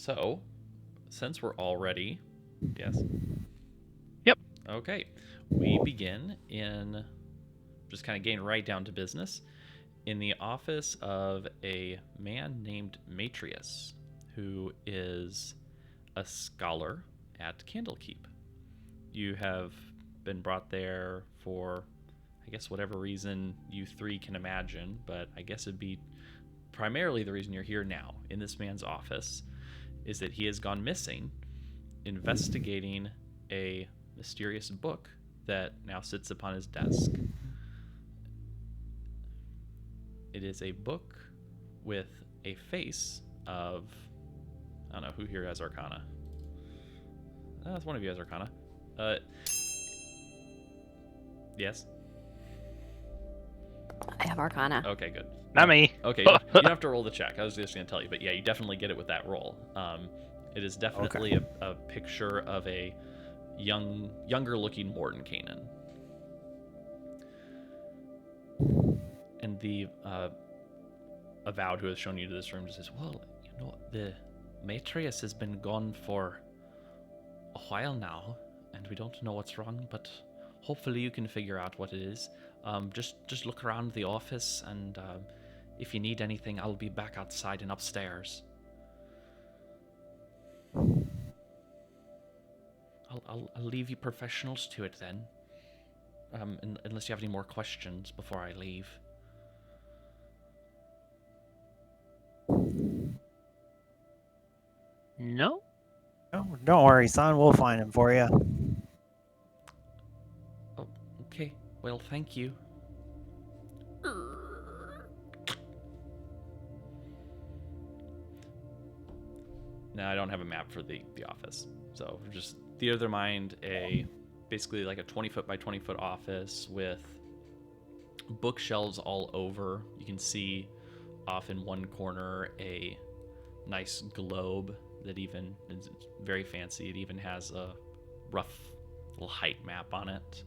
So, since we're all ready, yes? Yep. Okay. We begin in just kind of getting right down to business in the office of a man named Matrious, who is a scholar at Candlekeep. You have been brought there for, I guess, whatever reason you three can imagine, but I guess it'd be primarily the reason you're here now in this man's office is that he has gone missing investigating a mysterious book that now sits upon his desk. It is a book with a face of, I don't know, who here has Arcana? That's one of you has Arcana. Yes? I have Arcana. Okay, good. Not me. Okay, you don't have to roll the check. I was just going to tell you, but yeah, you definitely get it with that roll. It is definitely a picture of a younger-looking Warden Kanan. And the Avowed who has shown you to this room just says, well, the Matrious has been gone for a while now, and we don't know what's wrong, but hopefully you can figure out what it is. Just look around the office, and if you need anything, I'll be back outside and upstairs. I'll leave you professionals to it then. Unless you have any more questions before I leave. No? Oh, don't worry, son. We'll find him for you. Oh, okay. Well, thank you. Now, I don't have a map for the office. So, just theater of the mind, basically like a 20-foot by 20-foot office with bookshelves all over. You can see off in one corner a nice globe that even is very fancy. It even has a rough little height map on it,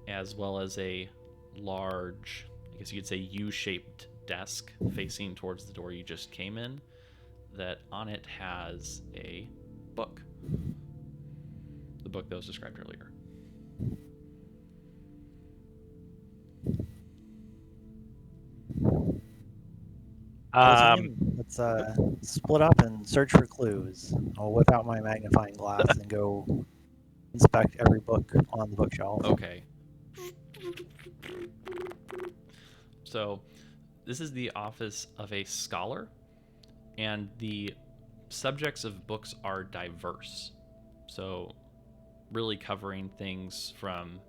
as well as a large, I guess you could say, U-shaped desk facing towards the door you just came in, that on it has a book. The book that was described earlier. Let's split up and search for clues. I'll whip out my magnifying glass and go inspect every book on the bookshelf. Okay. So, this is the office of a scholar, and the subjects of books are diverse. So, really covering things from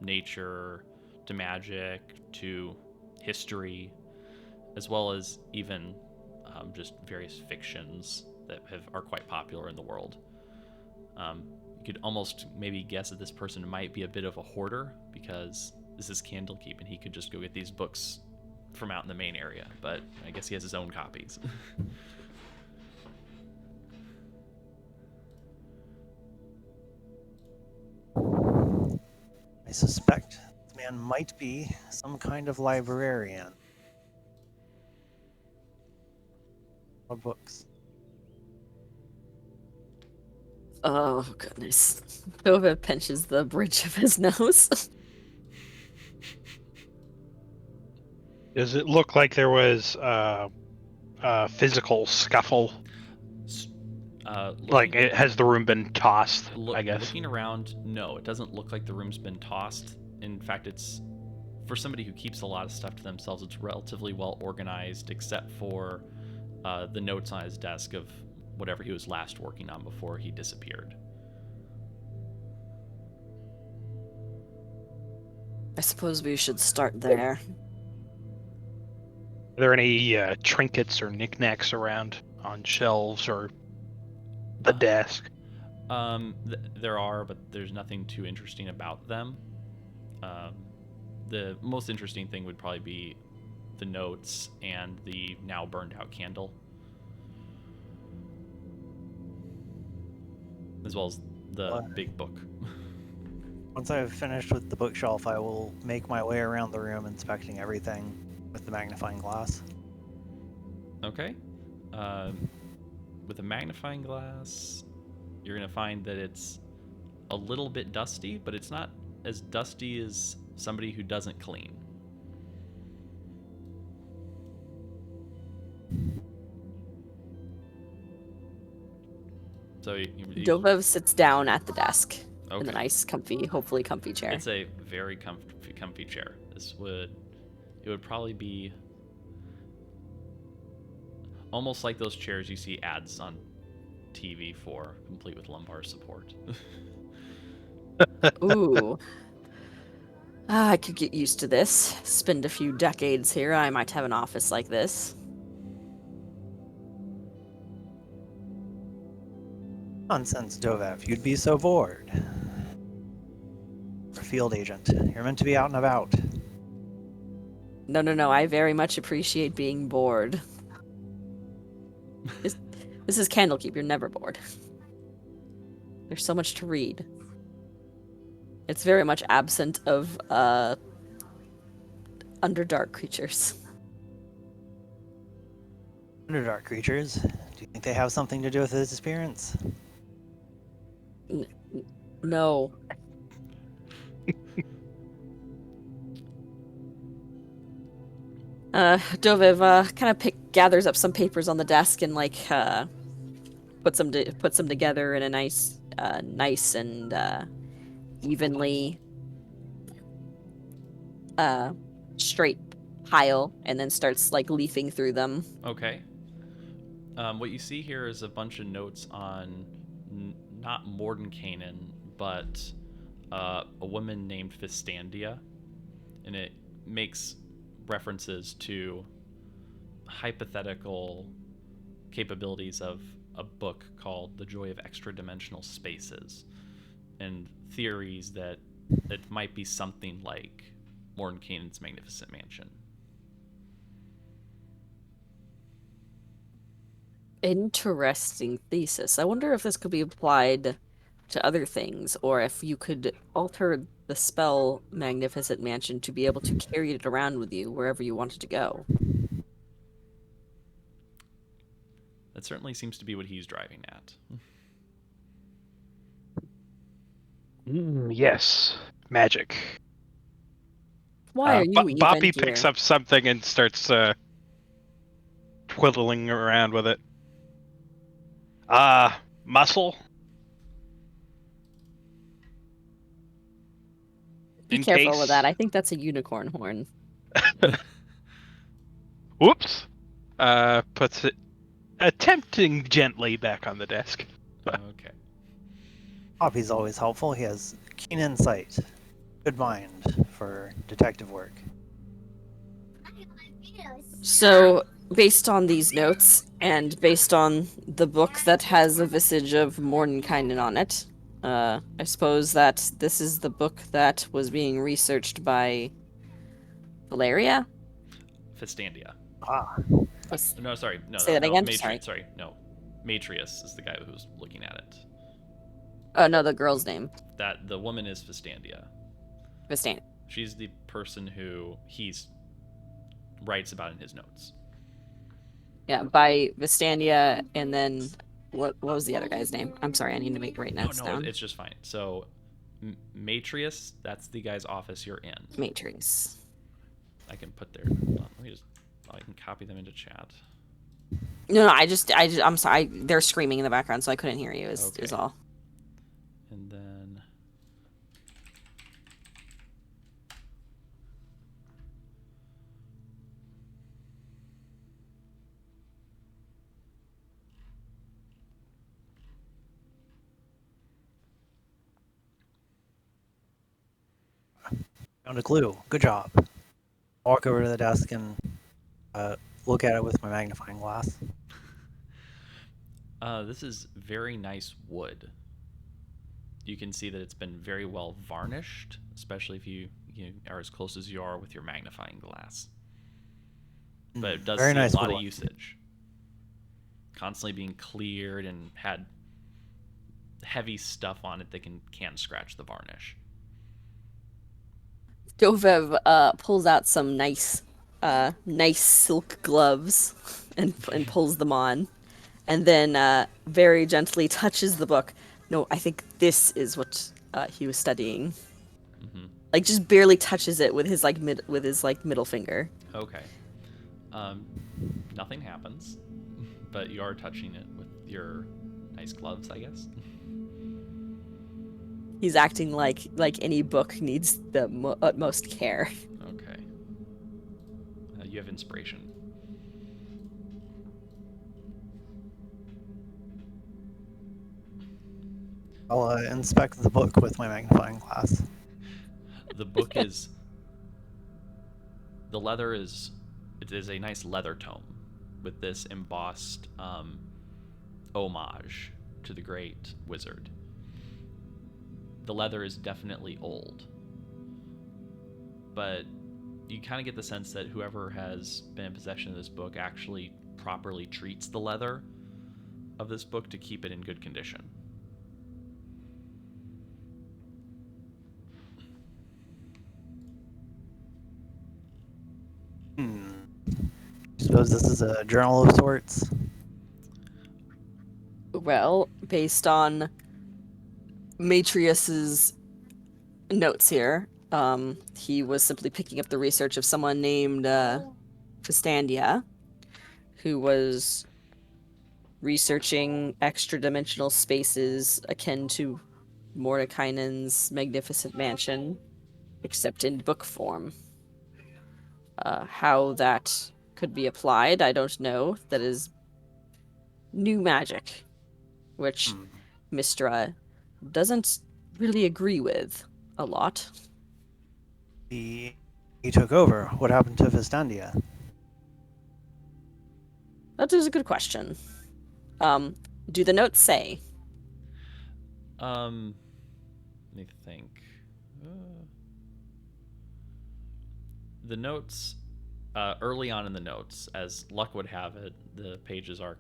nature to magic to history, as well as even just various fictions that are quite popular in the world. You could almost maybe guess that this person might be a bit of a hoarder, because this is Candlekeep and he could just go get these books from out in the main area, but I guess he has his own copies. I suspect this man might be some kind of librarian. What books? Oh, goodness. Tova pinches the bridge of his nose. Does it look like there was a physical scuffle? Has the room been tossed, I guess? Looking around, no, it doesn't look like the room's been tossed. In fact, it's, for somebody who keeps a lot of stuff to themselves, it's relatively well organized, except for the notes on his desk of whatever he was last working on before he disappeared. I suppose we should start there. Are there any trinkets or knickknacks around on shelves or the desk? There are, but there's nothing too interesting about them. The most interesting thing would probably be the notes and the now burned out candle, as well as the big book. Once I've finished with the bookshelf, I will make my way around the room inspecting everything with the magnifying glass. Okay. with a magnifying glass, you're going to find that it's a little bit dusty, but it's not as dusty as somebody who doesn't clean. So Dovev sits down at the desk in okay. a nice, comfy, hopefully comfy chair. It's a very comfy chair. It would probably be almost like those chairs you see ads on TV for, complete with lumbar support. Ooh. I could get used to this. Spend a few decades here. I might have an office like this. Nonsense, Dovev. You'd be so bored. You're a field agent. You're meant to be out and about. No. I very much appreciate being bored. This is Candlekeep. You're never bored. There's so much to read. It's very much absent of Underdark creatures. Underdark creatures. Do you think they have something to do with his disappearance? No. Dovev kind of gathers up some papers on the desk and puts them together in a nice and evenly straight pile, and then starts leafing through them. Okay. What you see here is a bunch of notes on not Mordenkainen, but a woman named Fistandia, and it makes references to hypothetical capabilities of a book called The Joy of Extra-Dimensional Spaces, and theories that it might be something like Mordenkainen's Magnificent Mansion. Interesting thesis. I wonder if this could be applied to other things, or if you could alter the spell Magnificent Mansion to be able to carry it around with you wherever you wanted to go. That certainly seems to be what he's driving at. Yes, magic. Why are you even Boppy here? picks up something and starts twiddling around with it. Muscle? Be careful with that. I think that's a unicorn horn. Whoops. Puts it attempting gently back on the desk. Okay. Poppy's always helpful. He has keen insight, good mind for detective work. So, based on these notes, and based on the book that has a visage of Mordenkainen on it, I suppose that this is the book that was being researched by Valeria? Fistandia. Was- No, sorry. No, Say that again? Sorry. No. Matrious is the guy who's looking at it. Oh, no, the girl's name. That the woman is Fistandia. Vistan. She's the person who he's writes about in his notes. Yeah, by Vistandia, and then what was the other guy's name? I'm sorry, I need to write notes No, down. it's just fine. So, Matrious, that's the guy's office you're in. Matrix. I can put their. Hold on, I can copy them into chat. No, I'm sorry. They're screaming in the background, so I couldn't hear you. Is Okay. all. And then. Found a clue. Good job. Walk over to the desk and look at it with my magnifying glass. This is very nice wood. You can see that it's been very well varnished, especially if you are as close as you are with your magnifying glass. But it does Very see nice a lot wood. of usage. Constantly being cleared and had heavy stuff on it that can scratch the varnish. Dovev pulls out some nice silk gloves and pulls them on, and then very gently touches the book. No, I think this is what he was studying. Mm-hmm. Like just barely touches it with his middle finger. Okay. Nothing happens, but you are touching it with your nice gloves, I guess. He's acting like any book needs the utmost care. Okay. You have inspiration. I'll inspect the book with my magnifying glass. The book is the leather is it is a nice leather tome with this embossed homage to the great wizard. The leather is definitely old, but you kind of get the sense that whoever has been in possession of this book actually properly treats the leather of this book to keep it in good condition. Suppose this is a journal of sorts. Well, based on Matrious's notes here, he was simply picking up the research of someone named Fistandia, who was researching extra-dimensional spaces akin to Mordekainen's magnificent mansion, except in book form. How that could be applied, I don't know. That is new magic, which Mistra doesn't really agree with a lot. He took over. What happened to Vistandia? That is a good question. Do the notes say? Let me think. The notes, early on in the notes, as luck would have it, the pages are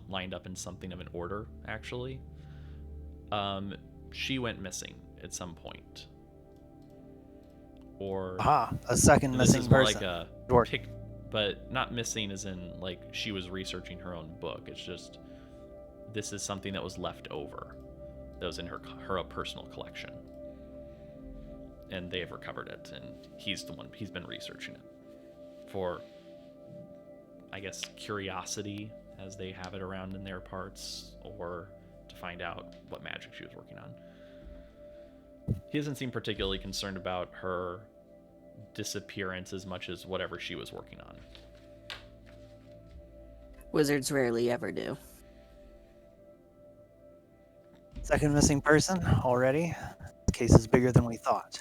lined up in something of an order, actually. She went missing at some point. Or Aha, a second this missing is more person. like a Or- pick, but not missing as in like she was researching her own book. It's just this is something that was left over, that was in her personal collection, and they have recovered it, and he's been researching it for, I guess, curiosity, as they have it around in their parts, or to find out what magic she was working on. He doesn't seem particularly concerned about her disappearance as much as whatever she was working on. Wizards rarely ever do. Second missing person already. This case is bigger than we thought.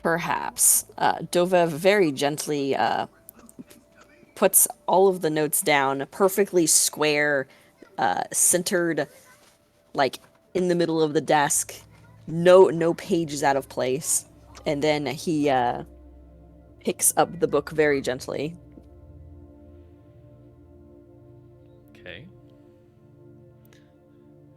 Perhaps. Dovev very gently puts all of the notes down, perfectly square, centered, like in the middle of the desk. No pages out of place. And then he picks up the book very gently. Okay.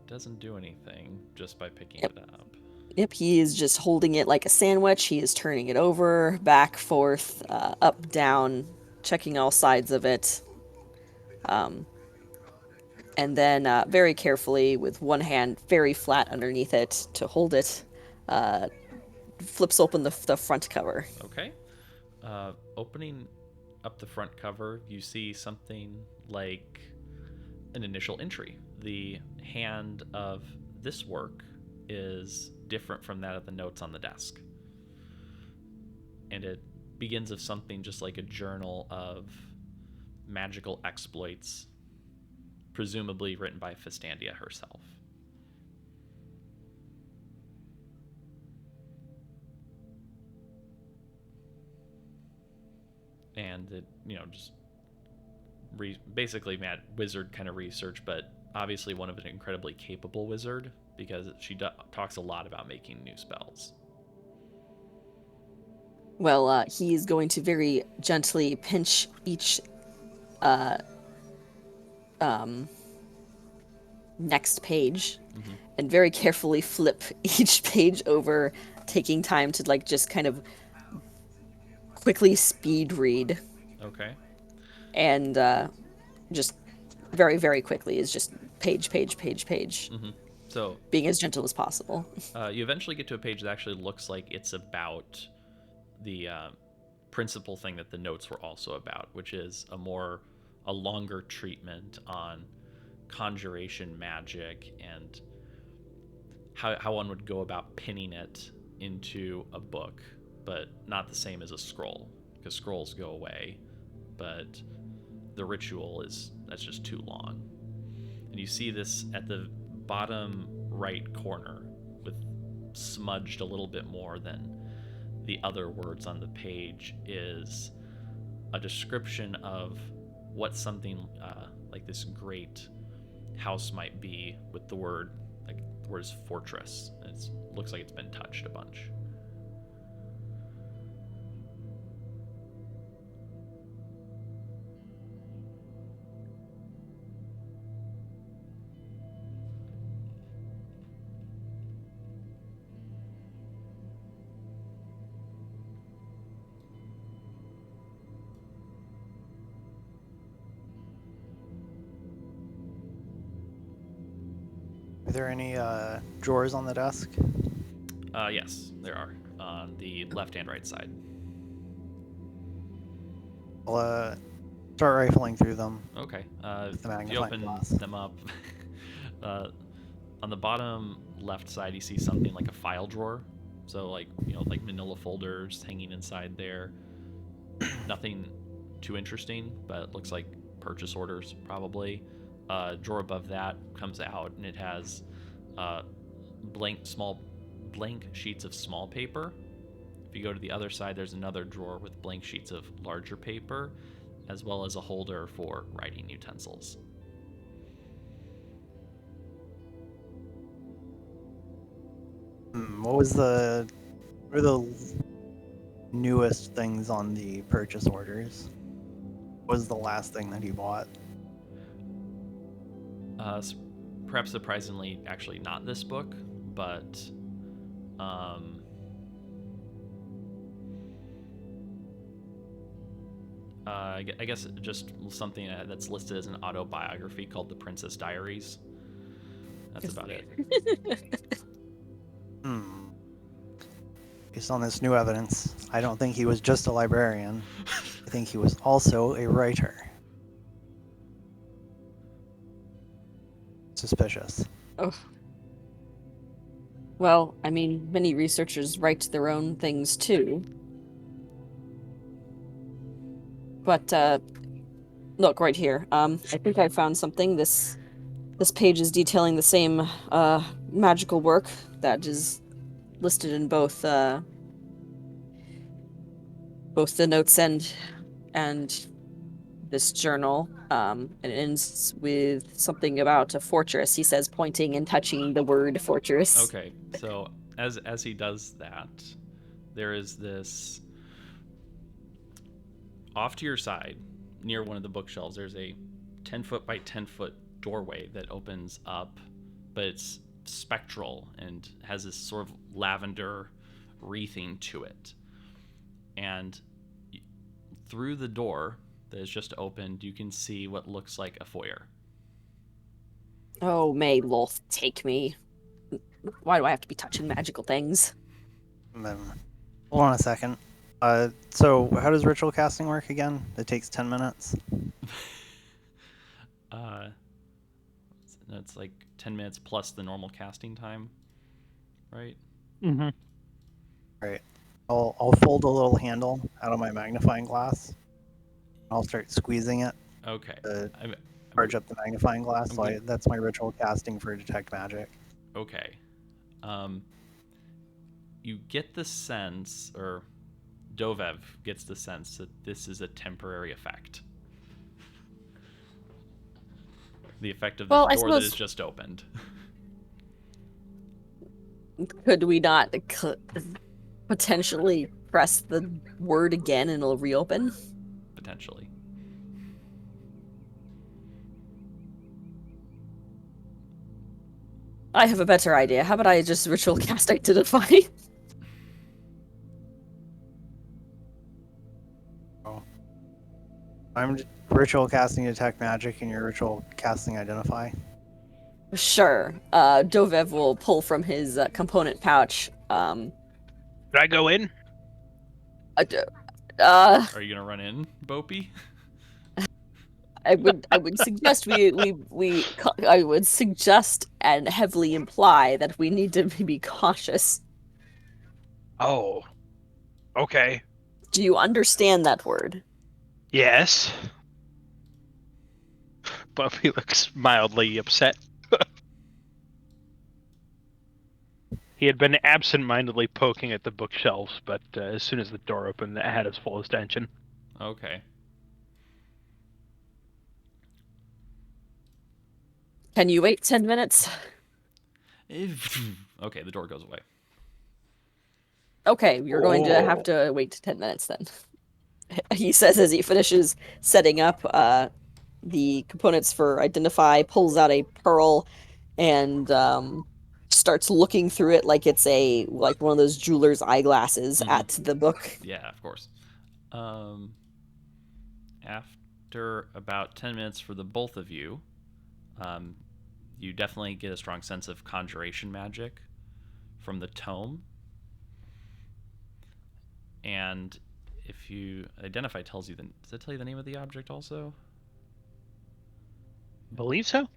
Doesn't do anything just by picking Yep. it up. Yep, he is just holding it like a sandwich. He is turning it over, back, forth, up, down, checking all sides of it. And then very carefully, with one hand very flat underneath it to hold it, flips open the front cover. Okay. Opening up the front cover, you see something like an initial entry. The hand of this work is different from that of the notes on the desk. And it begins of something just like a journal of magical exploits, presumably written by Fistandia herself. And it, just basically mad wizard kind of research, but obviously one of an incredibly capable wizard, because she talks a lot about making new spells. Well, he is going to very gently pinch each next page and very carefully flip each page over, taking time to just kind of quickly speed read. Okay. and just very, very quickly is just page, page, page, page, So being as gentle as possible. you eventually get to a page that actually looks like it's about the principal thing that the notes were also about, which is a longer treatment on conjuration magic and how one would go about pinning it into a book, but not the same as a scroll, because scrolls go away, but the ritual that's just too long. And you see this at the bottom right corner with smudged a little bit more than the other words on the page is a description of what something like this great house might be, with the word is fortress. It looks like it's been touched a bunch. Are there any drawers on the desk? Yes, there are on the left and right side. I'll start rifling through them. Okay. With the If you magnifying open glass. them up, on the bottom left side, you see something like a file drawer. So like manila folders hanging inside there. Nothing too interesting, but it looks like purchase orders probably. Drawer above that comes out and it has blank sheets of small paper. If you go to the other side, there's another drawer with blank sheets of larger paper, as well as a holder for writing utensils. What are the newest things on the purchase orders? What was the last thing that he bought? Perhaps surprisingly, actually not this book, but I guess just something that's listed as an autobiography called The Princess Diaries. That's about it. Based on this new evidence, I don't think he was just a librarian. I think he was also a writer. Suspicious. Oh. Well, I mean, many researchers write their own things too. But look right here. I think I found something. This page is detailing the same magical work that is listed in both the notes and this journal. It ends with something about a fortress. He says, pointing and touching the word fortress. Okay, so as he does that, there is this off to your side, near one of the bookshelves, there's a 10-foot by 10-foot doorway that opens up, but it's spectral and has this sort of lavender wreathing to it. And through the door that is just opened, you can see what looks like a foyer. Oh, may Lolth take me. Why do I have to be touching magical things? Hold on a second. So how does ritual casting work again? It takes 10 minutes. It's like 10 minutes plus the normal casting time, right? Mm-hmm. Right. I'll fold a little handle out of my magnifying glass. I'll start squeezing it Okay. to charge up the magnifying glass. So that's my ritual casting for detect magic. Okay. You get the sense, or Dovev gets the sense, that this is a temporary effect. The effect of the door that is just opened. Could we not potentially press the word again and it'll reopen? Potentially. I have a better idea. How about I just ritual cast Identify? I'm ritual casting detect magic and your ritual casting identify? Sure. Dovev will pull from his component pouch. Did I go in? Uh, d- uh, Are you gonna run in, Bopey? I would suggest I would suggest and heavily imply that we need to be cautious. Oh. Okay. Do you understand that word? Yes. Buffy looks mildly upset. He had been absent-mindedly poking at the bookshelves, but as soon as the door opened, it had his full attention. Okay. Can you wait 10 minutes? Okay, the door goes away. Okay, you're going to have to wait 10 minutes then. He says as he finishes setting up the components for identify, pulls out a pearl, and starts looking through it like it's like one of those jeweler's eyeglasses at the book. Yeah, of course. After about 10 minutes for the both of you, you definitely get a strong sense of conjuration magic from the tome. And if you identify, tells you does it tell you the name of the object also? Believe so?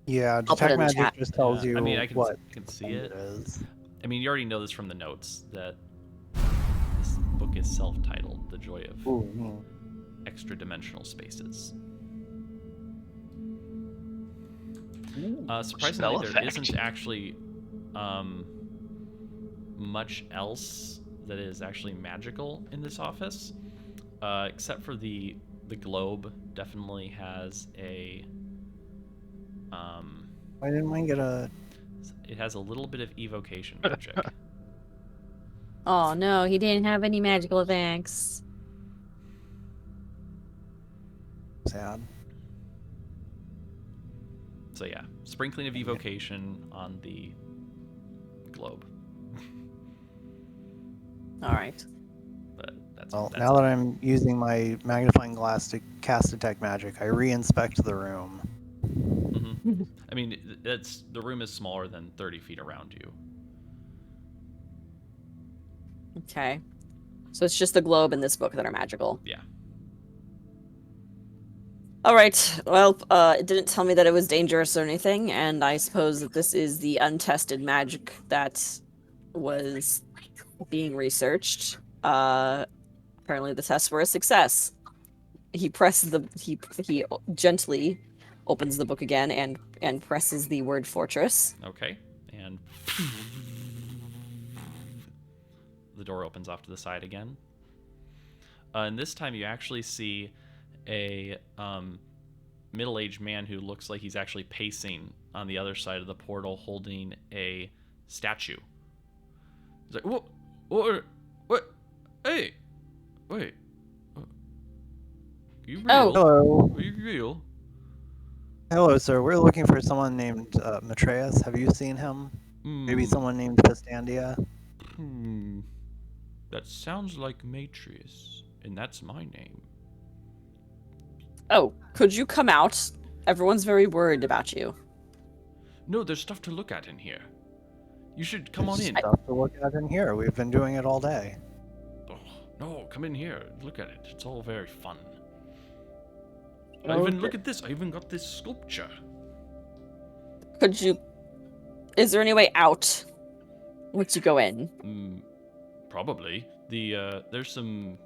Yeah, I'll put it detect in the magic chat. just tells Yeah, you I mean, I what can see it. is. I mean, you already know this from the notes that this book is self-titled, The Joy of Ooh, Extra-Dimensional Spaces. Surprisingly, spell there effect. isn't actually much else that is actually magical in this office, except for the globe. Definitely has a why didn't mine get a... it has a little bit of evocation magic. Oh no, he didn't have any magical effects. sad? So yeah, sprinkling of evocation on the globe. All right. But that's Well, that's now that I'm using my magnifying glass to cast detect magic, I re-inspect the room. I mean, the room is smaller than 30 feet around you. Okay. So it's just the globe and this book that are magical. Yeah. All right. Well, it didn't tell me that it was dangerous or anything, and I suppose that this is the untested magic that was being researched. Apparently the tests were a success. He presses he gently opens the book again and presses the word fortress. Okay. And the door opens off to the side again. And this time you actually see a middle-aged man who looks like he's actually pacing on the other side of the portal holding a statue. He's like, what? Hey, wait. Are you real? Oh. Hello. Are you real? Hello, sir. We're looking for someone named Matrious. Have you seen him? Maybe someone named Pistandia? That sounds like Matrious, and that's my name. Oh, could you come out? Everyone's very worried about you. No, there's stuff to look at in here. You should come There's on in. stuff to look at in here. We've been doing it all day. Oh, no, come in here. Look at it. It's all very fun. Okay. Look at this. I even got this sculpture. Could you... Is there any way out once you go in? Probably. There's some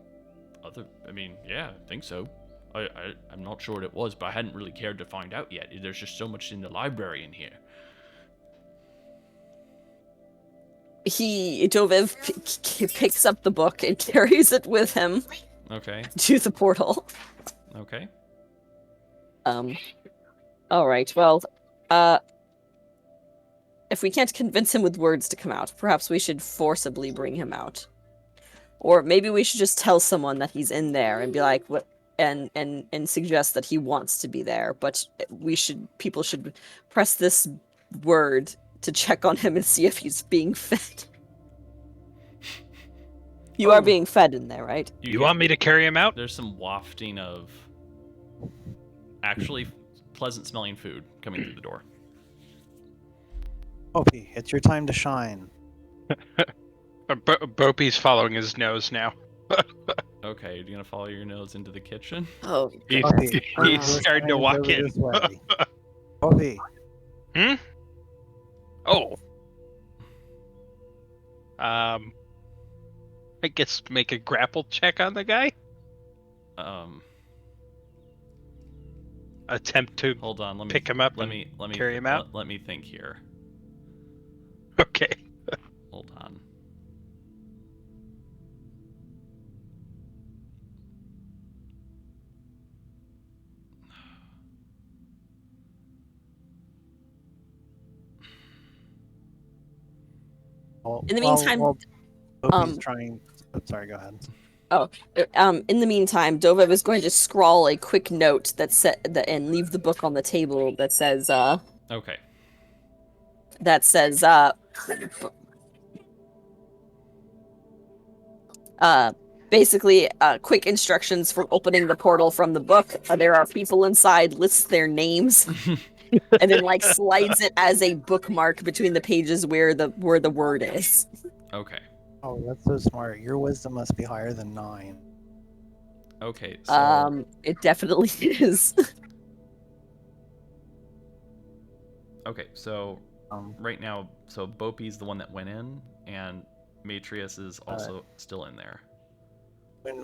other... I mean, yeah, I think so. I'm not sure what it was, but I hadn't really cared to find out yet. There's just so much in the library in here. Dovev picks up the book and carries it with him Okay. to the portal. Okay. All right. Well, if we can't convince him with words to come out, perhaps we should forcibly bring him out. Or maybe we should just tell someone that he's in there and be like, what, and suggest that he wants to be there. But people should press this word to check on him and see if he's being fed. You are being fed in there, right? You want me to carry him out? There's some wafting of actually pleasant smelling food coming through the door. Opie, it's your time to shine. Bopey's following his nose now. Okay, you're gonna follow your nose into the kitchen? Oh, He's, Opie, he's your starting to sign is walk over in. this way. Opie, Oh. I guess make a grapple check on the guy. Attempt to Hold on, let me pick him up let and me carry him out. Let me think here. Okay. Hold on. In the meantime, Opie's trying. Oh, sorry, go ahead. in the meantime, Dovev is going to scrawl a quick note and leave the book on the table that says, Okay. basically, quick instructions for opening the portal from the book. There are people inside, lists their names, and then like slides it as a bookmark between the pages where the word is. Okay. Oh, that's so smart. Your wisdom must be higher than 9. Okay, so It definitely is. okay, so Um, right now, so Bopey's the one that went in, and Matrious is also still in there.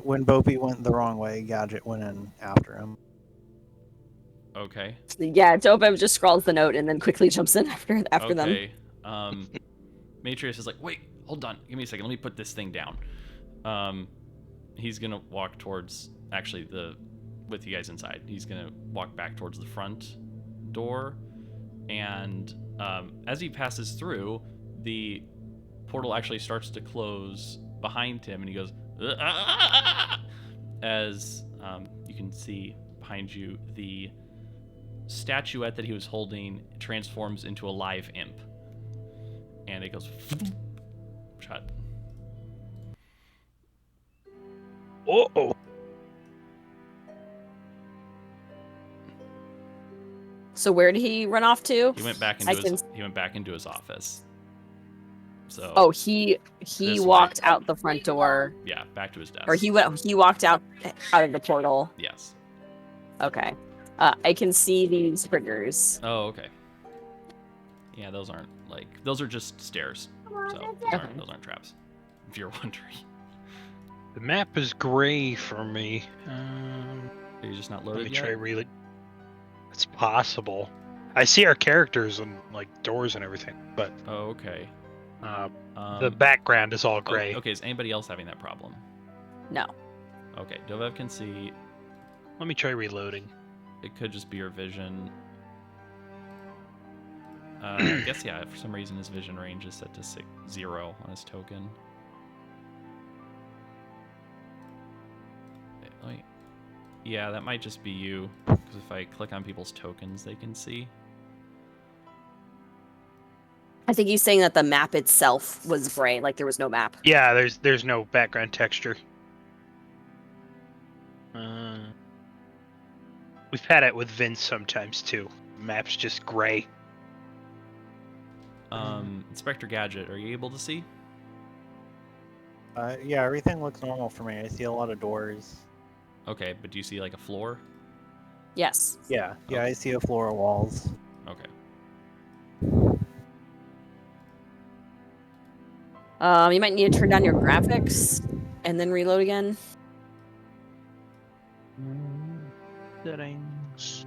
when Bopey went the wrong way, Gadget went in after him. Okay. Yeah, Dovev just scrawls the note and then quickly jumps in after them. Okay. Matrious is like, wait, hold on, give me a second. Let me put this thing down. He's gonna walk towards with you guys inside. He's gonna walk back towards the front door, and as he passes through, the portal actually starts to close behind him, and he goes, as you can see behind you, the statuette that he was holding transforms into a live imp, and it goes shut. Oh. So where did he run off to? He went back into his office. So Oh, he This walked way. out the front door, yeah, back to his desk. or he walked out of the portal. Yes. Okay. I can see these triggers. Oh, okay. Yeah, those are just stairs. So those aren't traps. If you're wondering. The map is gray for me. Are you just not Let loaded me yet? try really. It's possible. I see our characters and like doors and everything, but Oh, okay. the background is all gray. Okay, is anybody else having that problem? No. Okay, Dovev can see. Let me try reloading. It could just be your vision. I guess, yeah, for some reason his vision range is set to 0 on his token. Wait. Yeah, that might just be you, because if I click on people's tokens, they can see. I think he's saying that the map itself was gray, like there was no map. Yeah, there's no background texture. We've had it with Vince sometimes too. Map's just gray. Inspector Gadget, are you able to see? Yeah, everything looks normal for me. I see a lot of doors. Okay, but do you see like a floor? Yes. Yeah, Okay. I see a floor of walls. Okay. You might need to turn down your graphics and then reload again. Settings.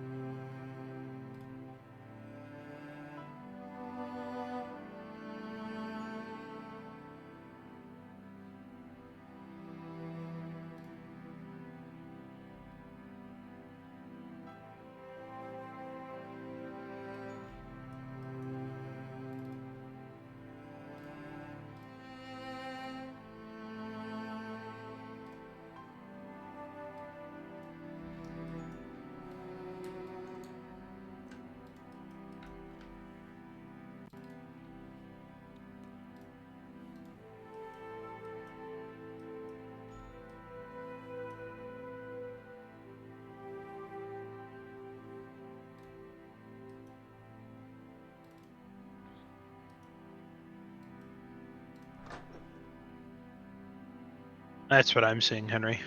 That's what I'm seeing, Henry.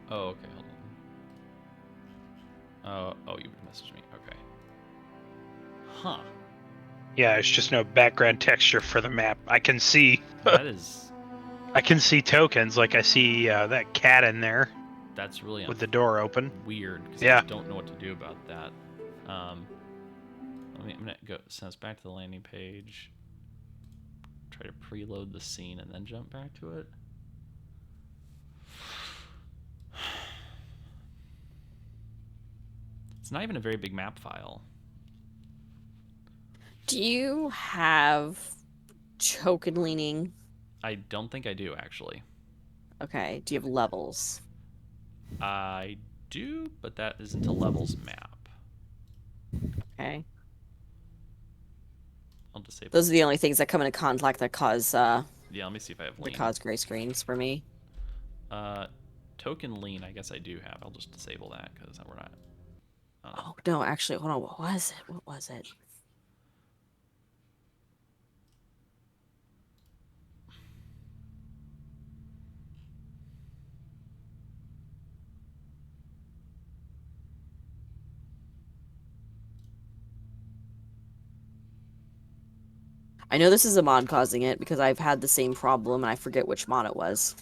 Oh, okay, hold on. Oh, you messaged me. Okay. Huh. Yeah, it's just no background texture for the map. I can see That is... I can see tokens, like I see that cat in there That's really with the door open. weird, because Yeah. I don't know what to do about that. I'm gonna go send us back to the landing page. Try to preload the scene and then jump back to it. It's not even a very big map file. Do you have token leaning? I don't think I do, actually. Okay. Do you have levels? I do, but that isn't a levels map. Okay. I'll disable. Those are the only things that come into conflict that cause Yeah, let me see if I have that lean. cause gray screens for me. Token lean, I guess I do have. I'll just disable that because we're not. Oh no, actually, hold on. What was it? What was it? I know this is a mod causing it because I've had the same problem and I forget which mod it was.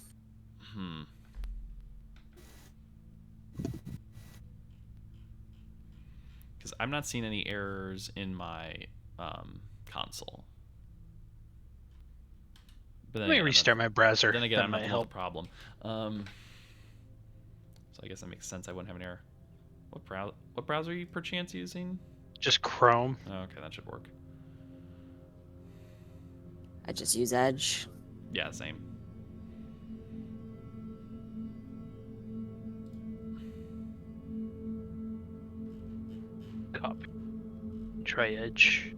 Because I'm not seeing any errors in my console. But then Let me again, restart my browser. Then again, That I'm not might the help. problem. So I guess that makes sense. I wouldn't have an error. What browser are you perchance using? Just Chrome. Oh, okay, that should work. I just use Edge. Yeah, same. Copy. Triage.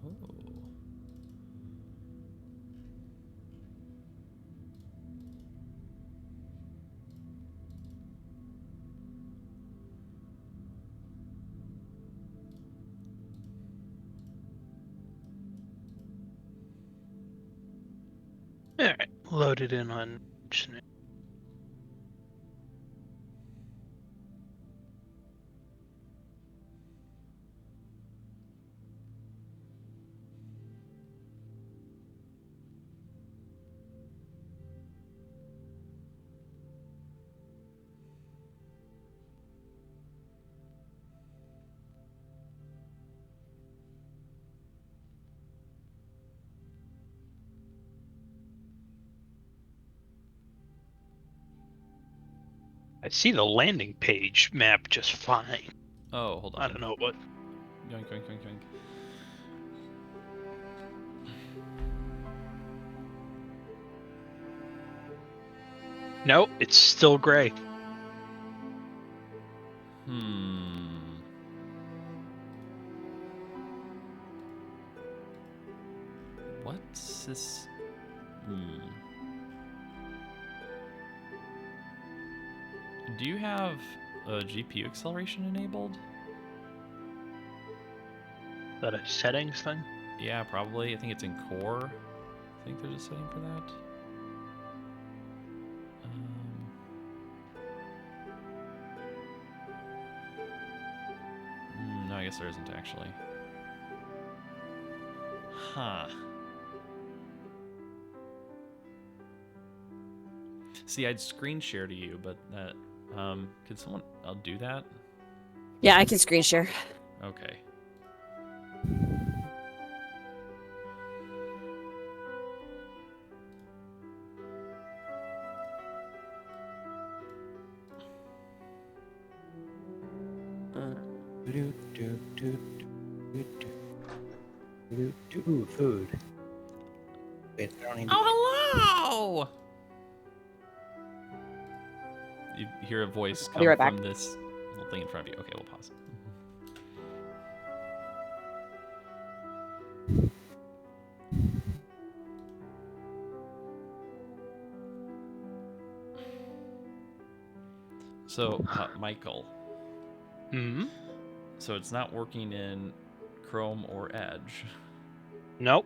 Oh. Alright, loaded in on. I see the landing page map just fine. Oh, hold on. I don't know what. Yoink, yoink, yoink, yoink. No, it's still gray. What's this? Do you have a GPU acceleration enabled? Is that a settings thing? Yeah, probably. I think it's in core. I think there's a setting for that. No, I guess there isn't actually. Huh. See, I'd screen share to you, but that could someone? I'll do that. Yeah, I can screen share. Okay. Ooh, food. Wait, I don't need to. Oh, hello! You hear a voice I'll come be right back. from this little thing in front of you. Okay, we'll pause. So, Michael, Hmm. so it's not working in Chrome or Edge. Nope.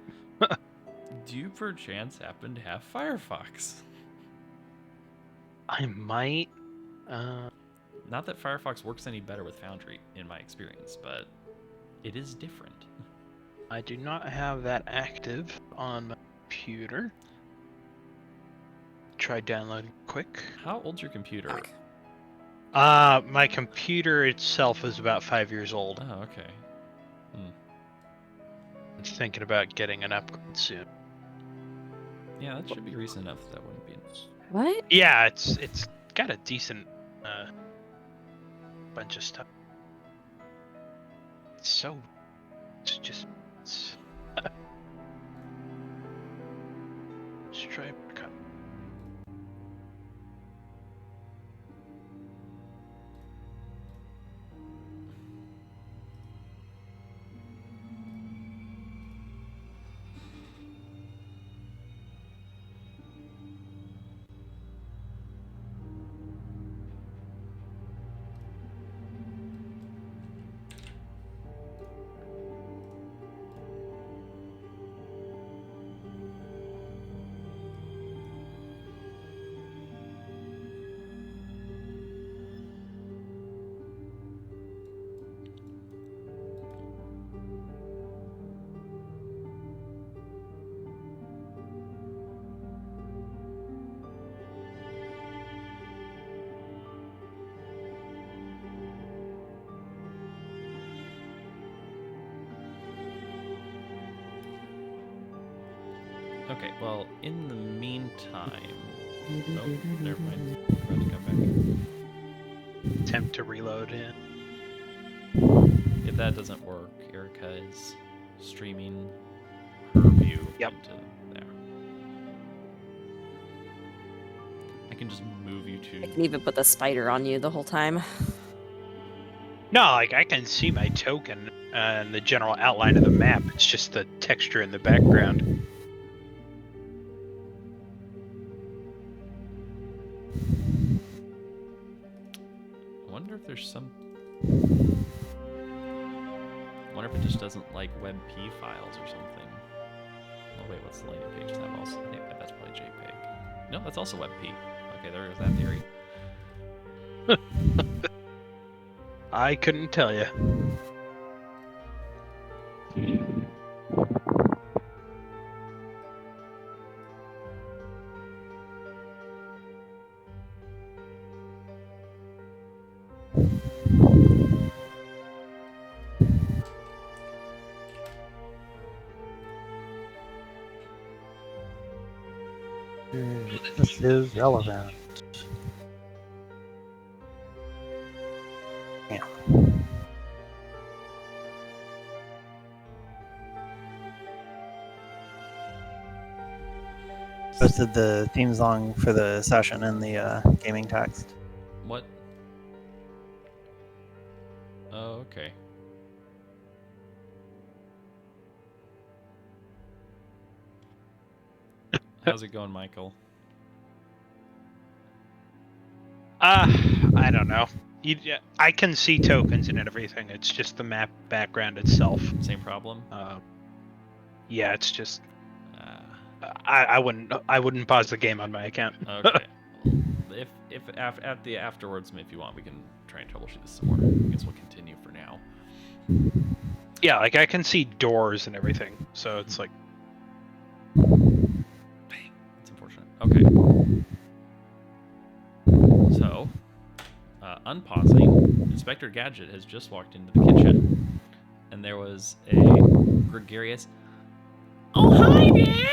Do you perchance happen to have Firefox? I might. Not that Firefox works any better with Foundry, in my experience, but it is different. I do not have that active on my computer. Try downloading quick. How old's your computer? My computer itself is about 5 years old. Oh, okay. I'm thinking about getting an upgrade soon. Yeah, that should be recent enough that wouldn't be. What? Yeah, it's got a decent bunch of stuff. It's just let's try cut. Okay, well, in the meantime. Oh, never mind. We're about to come Attempt to reload in. back. If that doesn't work, Erica is streaming her view Yep. into there. I can just move you I to. can even put the spider on you the whole time. No, like I can see my token and the general outline of the map. It's just the texture in the background. I wonder if there's some. I wonder if it just doesn't like WebP files or something. Oh wait, what's the landing page? Is that also? I think that's probably JPEG. No, that's also WebP. Okay, there goes that theory. I couldn't tell you. This is relevant. Yeah. Posted the theme song for the session in the gaming text. What? Oh, okay. How's it going, Michael? I don't know. I can see tokens and everything. It's just the map background itself. Same problem? Yeah, it's just Uh, I wouldn't pause the game on my account. okay. Well, if at the afterwards, if you want, we can try and troubleshoot this some more. I guess we'll continue for now. Yeah, like I can see doors and everything. So it's like It's unfortunate. Okay. So, unpausing, Inspector Gadget has just walked into the kitchen, and there was a gregarious, "Oh, hi there!"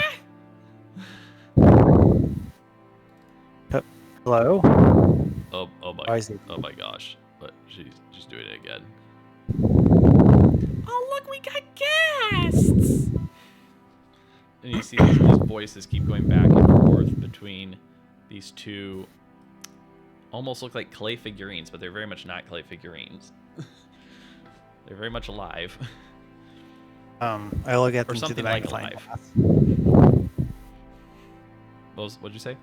Hello? Oh my I see. oh my gosh! But she's doing it again. Oh, look, we got guests! And you see these voices keep going back and forth between these two. Almost look like clay figurines, but they're very much not clay figurines. They're very much alive. I look at Or them through the something like magnifying alive. glass. What'd you say?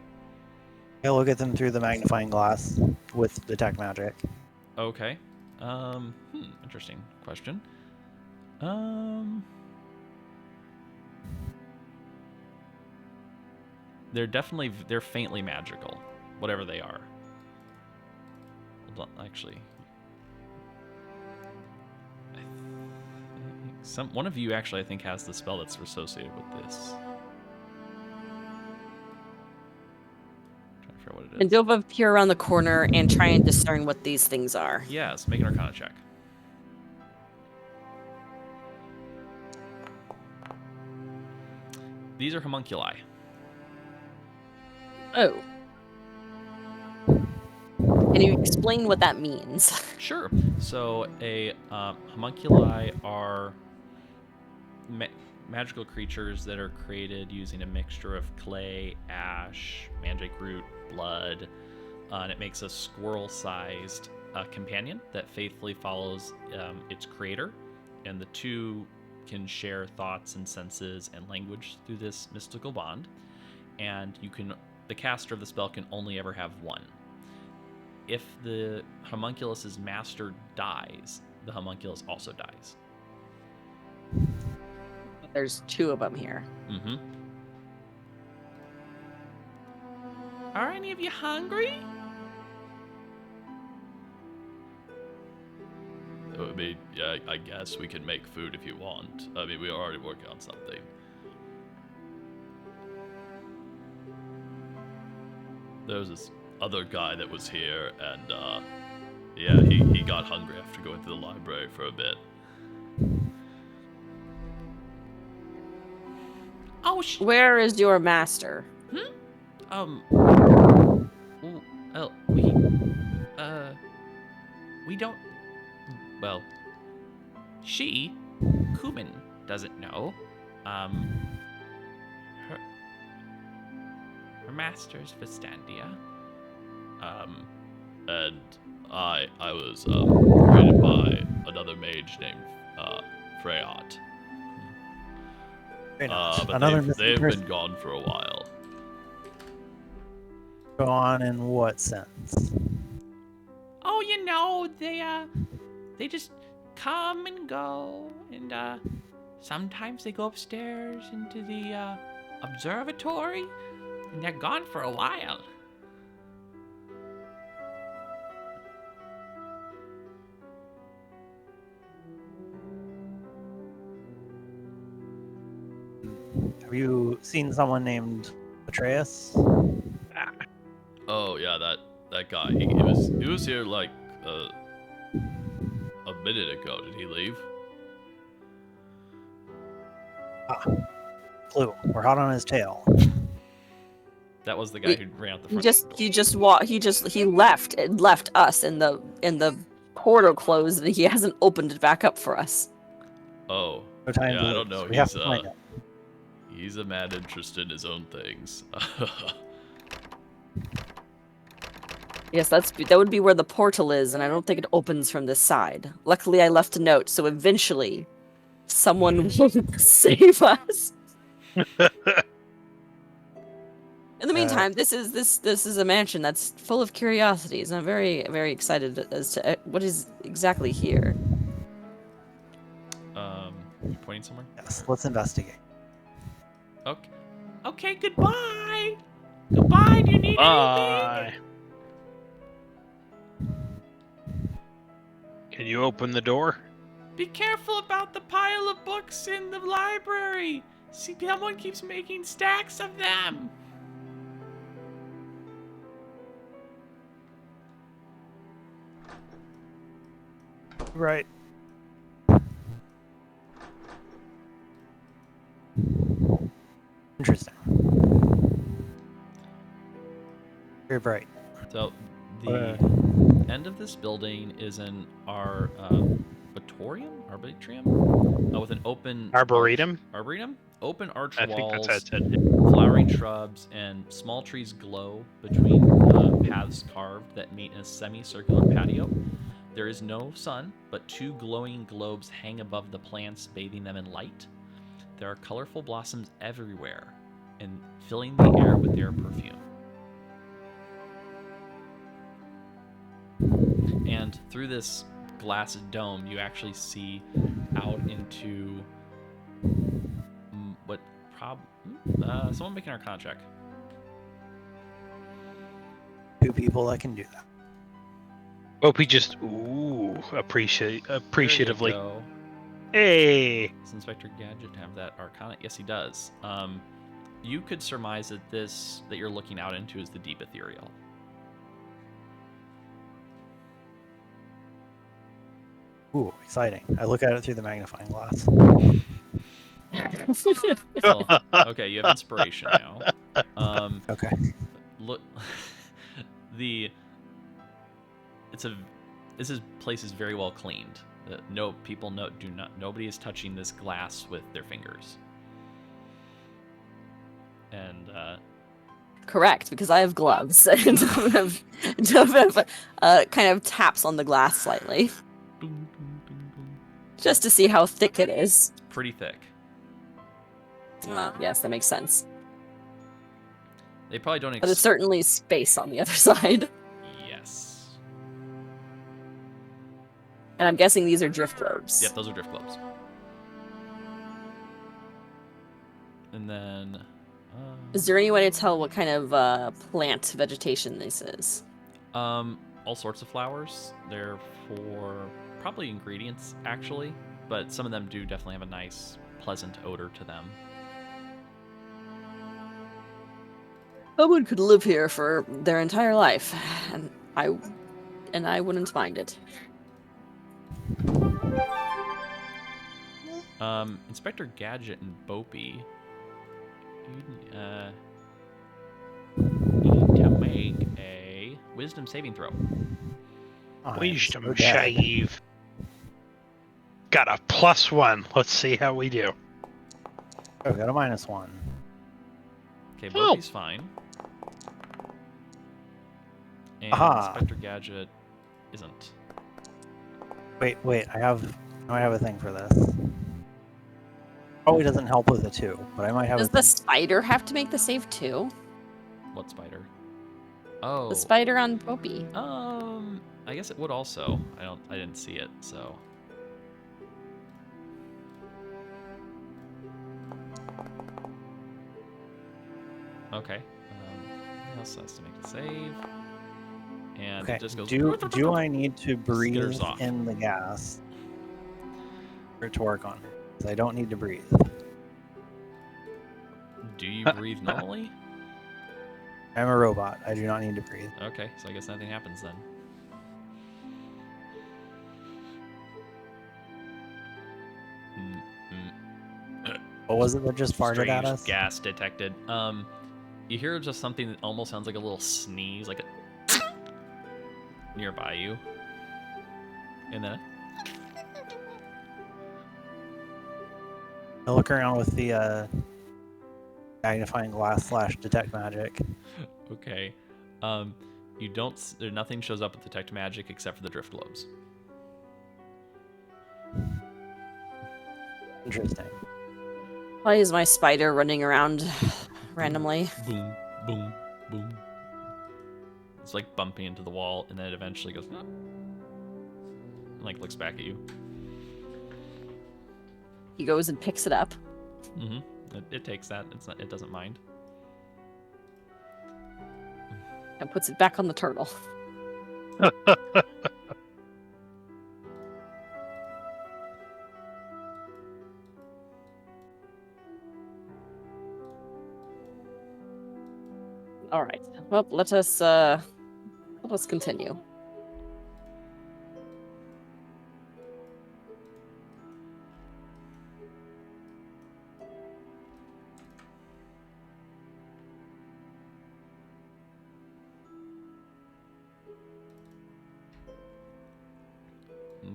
I look at them through the magnifying glass with detect magic. Okay. Interesting question. They're faintly magical, whatever they are. Hold on, actually. One of you actually, I think, has the spell that's associated with this. Trying to figure out what it is. And Dova peer around the corner and try and discern what these things are. Yes, make an Arcana check. These are homunculi. Oh. Can you explain what that means? Sure. So a homunculi are magical creatures that are created using a mixture of clay, ash, mandrake root, blood, and it makes a squirrel-sized companion that faithfully follows its creator, and the two can share thoughts and senses and language through this mystical bond. And the caster of the spell can only ever have one. If the homunculus's master dies, the homunculus also dies. There's two of them here. Mm-hmm. Are any of you hungry? I mean, yeah, I guess we can make food if you want. I mean, we're already working on something. There was this other guy that was here, and, yeah, he got hungry after going to the library for a bit. Oh, Where is your master? Well, we don't, well, Cumin doesn't know. Her master's Vistandia. And I was, created by another mage named, Freyot. Very nice. But Another they've person. been gone for a while. Gone in what sense? Oh, they just come and go, and sometimes they go upstairs into the observatory, and they're gone for a while. Have you seen someone named Matrious? Oh yeah, that guy. He was here like a minute ago. Did he leave? Clue. We're hot on his tail. That was the guy who ran out the front. He left us in the portal closed, and he hasn't opened it back up for us. Oh, No time yeah, to I lose. don't know. We have to find him. He's a man interested in his own things. Yes, that would be where the portal is, and I don't think it opens from this side. Luckily, I left a note, so eventually, someone will save us. In the meantime, this is a mansion that's full of curiosities, and I'm very, very excited as to what is exactly here. You pointing somewhere? Yes, let's investigate. Okay. Okay. Goodbye. Goodbye. Do you need Bye. anything? Can you open the door? Be careful about the pile of books in the library. See, someone keeps making stacks of them. Right. Interesting. Very bright. So the end of this building is an Arboretum, with an open Arboretum? Arboretum, open arch I think walls, that's it. flowering shrubs, and small trees glow between paths carved that meet in a semicircular patio. There is no sun, but 2 glowing globes hang above the plants, bathing them in light. There are colorful blossoms everywhere, and filling the air with their perfume. And through this glass dome, you actually see out into what someone make an Arcana check. 2 people that can do that. Hope he just appreciatively. There you go. Hey, Does Inspector Gadget have that Arcana? Yes, he does. You could surmise that that you're looking out into is the deep ethereal. Ooh, exciting. I look at it through the magnifying glass. Well, okay, you have inspiration now. Okay. Look, this place is very well cleaned. Nobody is touching this glass with their fingers. And Correct, because I have gloves. And Dove kind of taps on the glass slightly, just to see how thick it is. pretty thick. Yes, that makes sense. They probably don't. But there's certainly space on the other side. Yes. And I'm guessing these are drift globes. Yep, those are drift globes. And then. Is there any way to tell what kind of plant vegetation this is? All sorts of flowers. They're for probably ingredients, actually, but some of them do definitely have a nice, pleasant odor to them. Someone could live here for their entire life, and I wouldn't mind it. Inspector Gadget and Bopey, you need to make a wisdom saving throw. wisdom so dead. shave. Got a +1. Let's see how we do. Oh, got a -1. Okay, Oh. Bopey's fine. And Aha. Inspector Gadget isn't. Wait, I have a thing for this. Probably doesn't help with the 2, but I might have Does a the thing. spider have to make the save too? What spider? Oh. The spider on Bopey. I guess it would also. I didn't see it, so. Okay. He also has to make a save. And Okay. it just goes. Do I need to breathe Skitters off. in the gas for it to work on her? 'Cause I don't need to breathe. Do you breathe normally? I'm a robot. I do not need to breathe. Okay, so I guess nothing happens then. What was it that just farted Strange at us? gas detected. You hear just something that almost sounds like a little sneeze, like a nearby you, and then I look around with the magnifying glass / detect magic. okay. You don't. Nothing shows up with detect magic except for the drift globes. Interesting. Why is my spider running around randomly? Boom, boom, boom. It's like bumping into the wall, and then it eventually goes, and like looks back at you. He goes and picks it up. Mm-hmm. It takes that. It doesn't mind. And puts it back on the turtle. All right. Well, let us continue.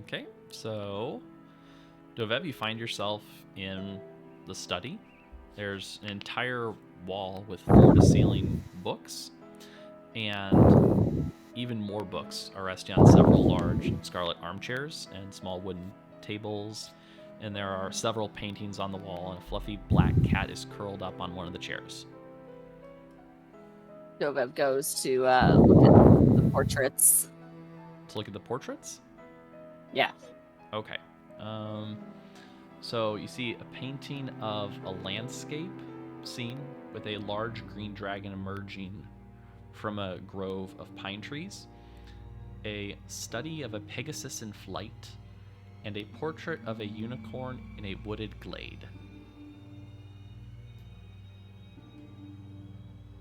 Okay, so Dovev, you find yourself in the study. There's an entire wall with floor-to-ceiling books, and even more books are resting on several large scarlet armchairs and small wooden tables, and there are several paintings on the wall, and a fluffy black cat is curled up on one of the chairs. Dovev goes to look at the portraits. To look at the portraits? Yeah. Okay. So you see a painting of a landscape scene with a large green dragon emerging from a grove of pine trees, a study of a Pegasus in flight, and a portrait of a unicorn in a wooded glade.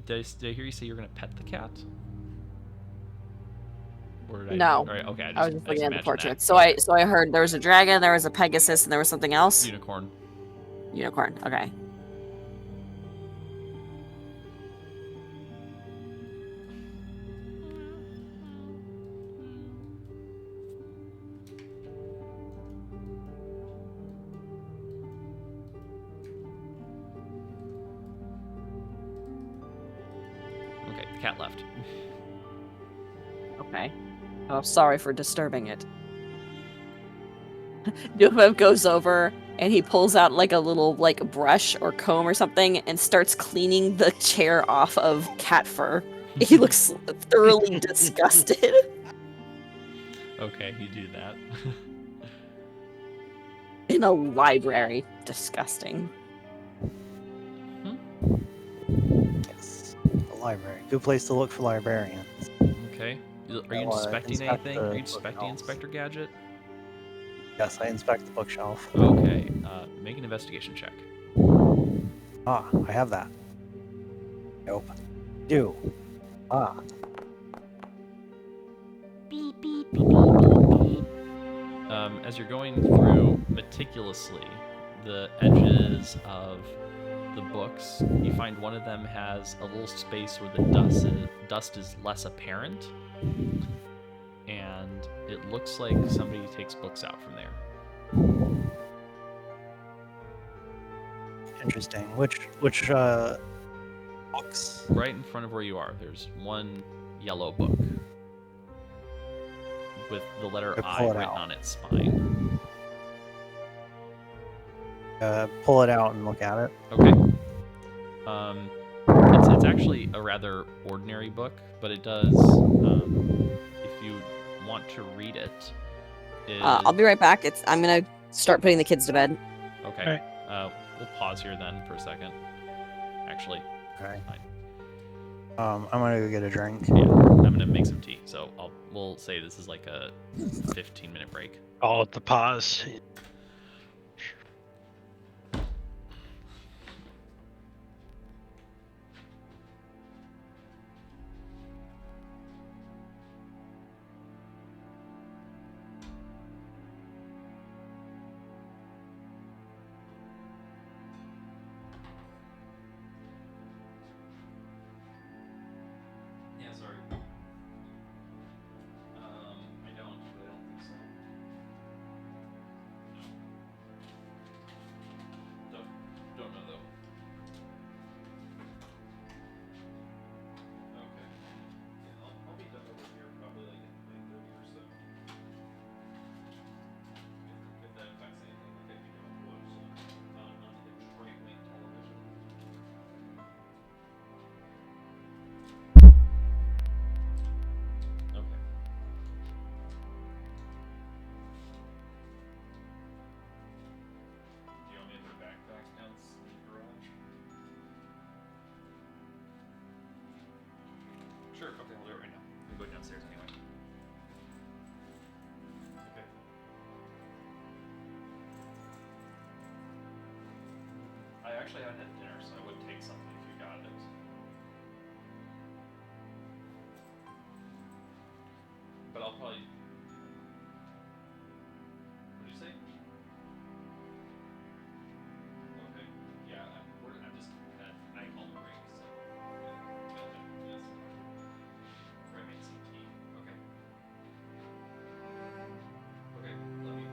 Did I hear you say you're going to pet the cat? Or did No. All right, okay. I was just looking at the imagined portraits. that. So I heard there was a dragon, there was a Pegasus, and there was something else. Unicorn. Unicorn. Okay. Okay, the cat left. Okay. Oh, sorry for disturbing it. Dovev goes over and he pulls out like a little like brush or comb or something and starts cleaning the chair off of cat fur. He looks thoroughly disgusted. Okay, you do that. In a library. Disgusting. Yes, the library. Good place to look for librarians. Okay. Are you I'll, inspecting inspect anything? the Are you inspecting bookshelves. Inspector Gadget? Yes, I inspect the bookshelf. Okay. Make an investigation check. Ah, I have that. Nope. Do. Ah. As you're going through meticulously the edges of the books, you find one of them has a little space where the dust is less apparent, and it looks like somebody takes books out from there. Interesting. Which books? Right in front of where you are, there's one yellow book with the letter I I pull it written out. on its spine. Pull it out and look at it. Okay. It's actually a rather ordinary book, but it does, if you want to read it, I'll be right back. I'm gonna start putting the kids to bed. Okay. We'll pause here then for a second. Actually, Okay. fine. I'm gonna go get a drink. Yeah, I'm gonna make some tea. So we'll say this is like a 15-minute break. All at the pause. Yeah, sorry. I don't think so. Don't know though. Okay. Yeah, I'll be done over here probably like at 9:30 or so. If that affects anything, like I think I'll watch on the Detroit Wing television. Okay. Do you want me to put a backpack down in the garage? Sure, okay, I'll do it right now. I'm going downstairs anyway. Okay. I actually haven't had dinner, so I would take something if you got it. But I'll probably... What'd you say? Okay. Yeah, I'm just at night home break, so... Yes. Before I make some tea. Okay. Okay, let me...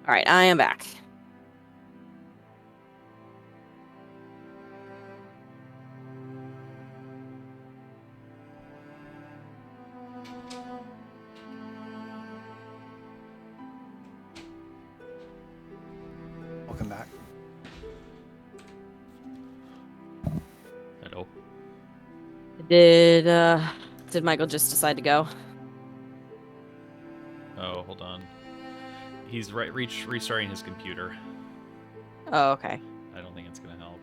All right, I am back. Welcome back. Hello. Did Michael just decide to go? Oh, hold on. He's restarting his computer. Oh, okay. I don't think it's gonna help.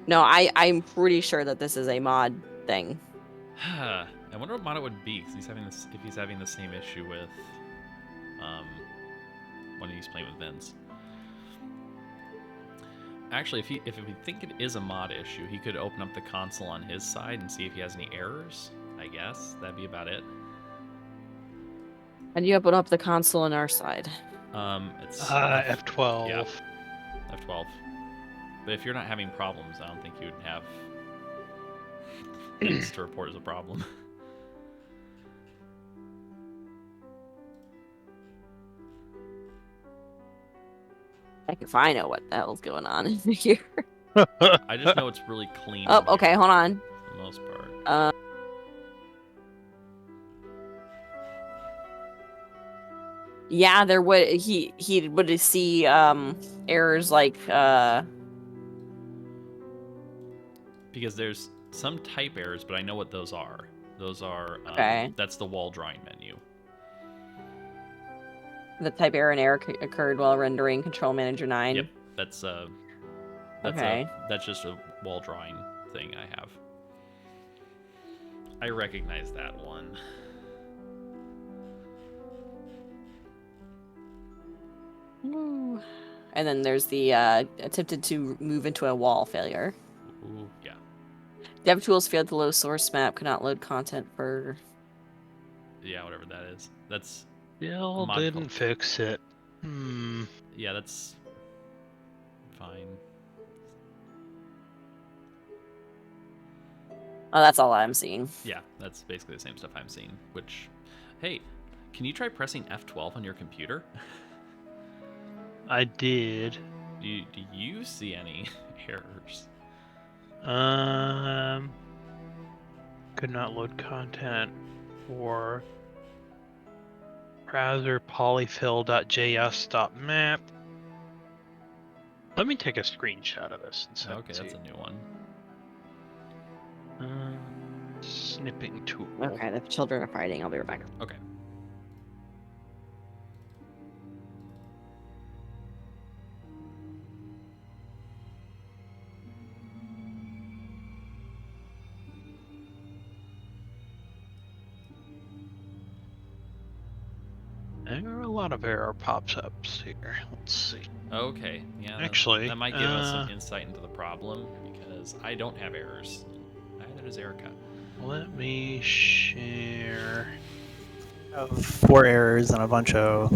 No, I'm pretty sure that this is a mod thing. I wonder what mod it would be, 'cause he's having this. If he's having the same issue with, when he's playing with Vince. Actually, if we think it is a mod issue, he could open up the console on his side and see if he has any errors. I guess that'd be about it. And you open up the console on our side. It's F12. Yeah, F12. But if you're not having problems, I don't think you would have things to report as a problem. Heck if I know what the hell's going on in here. I just know it's really clean. Oh, in okay, here, hold on. for the most part. Yeah, there would he would see errors like Because there's some type errors, but I know what those are. Those are Okay. That's the wall drawing menu. the type error and error occurred while rendering Control Manager 9. Yep, that's Okay. that's just a wall drawing thing I have. I recognize that one. Ooh. And then there's the attempted to move into a wall failure. Ooh, yeah. DevTools failed to load source map, could not load content for. Yeah, whatever that is. That's Still mod didn't code. fix it. Yeah, that's fine. Oh, that's all I'm seeing. Yeah, that's basically the same stuff I'm seeing. Which, hey, can you try pressing F12 on your computer? I did. Do you see any errors? Could not load content for browser polyfill.js.map. Let me take a screenshot of this and send Okay, it to that's a new one. you. Snipping tool. Okay, the children are fighting. I'll be right back. Okay. There are a lot of error pops-ups here. Let's see. Okay, yeah. Actually, that might give us some insight into the problem, because I don't have errors. Neither does Erica. Let me share. I have 4 errors and a bunch of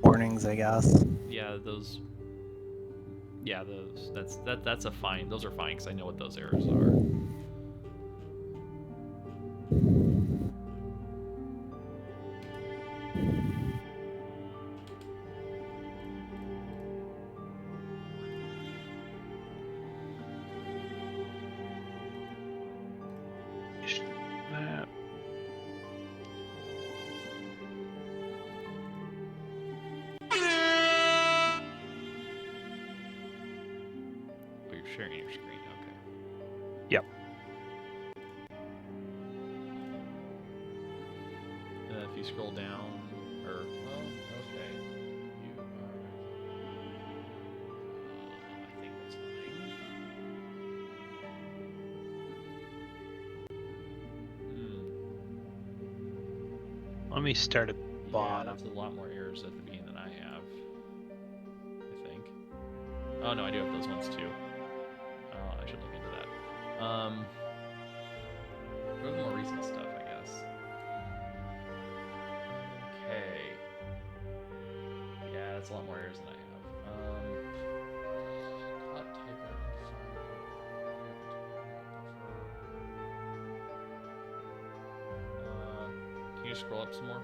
warnings, I guess. Yeah, those. Yeah, those. That's a fine. Those are fine, because I know what those errors are. That. Oh, you're sharing your screen. Okay. Yep. If you scroll down, or okay, you are. I think that's fine. Let me start at the Yeah, bottom. there's a lot more errors at the beginning than I have. I think. Oh no, I do have those ones too. Oh, I should look into that. Go to the more recent stuff, I guess. Okay. Yeah, that's a lot more errors than I have. Hot typer can you scroll up some more?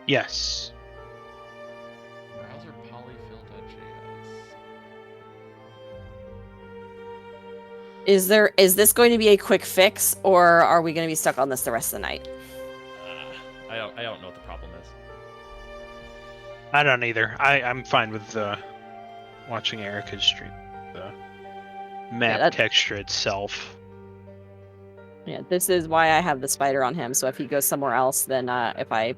Yes. Browser polyfill.js. Is this going to be a quick fix, or are we going to be stuck on this the rest of the night? I don't know what the problem is. I don't either. I'm fine with watching Erica's stream. The map that- texture itself. Yeah, this is why I have the spider on him. So if he goes somewhere else, then if I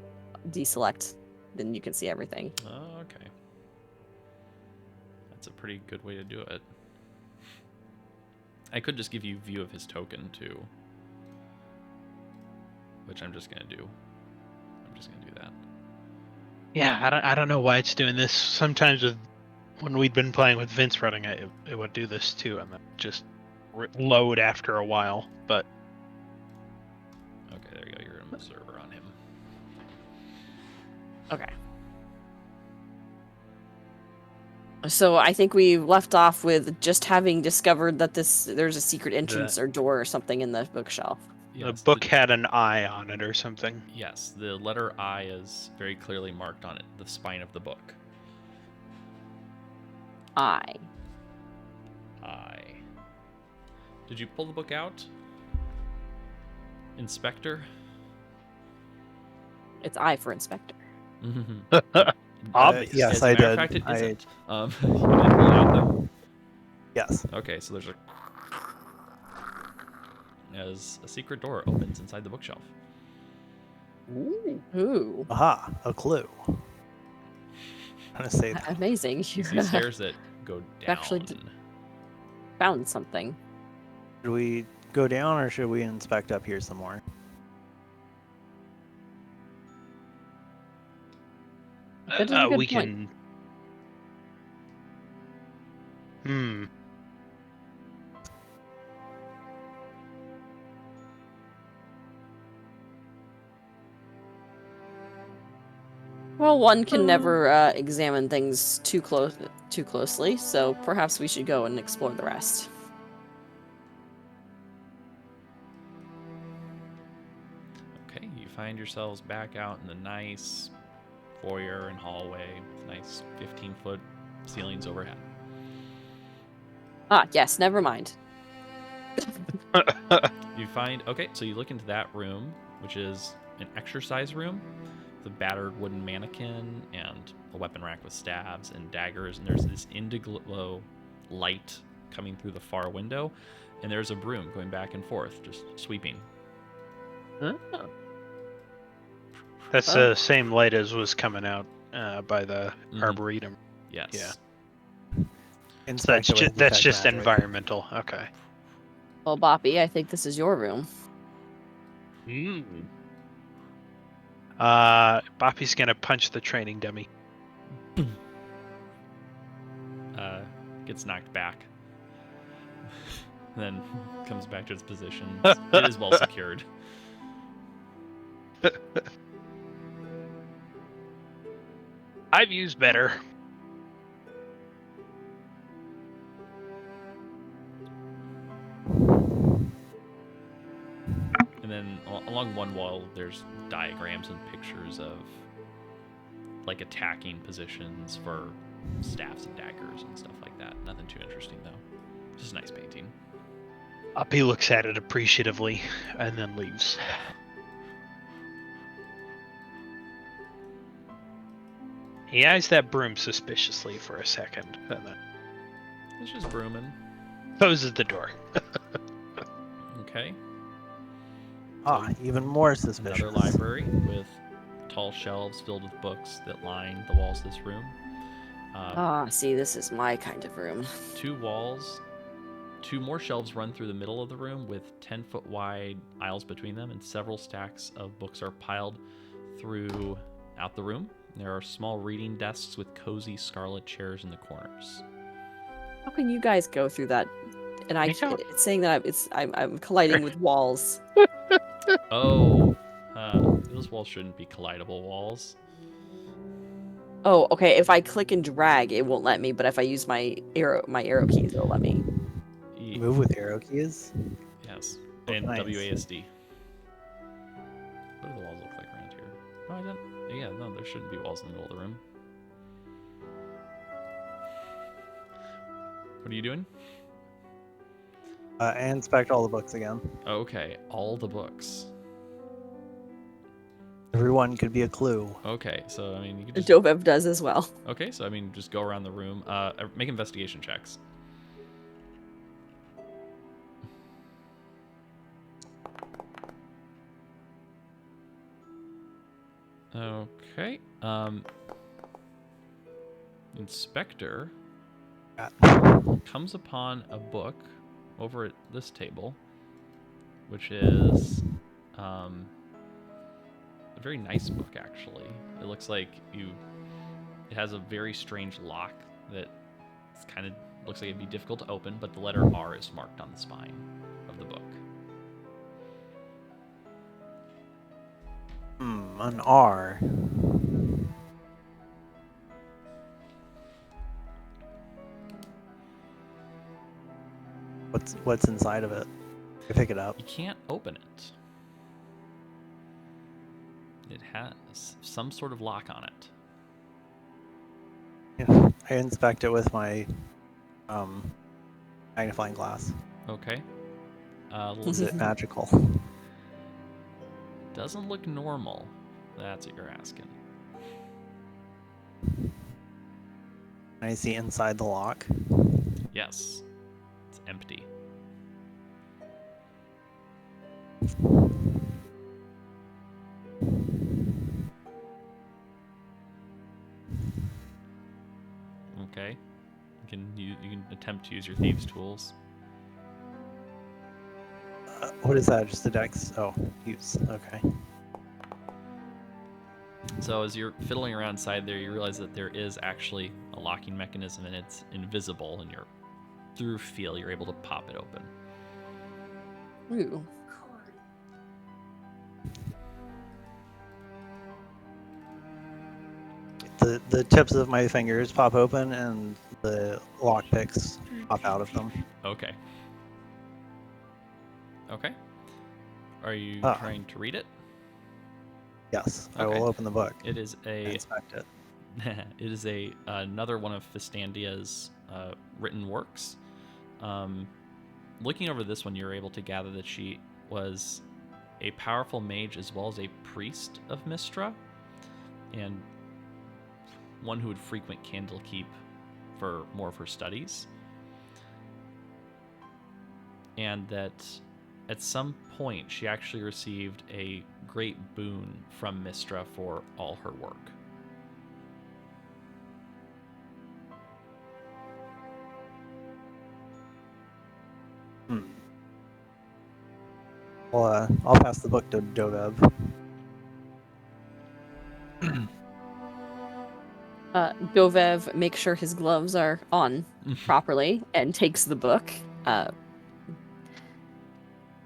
deselect, then you can see everything. Oh, okay. That's a pretty good way to do it. I could just give you view of his token too, which I'm just gonna do. I'm just gonna do that. Yeah, I don't know why it's doing this. Sometimes when we'd been playing with Vince running it, it would do this too, and then just load after a while. But Okay, there you go. You're an observer on him. Okay. So I think we left off with just having discovered that there's a secret entrance or door or something in the bookshelf. Yes, the book had an eye on it or something. Yes, the letter I is very clearly marked on it, the spine of the book. I. Did you pull the book out? Inspector? It's I for inspector. Obvious. Yes, As a I matter of did. fact, it I, isn't. You didn't pull it out though? yes. Okay, so there's as a secret door opens inside the bookshelf. Ooh. Aha, a clue. I'm gonna say that. Amazing. You see stairs that go down. Actually found something. Should we go down or should we inspect up here some more? That is a good We point. can. Well, one can never examine things too closely, so perhaps we should go and explore the rest. Okay, you find yourselves back out in the nice foyer and hallway with nice 15-foot ceilings overhead. Ah, yes, never mind. You find, okay, so you look into that room, which is an exercise room, the battered wooden mannequin and a weapon rack with stabs and daggers, and there's this indigo light coming through the far window, and there's a broom going back and forth, just sweeping. That's the same light as was coming out by the Arboretum. Yes. Yeah. So that's just environmental. Okay. Well, Boppy, I think this is your room. Boppy's gonna punch the training dummy. Gets knocked back. Then comes back to its position. It is well secured. I've used better. And then along one wall, there's diagrams and pictures of like attacking positions for staffs and daggers and stuff like that. Nothing too interesting though. Just a nice painting. Boppy looks at it appreciatively and then leaves. He eyes that broom suspiciously for a second and then It's just brooming. closes the door. Okay. Ah, even more suspicious. Another library with tall shelves filled with books that line the walls of this room. See, this is my kind of room. Two more shelves run through the middle of the room with 10-foot wide aisles between them, and several stacks of books are piled throughout the room. There are small reading desks with cozy scarlet chairs in the corners. How can you guys go through that? And it's saying that I'm colliding with walls. Oh, those walls shouldn't be collidable walls. Oh, okay. If I click and drag, it won't let me. But if I use my arrow keys, it'll let me. Move with arrow keys? Yes, Oh, and nice. WASD. What do the walls look like around here? Oh, I don't. yeah, no, there shouldn't be walls in the middle of the room. What are you doing? I inspect all the books again. Okay, all the books. Everyone could be a clue. Okay, so I mean, you could just. Dovev does as well. Okay, so I mean, just go around the room. Make investigation checks. Okay. Inspector Yeah. comes upon a book over at this table, which is a very nice book, actually. It looks like it has a very strange lock that kind of looks like it'd be difficult to open, but the letter R is marked on the spine of the book. An R. What's inside of it? I pick it up. You can't open it. It has some sort of lock on it. Yeah. I inspect it with my magnifying glass. Okay. Is it magical? Doesn't look normal. That's what you're asking. Can I see inside the lock? Yes. It's empty. Okay. You can attempt to use your thieves' tools. What is that? Just a dex? Oh, use. Okay. So as you're fiddling around inside there, you realize that there is actually a locking mechanism, and it's invisible, and through feel, you're able to pop it open. Ooh. The tips of my fingers pop open and the lock picks pop out of them. Okay. Okay. Are you Ah. trying to read it? Yes, I Okay. will open the book It is and a inspect it. it is another one of Fistandia's written works. Looking over this one, you're able to gather that she was a powerful mage as well as a priest of Mystra, and one who would frequent Candlekeep for more of her studies. And that at some point she actually received a great boon from Mystra for all her work. Well, I'll pass the book to Dovev. Dovev makes sure his gloves are on properly and takes the book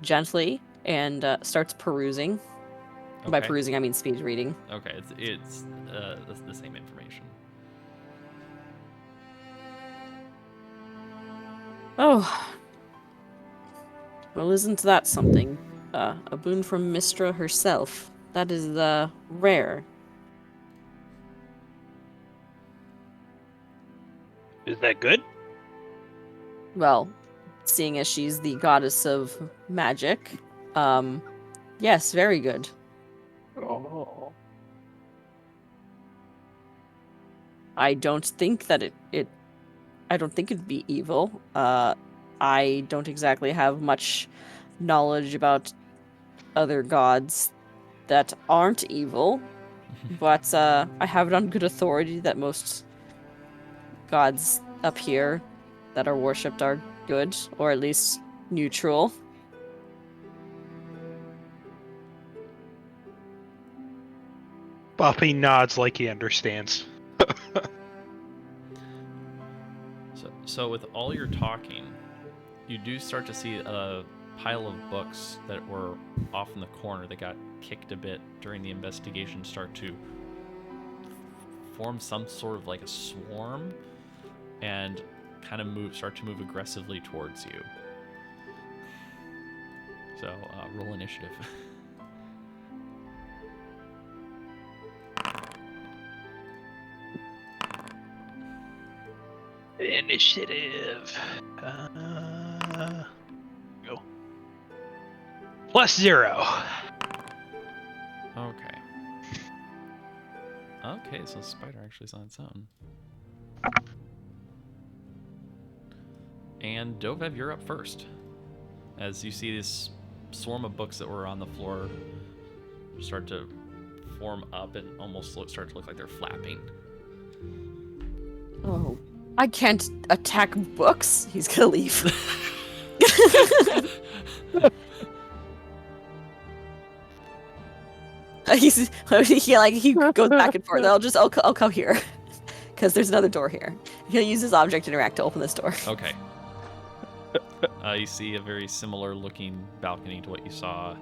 gently and starts perusing. By Okay. perusing, I mean speed reading. Okay, it's the same information. Oh. Well, isn't that something? A boon from Mystra herself. That is rare. Is that good? Well, seeing as she's the goddess of magic, yes, very good. Oh. I don't think that I don't think it'd be evil. I don't exactly have much knowledge about other gods that aren't evil, but I have it on good authority that most gods up here that are worshipped are good, or at least neutral. Buffy nods like he understands. So with all your talking, you do start to see a pile of books that were off in the corner that got kicked a bit during the investigation start to form some sort of like a swarm and kind of start to move aggressively towards you. So roll initiative. Initiative. Go. +0. Okay. Okay, so spider actually is on its own. And Dovev, you're up first. As you see this swarm of books that were on the floor start to form up and almost start to look like they're flapping. Oh, I can't attack books. He's gonna leave. he goes back and forth. I'll come here, because there's another door here. He'll use his object interact to open this door. Okay. You see a very similar looking balcony to what you saw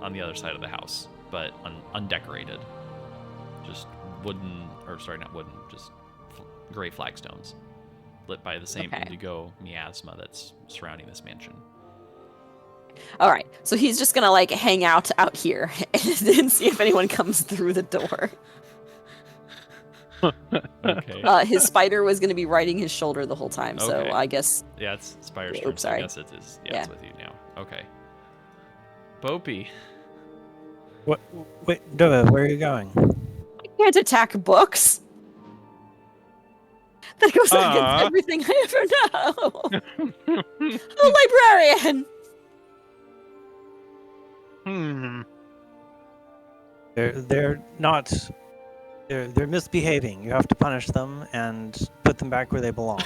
on the other side of the house, but undecorated. Just wooden, or sorry, not wooden, just gray flagstones, lit by the same indigo miasma that's surrounding this mansion. All right, so he's just gonna like hang out here and see if anyone comes through the door. Okay. His spider was gonna be riding his shoulder the whole time, so Okay. I guess. Yeah, it's Spider's turn. Oops, So I sorry. guess it is. Yeah, it's with you now. Okay. Bopey. What? Wait, Dova, where are you going? I can't attack books. That goes against everything I ever know. A librarian. They're not. They're misbehaving. You have to punish them and put them back where they belong.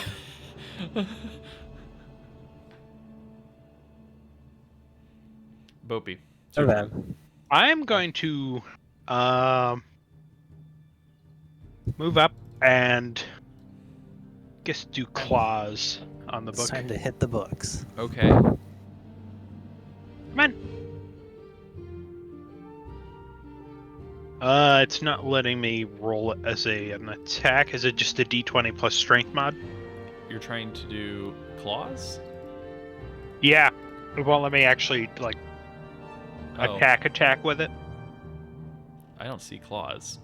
Bopey. Okay. I'm going to move up and guess do claws on the It's book. time to hit the books. Okay. Come on. It's not letting me roll it as an attack. Is it just a d20 plus strength mod? You're trying to do claws? Yeah. It won't let me actually, like, Oh, attack with it. I don't see claws.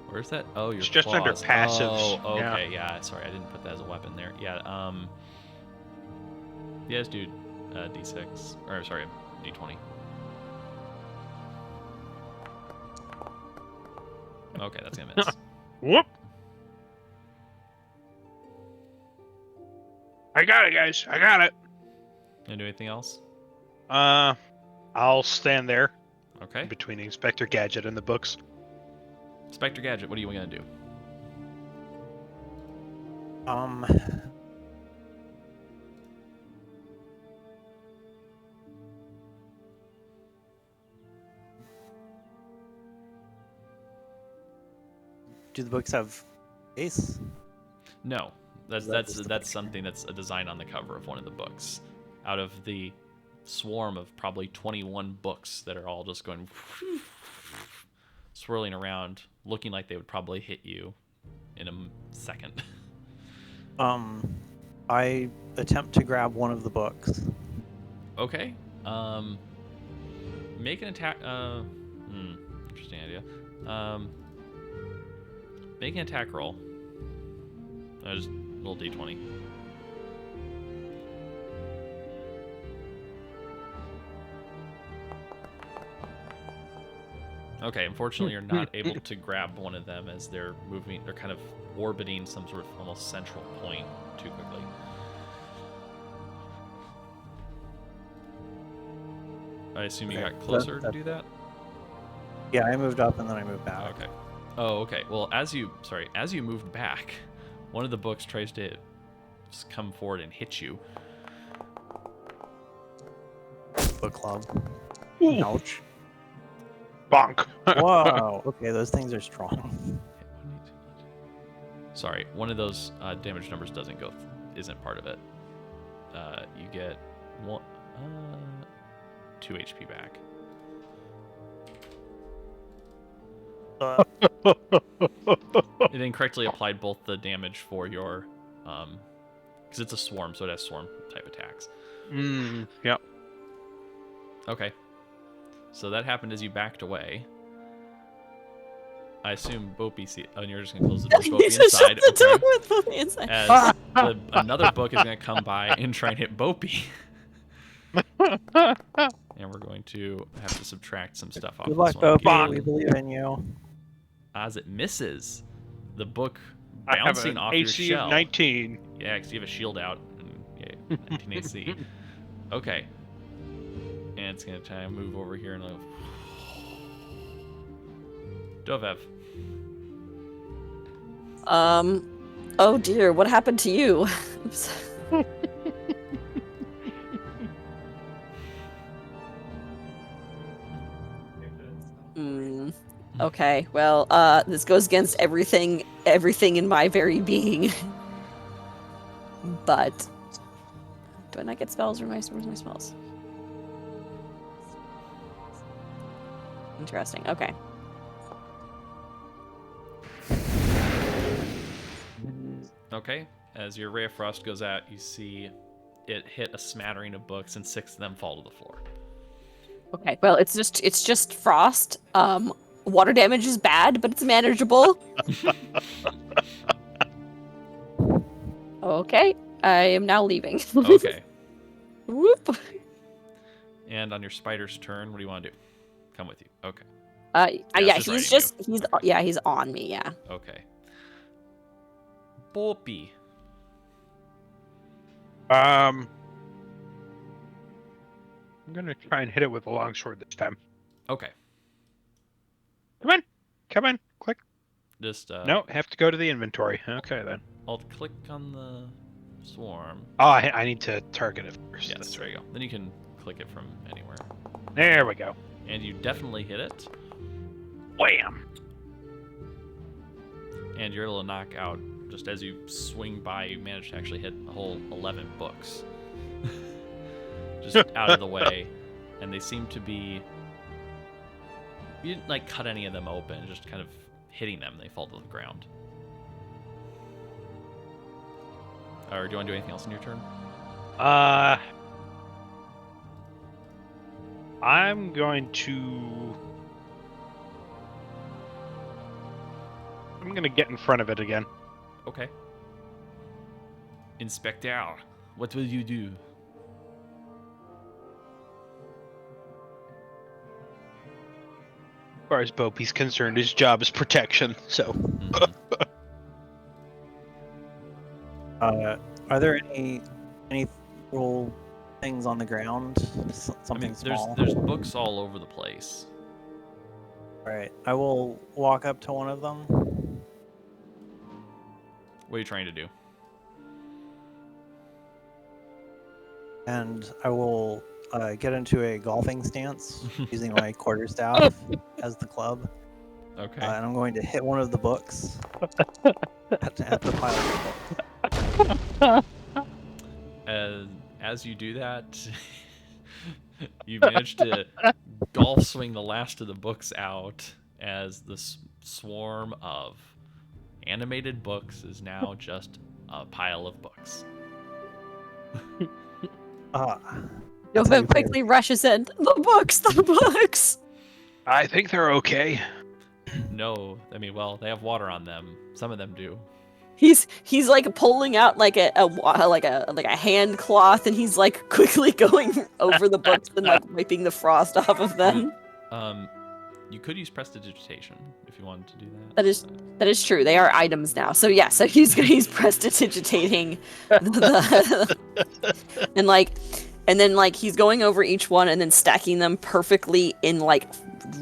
Where's that? Oh, your It's just claws. under passives. Oh, okay, yeah. Sorry, I didn't put that as a weapon there. Yeah, yeah, let's do D6. Or, sorry, D20. Okay, that's gonna miss. Whoop! I got it, guys. I got it. Gonna do anything else? I'll stand there Okay. between Inspector Gadget and the books. Spectre Gadget, what are you gonna do? Do the books have face? No, Is that that's just the that's picture? something that's a design on the cover of one of the books. Out of the swarm of probably 21 books that are all just going swirling around, looking like they would probably hit you in a second. I attempt to grab one of the books. Okay. Make an attack. Interesting idea. Make an attack roll. Just roll d20. Okay, unfortunately, you're not able to grab one of them as they're moving. They're kind of orbiting some sort of almost central point too quickly. I assume you Okay, got closer to that- do that? Yeah, I moved up and then I moved back. Okay. Oh, okay. Well, as you moved back, one of the books tries to come forward and hit you. Book club. Ooh. Ouch. Bonk. Whoa. Okay, those things are strong. Sorry, one of those damage numbers isn't part of it. You get 2 HP back. It incorrectly applied both the damage for your, because it's a swarm, so it has swarm type attacks. Yep. Okay. So that happened as you backed away. I assume Bopey see. Oh, and you're just gonna close the door. You Bopey just shut inside. the door Okay. with Bopey inside. As another book is gonna come by and try and hit Bopey. And we're going to have to subtract some stuff off Good this luck, one. Bopi. We believe in you. As it misses, the book I have bouncing an off your AC shell. of 19. Yeah, because you have a shield out. Yeah, 19 AC. Okay. And it's going to try and move over here and Dovev. Oh dear, what happened to you? Okay, well, this goes against everything in my very being. But do I not get spells or where's my spells? Interesting. Okay. Okay. As your Ray of Frost goes out, you see it hit a smattering of books, and 6 of them fall to the floor. Okay. Well, it's just frost. Water damage is bad, but it's manageable. Okay. I am now leaving. Okay. Whoop. And on your spider's turn, what do you want to do? Come with you. Okay. Yeah, it's he's just just riding you. Okay. he's on me. Yeah. Okay. Bopey. I'm gonna try and hit it with a longsword this time. Okay. Come on, click. Just No, have to go to the inventory. Okay then. Alt click on the swarm. Oh, I need to target it first. Yes, That's there you go. Then you can click it from anywhere. There we go. And you definitely hit it. Wham! And you're able to knock out, just as you swing by, you manage to actually hit a whole 11 books. Just out of the way. And they seem to be... You didn't, like, cut any of them open, just kind of hitting them. They fall to the ground. Or do you want to do anything else in your turn? I'm going to get in front of it again. Okay. Inspector, what will you do? As far as Bopey's concerned, his job is protection, so... Mhm. Are there any little things on the ground? Something small. There's books all over the place. Right. I will walk up to one of them. What are you trying to do? And I will get into a golfing stance using my quarterstaff as the club. Okay. And I'm going to hit one of the books at the pile of books. As you do that, you manage to golf swing the last of the books out as the swarm of animated books is now just a pile of books. November quickly rushes in. The books. I think they're okay. No, I mean, well, they have water on them. Some of them do. He's like pulling out like a hand cloth, and he's like quickly going over the books and like wiping the frost off of them. You could use prestidigitation if you wanted to do that. That is true. They are items now. So yeah, so he's prestidigitating and then he's going over each one and then stacking them perfectly in like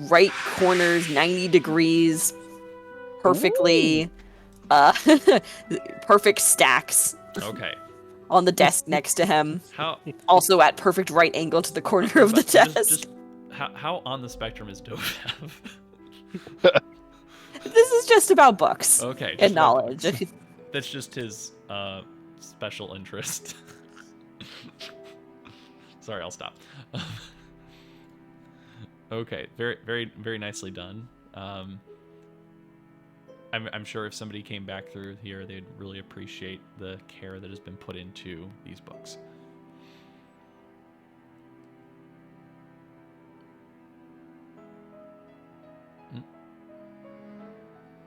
right corners, 90 degrees, perfectly. Perfect stacks. Okay. On the desk next to him. How? Also at perfect right angle to the corner of the desk. How on the spectrum is Dovev? This is just about books. Okay. And knowledge. That's just his special interest. Sorry, I'll stop. Okay, very, very, very nicely done. I'm sure if somebody came back through here, they'd really appreciate the care that has been put into these books.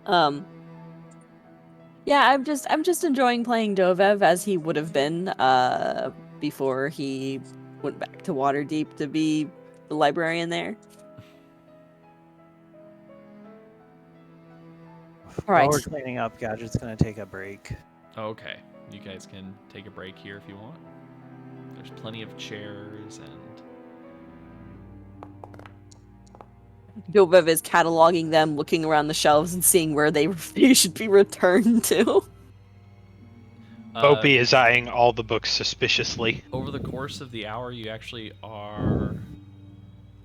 Yeah, I'm just enjoying playing Dovev as he would have been before he went back to Waterdeep to be the librarian there. While we're Alright. cleaning up, Gadget's gonna take a break. Okay, you guys can take a break here if you want. There's plenty of chairs and Dovev is cataloging them, looking around the shelves and seeing where they should be returned to. Opie is eyeing all the books suspiciously. over the course of the hour, you actually are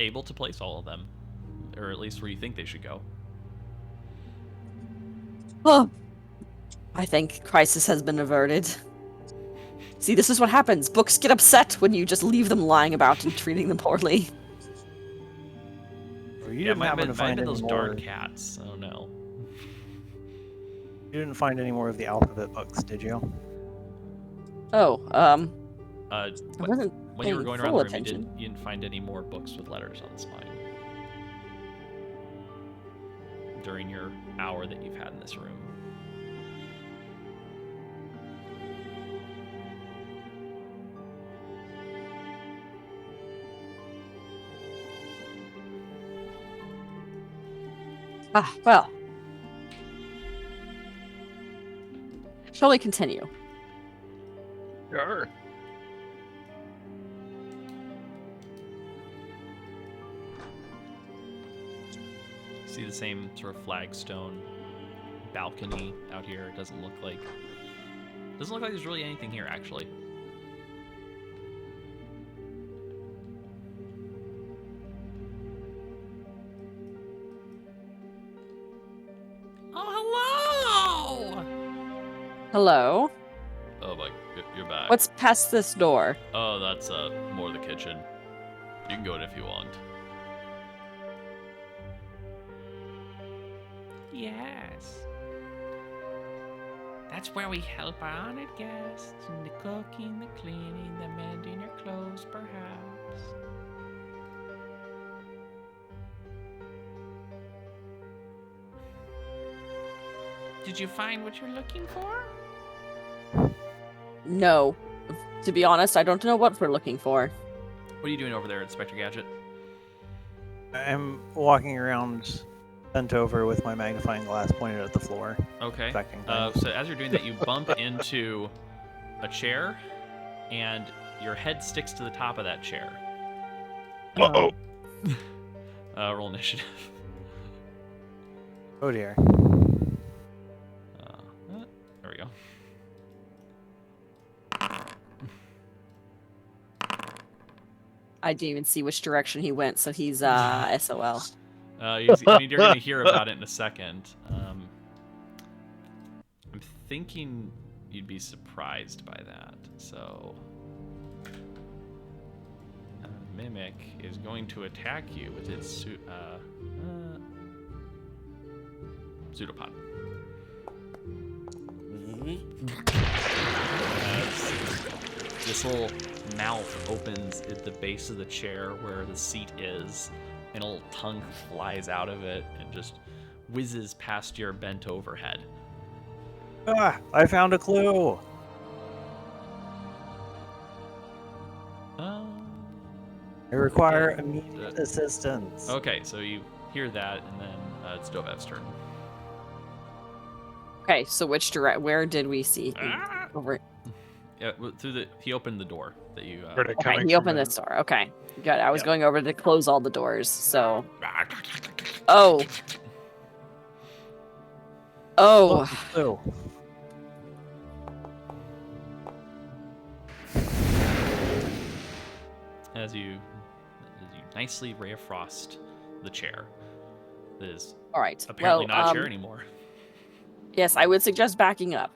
able to place all of them, or at least where you think they should go. Oh, I think crisis has been averted. See, this is what happens. Books get upset when you just leave them lying about and treating them poorly. Or you Yeah, didn't might have happen been, to might have find been any those more. darn cats. Oh no. You didn't find any more of the alphabet books, did you? Oh, Uh, I wasn't when you were paying going around full the room, attention. you didn't find any more books with letters on the spine during your hour that you've had in this room. Ah, well. Shall we continue? Sure. See the same sort of flagstone balcony out here. It doesn't look like there's really anything here actually. Oh, hello! Hello? Oh my, you're back. What's past this door? Oh, that's more the kitchen. You can go in if you want. Yes. That's where we help our honored guests in the cooking, the cleaning, the mending your clothes, perhaps. Did you find what you're looking for? No. To be honest, I don't know what we're looking for. What are you doing over there, Inspector Gadget? I'm walking around bent over with my magnifying glass pointed at the floor. Okay. Inspecting things. So as you're doing that, you bump into a chair, and your head sticks to the top of that chair. Uh-oh. Roll initiative. Oh dear. There we go. I didn't even see which direction he went, so he's SOL. You're going to hear about it in a second. I'm thinking you'd be surprised by that. So, Mimic is going to attack you with its pseudopod. As this little mouth opens at the base of the chair where the seat is, and a little tongue flies out of it and just whizzes past your bent over head. Ah, I found a clue. I require immediate assistance. Okay, so you hear that, and then it's Dovev's turn. Okay, so where did we see? Ah! Over. Yeah, he opened the door that you. Where'd it Okay, coming he from opened then? this door. Okay, good. I was Yep. going over to close all the doors. So. Oh. Oh. Look, clue. As you nicely ray of frost the chair. That is All right. apparently well, not a chair anymore. Yes, I would suggest backing up.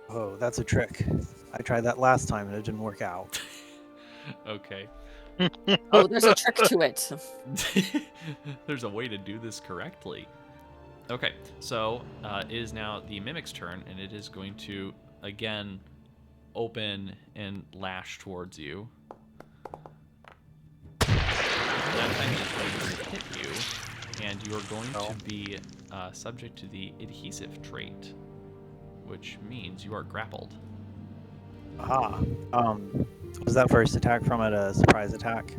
Oh, that's a trick. I tried that last time and it didn't work out. Okay. Oh, there's a trick to it. There's a way to do this correctly. Okay, so it is now the Mimic's turn, and it is going to, again, open and lash towards you. that time is going to hit you, and you are going Oh. to be subject to the adhesive trait, which means you are grappled. Aha. Was that first attack from it a surprise attack?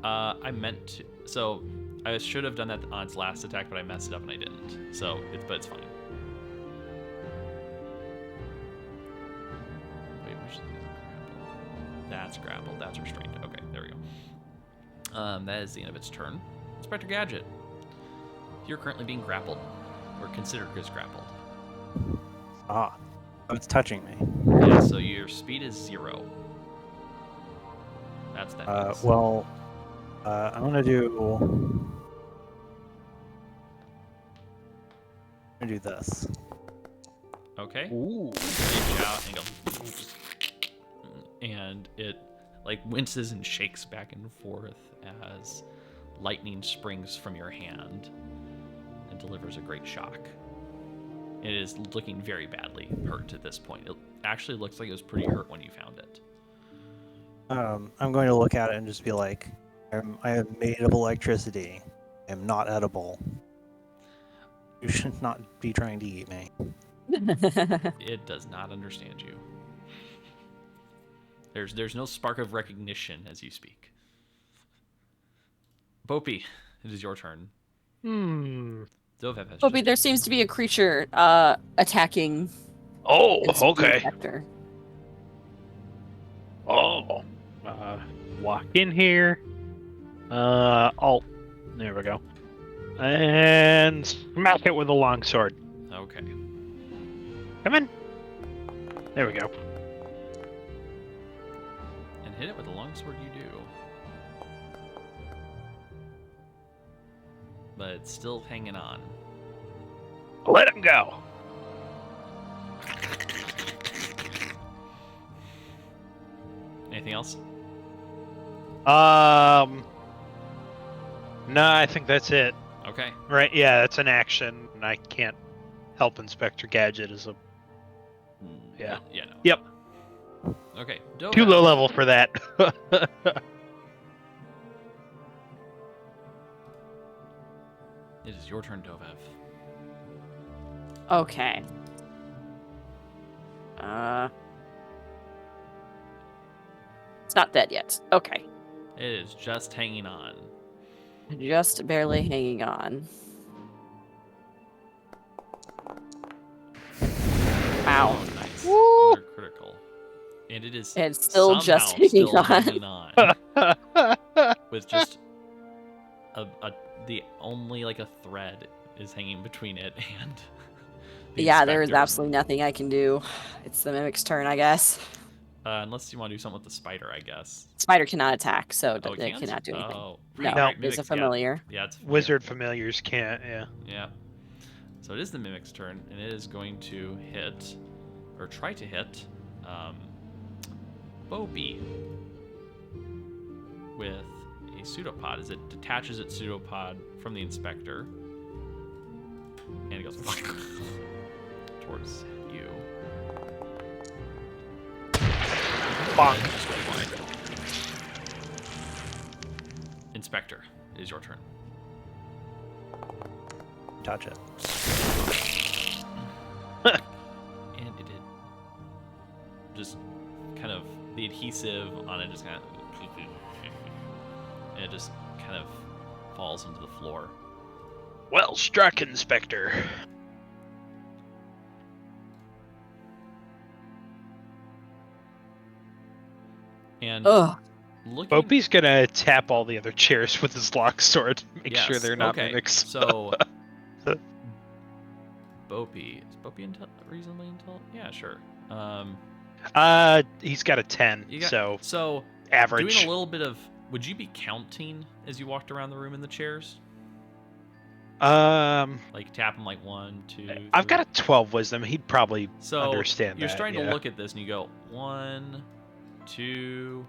I meant to. So I should have done that on its last attack, but I messed it up and I didn't. So it's fine. Wait, which is grappled? That's grappled. That's restrained. Okay, there we go. That is the end of its turn. Inspector Gadget, you're currently being grappled, or considered as grappled. Ah. Oh, it's touching me. Yeah, so your speed is 0. That's that means. Well, I'm gonna do this. Okay. Ooh. Reach out and go, and it like winces and shakes back and forth as lightning springs from your hand and delivers a great shock. It is looking very badly hurt at this point. It actually looks like it was pretty hurt when you found it. I'm going to look at it and just be like, I am made of electricity. I am not edible. You should not be trying to eat me. It does not understand you. There's no spark of recognition as you speak. Bopey, it is your turn. Dovev has Bobby, just- there seems to be a creature attacking. Oh, its okay. protector. Oh. Walk in here. Alt. There we go. And smack it with a longsword. Okay. Come in. There we go. And hit it with a longsword you do. But it's still hanging on. Let him go. Anything else? No, I think that's it. Okay. Right? Yeah, that's an action, and I can't help Inspector Gadget as a Yeah. Yeah, no. Yep. Okay. too Dovev. low level for that. It is your turn, Dovev. Okay. It's not dead yet. Okay. It is just hanging on. Just barely hanging on. Ow. Oh, nice. Woo! Another critical. And it is It's still just somehow hanging still on. hanging on. With just the only like a thread is hanging between it and the Yeah, there is inspector. absolutely nothing I can do. It's the mimic's turn, I guess. Unless you want to do something with the spider, I guess. Spider cannot attack, so Oh, it can't? cannot do anything. Oh, No, right, No. right, it's a mimics, yeah. familiar. Yeah, it's Wizard familiars can't, yeah. Yeah. So it is the mimic's turn, and it is going to hit, or try to hit, Bopey with a pseudopod as it detaches its pseudopod from the inspector, and it goes towards you. Bonk. Inspector, it is your turn. Touch it. And it did. Just kind of the adhesive on it just kind of and it just kind of falls into the floor. Well struck, Inspector. And Ugh. looking Bopey's gonna tap all the other chairs with his locksword to make sure Yes, they're not okay. mimics. So Bopey. Is Bopey reasonably intelligent? Yeah, sure. He's got a 10, You got, so average. Doing a little bit of. Would you be counting as you walked around the room in the chairs? Like tap them like 1, 2. I've got 3. a 12 wisdom. He'd probably So understand you're that, starting yeah. to look at this and you go 1, 2,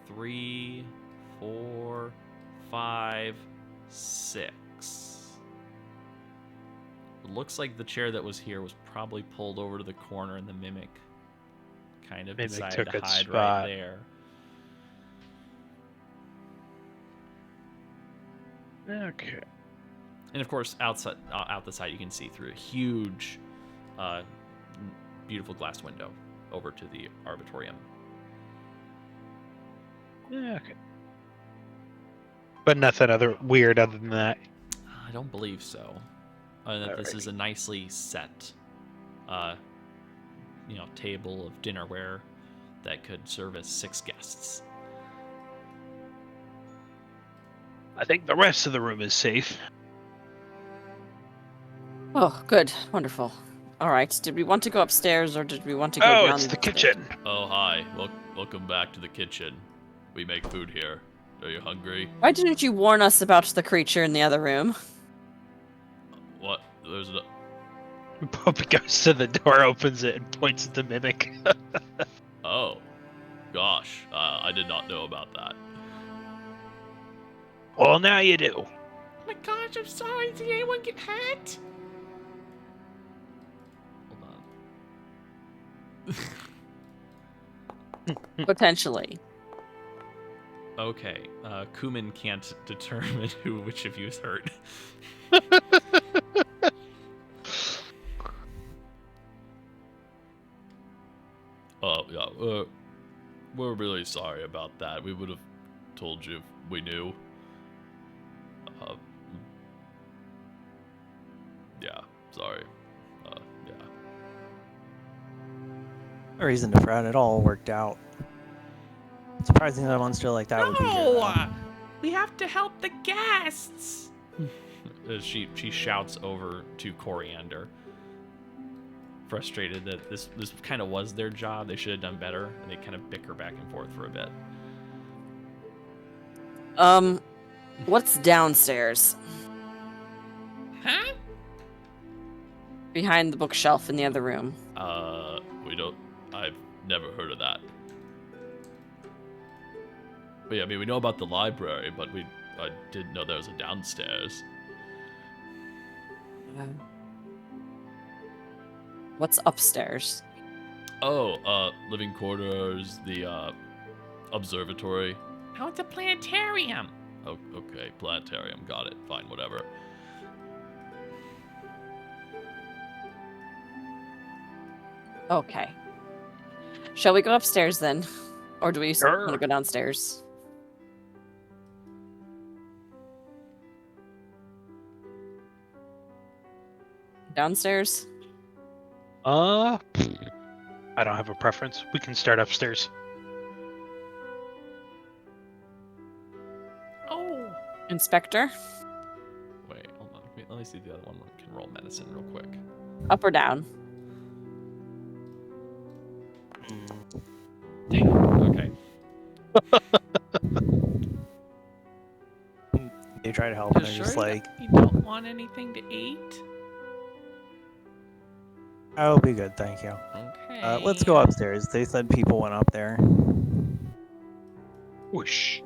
3, 4, 5, 6. It looks like the chair that was here was probably pulled over to the corner and the mimic kind of Mimic decided took to its hide spot. right there. Okay. And of course, outside, out the side, you can see through a huge, beautiful glass window over to the Arboretum. Okay. But nothing other weird other than that. I don't believe so. That this is a nicely set, table of dinnerware that could service 6 guests. I think the rest of the room is safe. Oh, good. Wonderful. All right. Did we want to go upstairs or did we want to go down? Oh, it's the kitchen. Oh, hi. Welcome back to the kitchen. We make food here. Are you hungry? Why didn't you warn us about the creature in the other room? What? There's a... Poppy goes to the door, opens it, and points at the mimic. Oh. Gosh. I did not know about that. Well, now you do. Oh my gosh, I'm sorry. Did anyone get hurt? Hold on. Potentially. Okay. Cumin can't determine which of you is hurt. Oh, yeah. We're really sorry about that. We would have told you if we knew. Yeah, sorry. Yeah. No reason to frown. It all worked out. Surprising that a monster like that would be here. Though. We have to help the guests. She shouts over to Coriander, frustrated that this kind of was their job. They should have done better, and they kind of bicker back and forth for a bit. What's downstairs? Huh? Behind the bookshelf in the other room. We don't. I've never heard of that. But yeah, I mean, we know about the library, but I didn't know there was a downstairs. What's upstairs? Oh, living quarters, the observatory. Oh, it's a planetarium. Oh, okay, planetarium. Got it. Fine, whatever. Okay. Shall we go upstairs then? Or do we Sure. want to go downstairs? Downstairs? I don't have a preference. We can start upstairs. Oh. Inspector? Wait, hold on. Let me see if the other one can roll medicine real quick. Up or down? Dang. Okay. They try to help, and they're just like, you don't want anything to eat? "I'll be good, thank you." Okay. Let's go upstairs. They said people went up there. Whoosh.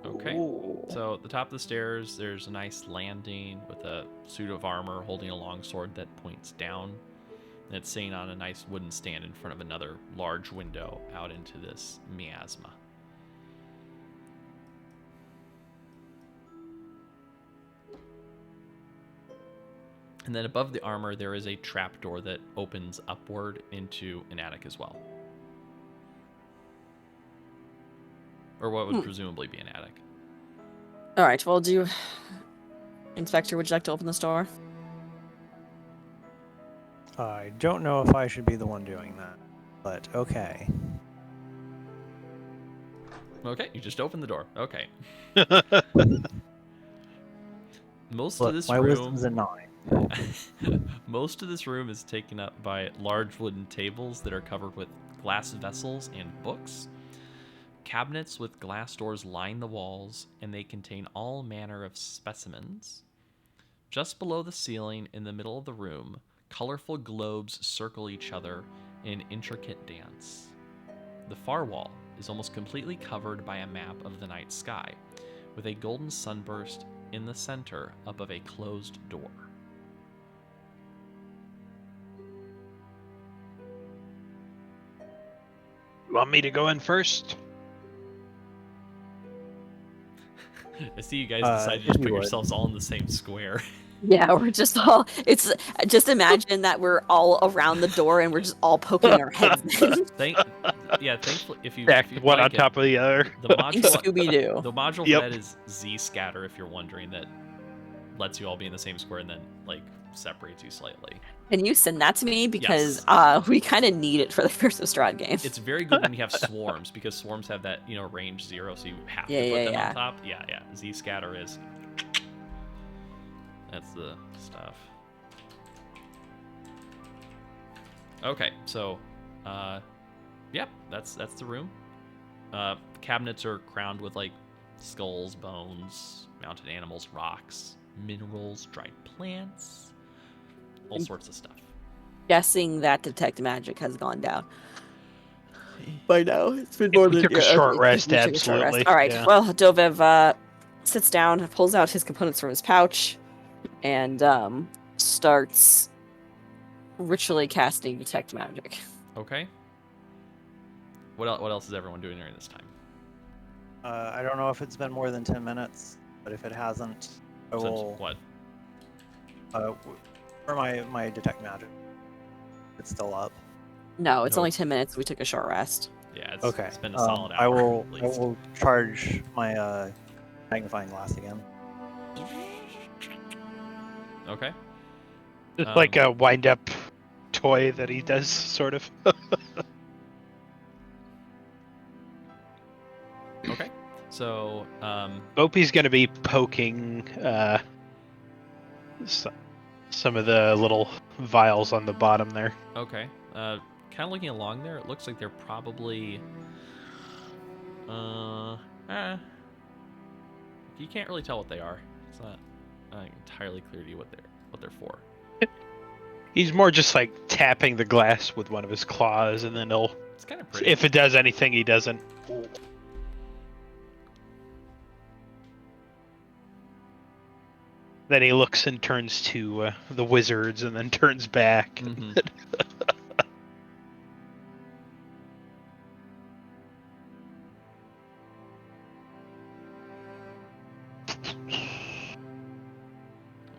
Okay. Ooh. So at the top of the stairs, there's a nice landing with a suit of armor holding a long sword that points down. And it's sitting on a nice wooden stand in front of another large window out into this miasma. And then above the armor, there is a trapdoor that opens upward into an attic as well. Or what would presumably be an attic. All right, well, Inspector, would you like to open this door? I don't know if I should be the one doing that, but okay. Okay, you just open the door. Okay. Most Look, of this my room... wisdom's a 9. Most of this room is taken up by large wooden tables that are covered with glass vessels and books. Cabinets with glass doors line the walls, and they contain all manner of specimens. Just below the ceiling, in the middle of the room, colorful globes circle each other in intricate dance. The far wall is almost completely covered by a map of the night sky, with a golden sunburst in the center above a closed door. You want me to go in first? I see you guys decided to just if you put would. yourselves all in the same square. Yeah, we're just all. It's just imagine that we're all around the door and we're just all poking our heads in. Thankfully, if Stacked you'd one like on top of the other. the Like module Scooby Doo. the module Yep. for that is Z scatter. If you're wondering, that lets you all be in the same square and then like separates you slightly. Can you send that to me because Yes. we kind of need it for the First of Strahd game. It's very good when you have swarms because swarms have that range 0, so you have Yeah, to put yeah, them yeah. on top. Yeah. Z scatter is. That's the stuff. Okay, so, yep, that's the room. Cabinets are crowned with like skulls, bones, mounted animals, rocks, minerals, dried plants, all sorts of stuff. Guessing that detect magic has gone down. By now, it's been We took a short rest, you took a short absolutely. All right. Yeah. Well, Dovev sits down, pulls out his components from his pouch, and starts ritually casting detect magic. Okay. What else is everyone doing during this time? I don't know if it's been more than 10 minutes, but if it hasn't, I Since will. what? For my detect magic, it's still up. No, it's No. only 10 minutes. We took a short rest. Yeah, Okay. it's been a solid hour. I will. at I least. will charge my magnifying glass again. Okay. Just like a wind-up toy that he does, sort of. Okay. So, Opie's going to be poking some of the little vials on the bottom there. okay. Kind of looking along there, it looks like they're probably, you can't really tell what they are. It's not entirely clear to you what they're for. He's more just like tapping the glass with one of his claws, and then he'll, It's kind of pretty. if it does anything, he doesn't. Then he looks and turns to the wizards, and then turns back. Mhm.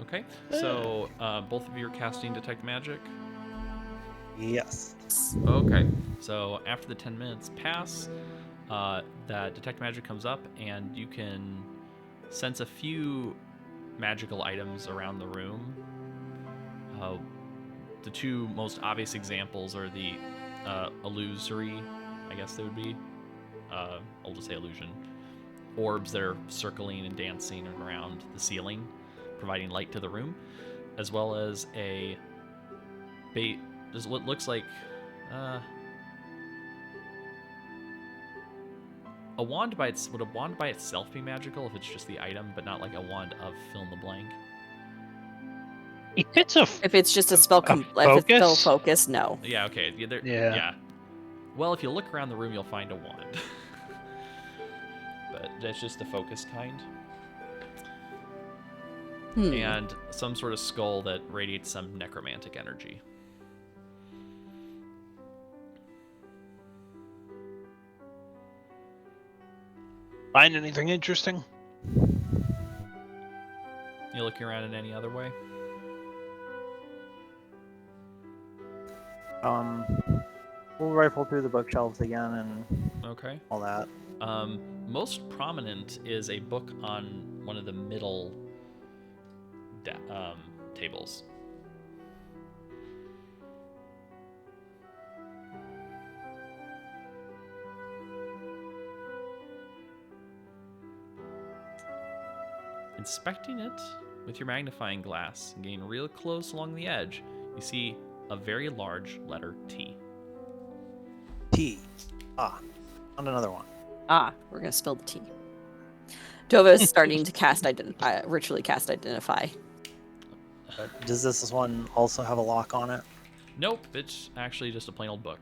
Okay, so both of you are casting Detect Magic. Yes. Okay, so after the 10 minutes pass, that Detect Magic comes up, and you can sense a few magical items around the room. The two most obvious examples are the illusory, I guess they would be. I'll just say illusion. Orbs that are circling and dancing around the ceiling, providing light to the room, as well as just what looks like a wand would a wand by itself be magical if it's just the item, but not like a wand of fill in the blank? If it's just a spell, if it's focus? spell focus, no. Yeah, okay. Yeah. Well, if you look around the room, you'll find a wand. But that's just the focus kind. And some sort of skull that radiates some necromantic energy. Find anything interesting? You looking around in any other way? We'll rifle through the bookshelves again and Okay. all that. Most prominent is a book on one of the middle tables. Inspecting it with your magnifying glass and getting real close along the edge, you see a very large letter T. T. Ah, found another one. We're gonna spill the tea. Dova is starting to ritually cast Identify. Does this one also have a lock on it? Nope, it's actually just a plain old book.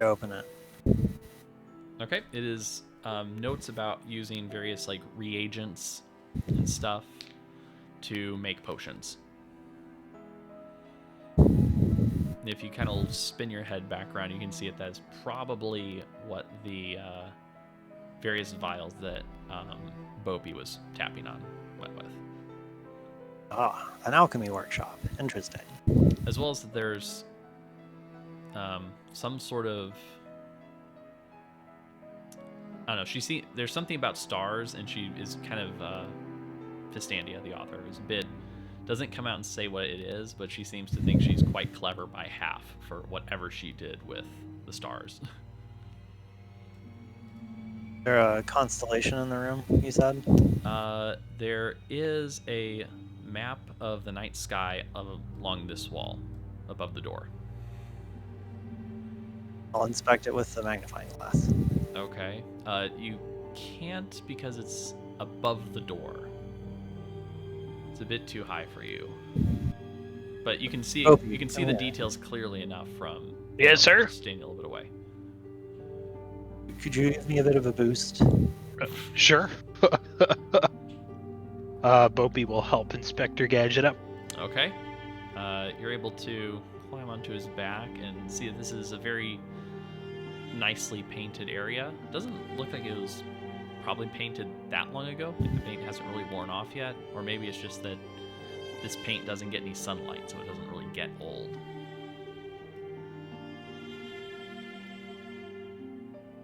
I open it. Okay, it is notes about using various like reagents and stuff to make potions. If you kind of spin your head back around, you can see that's probably what the various vials that Bopey was tapping on went with. Ah, an alchemy workshop. Interesting. As well as there's some sort of, I don't know, there's something about stars, and she is kind of, Pistandia, the author, is a bit, doesn't come out and say what it is, but she seems to think she's quite clever by half for whatever she did with the stars. Is there a constellation in the room, you said? There is a map of the night sky along this wall, above the door. I'll inspect it with the magnifying glass. Okay. You can't because it's above the door. It's a bit too high for you. But you can see the details clearly enough from Yes, sir. standing a little bit away. Could you give me a bit of a boost? Sure. Bopey will help Inspector Gadget up. Okay. You're able to climb onto his back and see that this is a very nicely painted area. It doesn't look like it was probably painted that long ago. Like the paint hasn't really worn off yet. Or maybe it's just that this paint doesn't get any sunlight, so it doesn't really get old.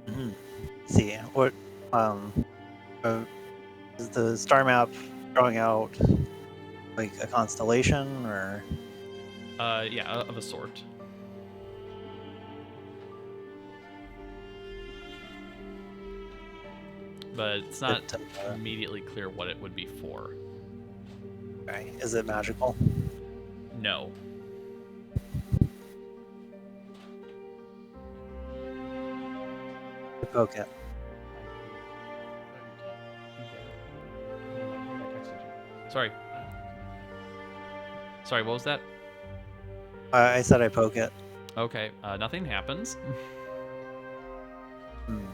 Mm-hmm. See, what is the star map drawing out like a constellation or? Yeah, of a sort. But it's not immediately clear what it would be for. Okay. Is it magical? No. I poke it. Sorry. Sorry, what was that? I said I poke it. Okay, nothing happens. Hmm.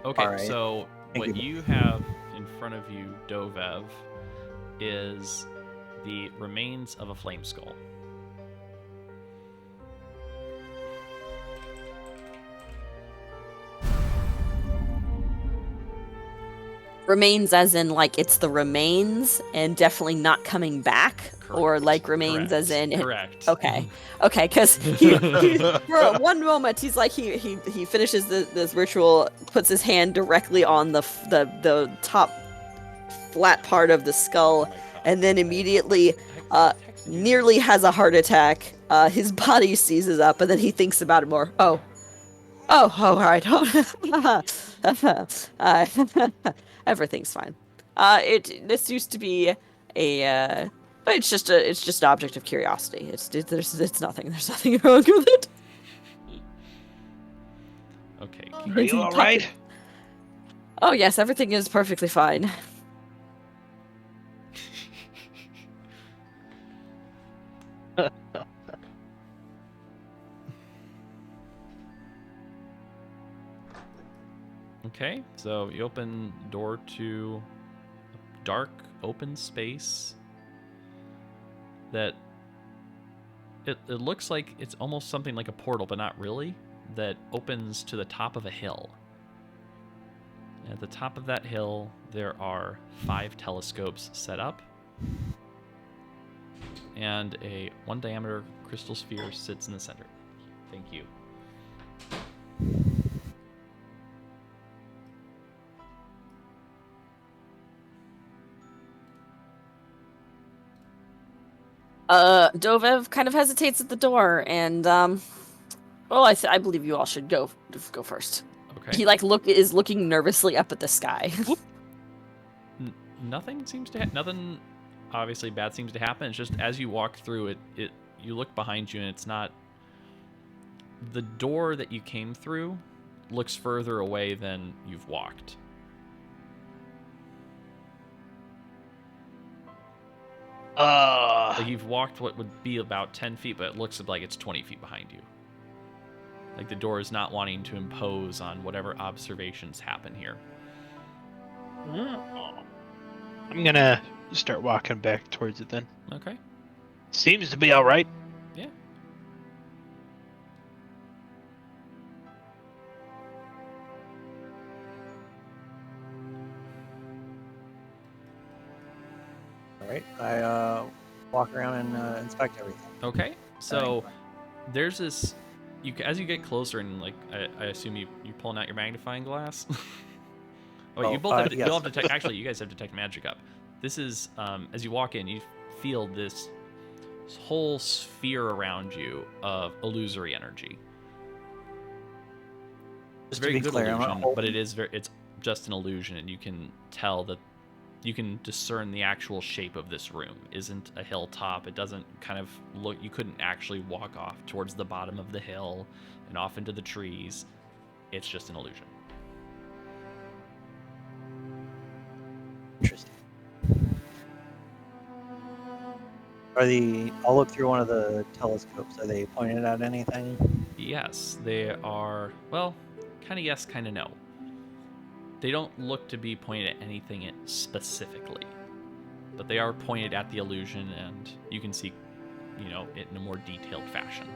Okay, All right. so Thank what you. you have in front of you, Dovev, is the remains of a flame skull. Remains as in like it's the remains and definitely not coming back, or Correct. like remains Correct. as in Correct. Okay, because he for one moment he's like he finishes this ritual, puts his hand directly on the top flat part of the skull, and then immediately nearly has a heart attack. His body seizes up, and then he thinks about it more. Oh, all right. Everything's fine. This used to be a it's just an object of curiosity. It's nothing. There's nothing wrong with it. Okay. Are you all right? Oh yes, everything is perfectly fine. Okay, so you open door to a dark, open space that it looks like it's almost something like a portal, but not really, that opens to the top of a hill. And at the top of that hill, there are 5 telescopes set up, and a 1 diameter crystal sphere sits in the center. Thank you. Dovev kind of hesitates at the door, and well, I believe you all should go first. Okay. He is looking nervously up at the sky. Nothing seems to nothing obviously bad seems to happen. It's just as you walk through it you look behind you, and it's not, the door that you came through looks further away than you've walked. Like you've walked what would be about 10 feet, but it looks like it's 20 feet behind you. Like the door is not wanting to impose on whatever observations happen here. I'm gonna start walking back towards it then. Okay. Seems to be all right. Yeah. All right. I walk around and inspect everything. Okay, so there's this. As you get closer, and like I assume you're pulling out your magnifying glass. Oh, you both have yes. you all have detect. Actually, you guys have detect magic up. This is as you walk in, you feel this whole sphere around you of illusory energy. It's a very good illusion, but it's just an illusion, and you can tell that you can discern the actual shape of this room isn't a hilltop. It doesn't kind of look. You couldn't actually walk off towards the bottom of the hill and off into the trees. It's just an illusion. Interesting. I'll look through one of the telescopes. Are they pointed at anything? Yes, they are. Well, kind of yes, kind of no. They don't look to be pointed at anything specifically, but they are pointed at the illusion, and you can see, it in a more detailed fashion.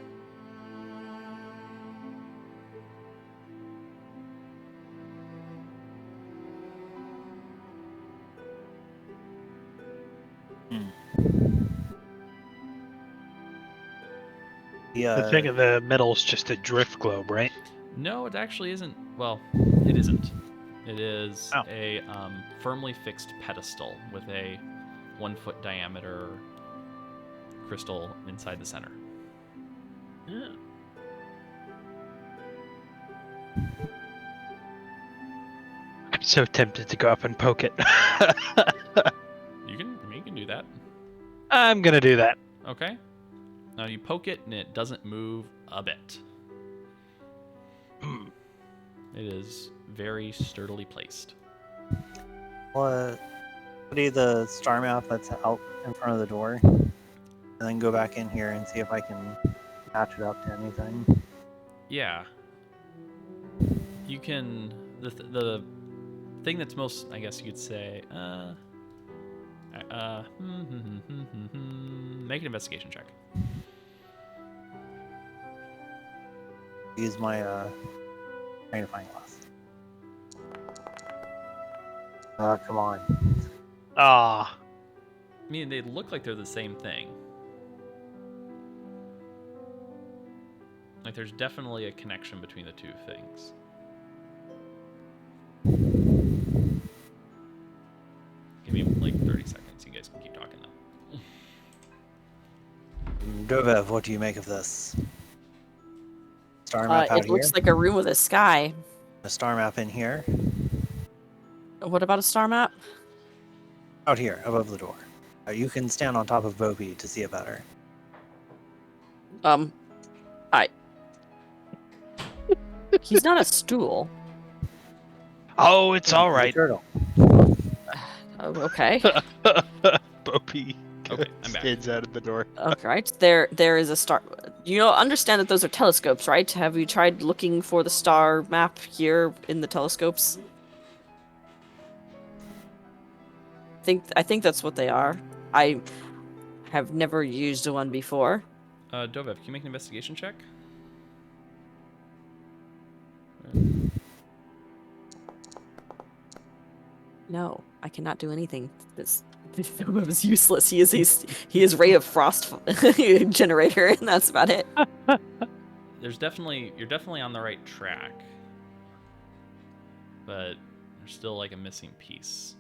The thing in the middle is just a drift globe, right? No, it actually isn't. Well, it isn't. It is a firmly fixed pedestal with a 1 foot diameter crystal inside the center. Yeah. I'm so tempted to go up and poke it. You can do that. I'm gonna do that. Okay. Now you poke it and it doesn't move a bit. It is very sturdily placed. What? Study the star map that's out in front of the door, and then go back in here and see if I can match it up to anything. Yeah. You can. The thing that's most, I guess you could say, make an investigation check. Use my magnifying glass. Come on. Ah. I mean, they look like they're the same thing. Like, there's definitely a connection between the two things. Give me like 30 seconds. You guys can keep talking though. Dovev, what do you make of this? Star map out it looks here? like a room with a sky. A star map in here? What about a star map? Out here, above the door. You can stand on top of Bopi to see it better. He's not a stool. Oh, it's all right. Turtle. Oh, okay. Bopi Okay, I'm back. stands out of the door. Okay, right. There is a star. You understand that those are telescopes, right? Have you tried looking for the star map here in the telescopes? I think that's what they are. I have never used one before. Dovev, can you make an investigation check? No, I cannot do anything. This is useless. He is ray of frost generator, and that's about it. You're definitely on the right track, but there's still like a missing piece.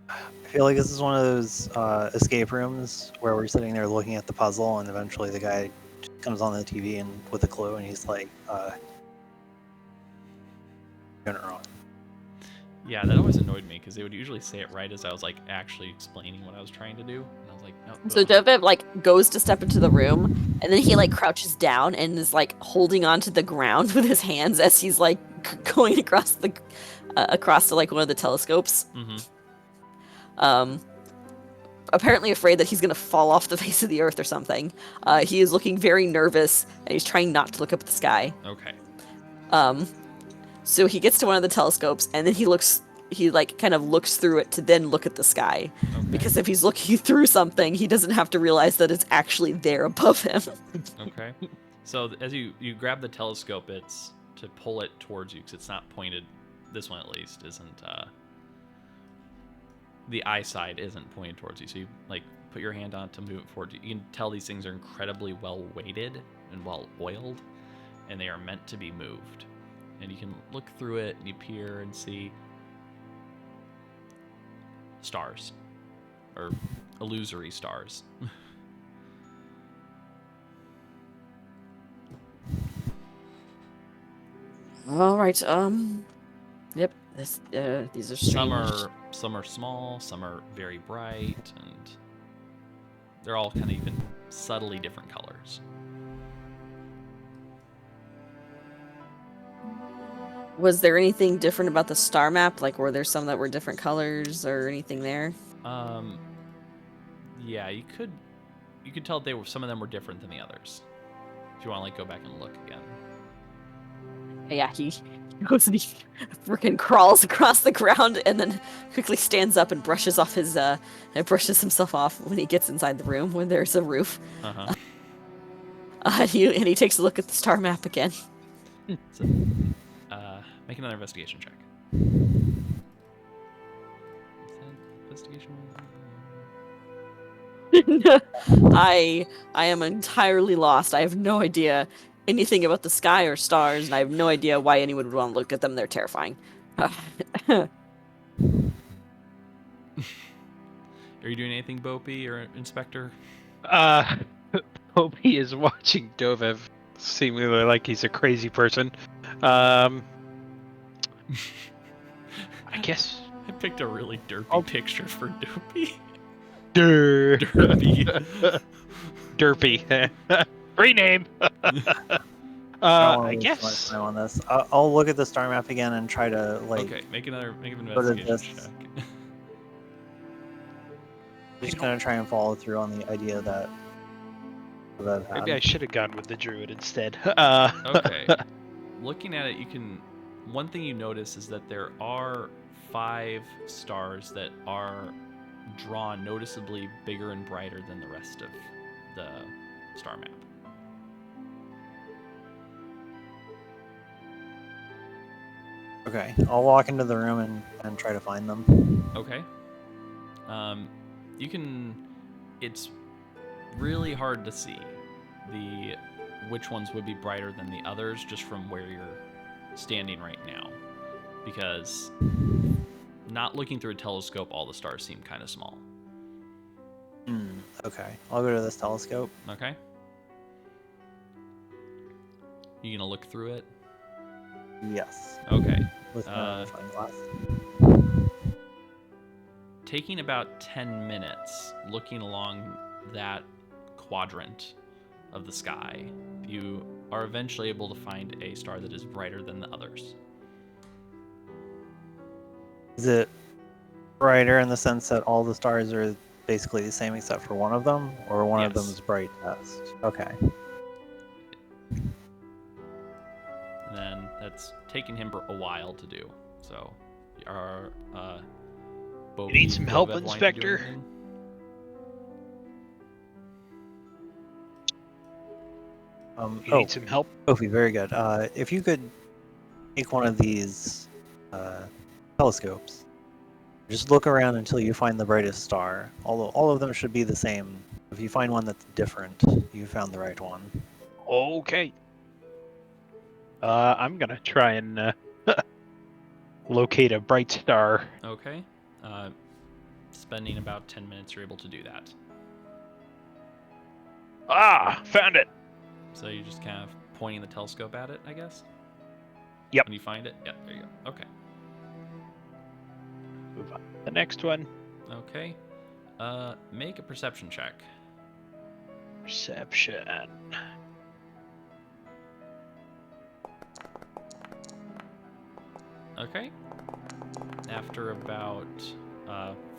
I feel like this is one of those escape rooms where we're sitting there looking at the puzzle, and eventually the guy comes on the TV and with a clue, and he's like, doing it wrong. Yeah, that always annoyed me because they would usually say it right as I was like actually explaining what I was trying to do, and I was like, no. So Dovev goes to step into the room, and then he crouches down and is holding onto the ground with his hands as he's going across to one of the telescopes. Mm-hmm. Apparently afraid that he's gonna fall off the face of the earth or something. He is looking very nervous, and he's trying not to look up at the sky. Okay. So he gets to one of the telescopes, and then he kind of looks through it to then look at the sky. Okay. Because if he's looking through something, he doesn't have to realize that it's actually there above him. Okay. So as you grab the telescope, it's to pull it towards you because it's not pointed. This one at least isn't the eye side isn't pointed towards you. So you like put your hand on it to move it forward. You can tell these things are incredibly well weighted and well oiled, and they are meant to be moved. And you can look through it and you peer and see stars, or illusory stars. All right. Yep. These are strange. Some are small, some are very bright, and they're all kind of even subtly different colors. Was there anything different about the star map? Like, were there some that were different colors or anything there? Yeah, you could tell some of them were different than the others. If you want to like go back and look again. Yeah, he goes and he freaking crawls across the ground and then quickly stands up and brushes himself off when he gets inside the room when there's a roof. He takes a look at the star map again. So, make another investigation check. Is that investigation? I am entirely lost. I have no idea anything about the sky or stars, and I have no idea why anyone would want to look at them. They're terrifying. Are you doing anything, Bopey or Inspector? Opie is watching Dovev, seemingly like he's a crazy person. I guess I picked a really derpy picture for Dopey. Derpy. Derpy. Rename. I guess. Much time on this. I'll look at the star map again and try to like. Okay, make an go to investigation this. check. Just kind of try and follow through on the idea that. Maybe I should have gone with the druid instead. Okay. Looking at it, one thing you notice is that there are 5 stars that are drawn noticeably bigger and brighter than the rest of the star map. Okay, I'll walk into the room and try to find them. Okay. It's really hard to see which ones would be brighter than the others just from where you're standing right now, because not looking through a telescope, all the stars seem kind of small. Okay, I'll go to this telescope. Okay. You gonna look through it? Yes. Okay. With my magnifying glass. Taking about 10 minutes looking along that quadrant of the sky, you are eventually able to find a star that is brighter than the others. Is it brighter in the sense that all the stars are basically the same except for one of them, or one of them is brightest? Okay. And then that's taken him a while to do. So, you need some help, Inspector? You need some help? Sophie, very good. If you could take one of these telescopes, just look around until you find the brightest star. Although all of them should be the same. If you find one that's different, you found the right one. Okay. I'm gonna try and locate a bright star. Okay. Spending about 10 minutes, you're able to do that. Ah, found it. So you're just kind of pointing the telescope at it, I guess? Yep. When you find it? Yeah, there you go. Okay. Move on to the next one. Okay. Make a perception check. Perception. Okay. After about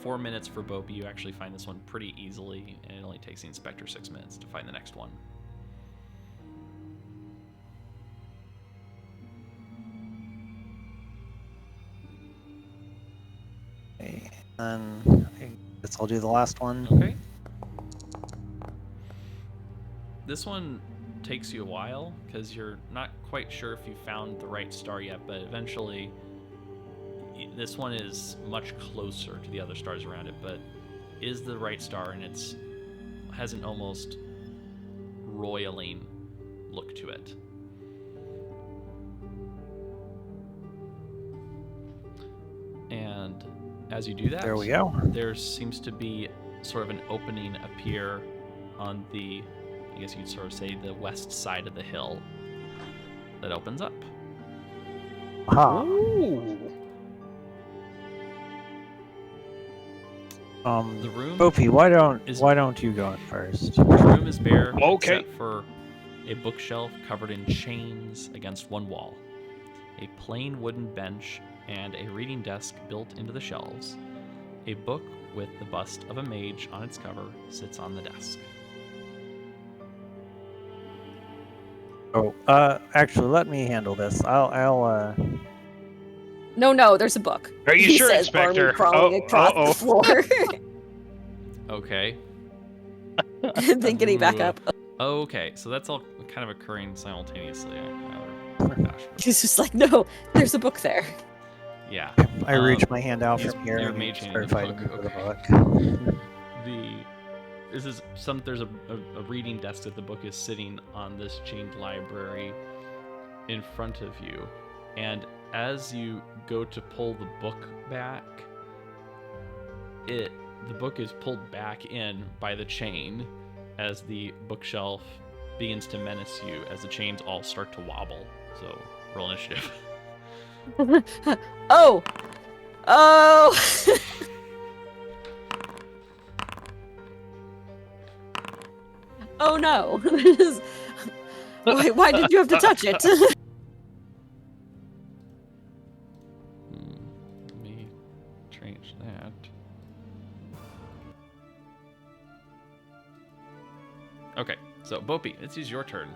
4 minutes for Bopey, you actually find this one pretty easily, and it only takes the inspector 6 minutes to find the next one. Okay, and I guess I'll do the last one. Okay. This one takes you a while because you're not quite sure if you found the right star yet, but eventually this one is much closer to the other stars around it, but is the right star, and it's has an almost roiling look to it. And as you do that, There we go. there seems to be sort of an opening appear on the, I guess you'd sort of say, the west side of the hill that opens up. Aha. Ooh. The room Opie, why is- don't you go in first? The room is bare, Okay. except for a bookshelf covered in chains against one wall, a plain wooden bench, and a reading desk built into the shelves. A book with the bust of a mage on its cover sits on the desk. Oh, actually, let me handle this. I'll No, there's a book. Are you He sure, says, Inspector? Army crawling Oh, across uh-oh. the floor. Okay. And then getting back up. Okay, so that's all kind of occurring simultaneously. Oh my gosh. He's just like, no, there's a book there. Yeah. I reach my hand out he's- from here you're and mage handing start the fighting book, for the okay. book. There's a reading desk that the book is sitting on this chained library in front of you, and as you go to pull the book back, the book is pulled back in by the chain as the bookshelf begins to menace you as the chains all start to wobble. So roll initiative. Oh! Oh no! Why did you have to touch it? Let me change that. Okay, so Bopi, this is your turn.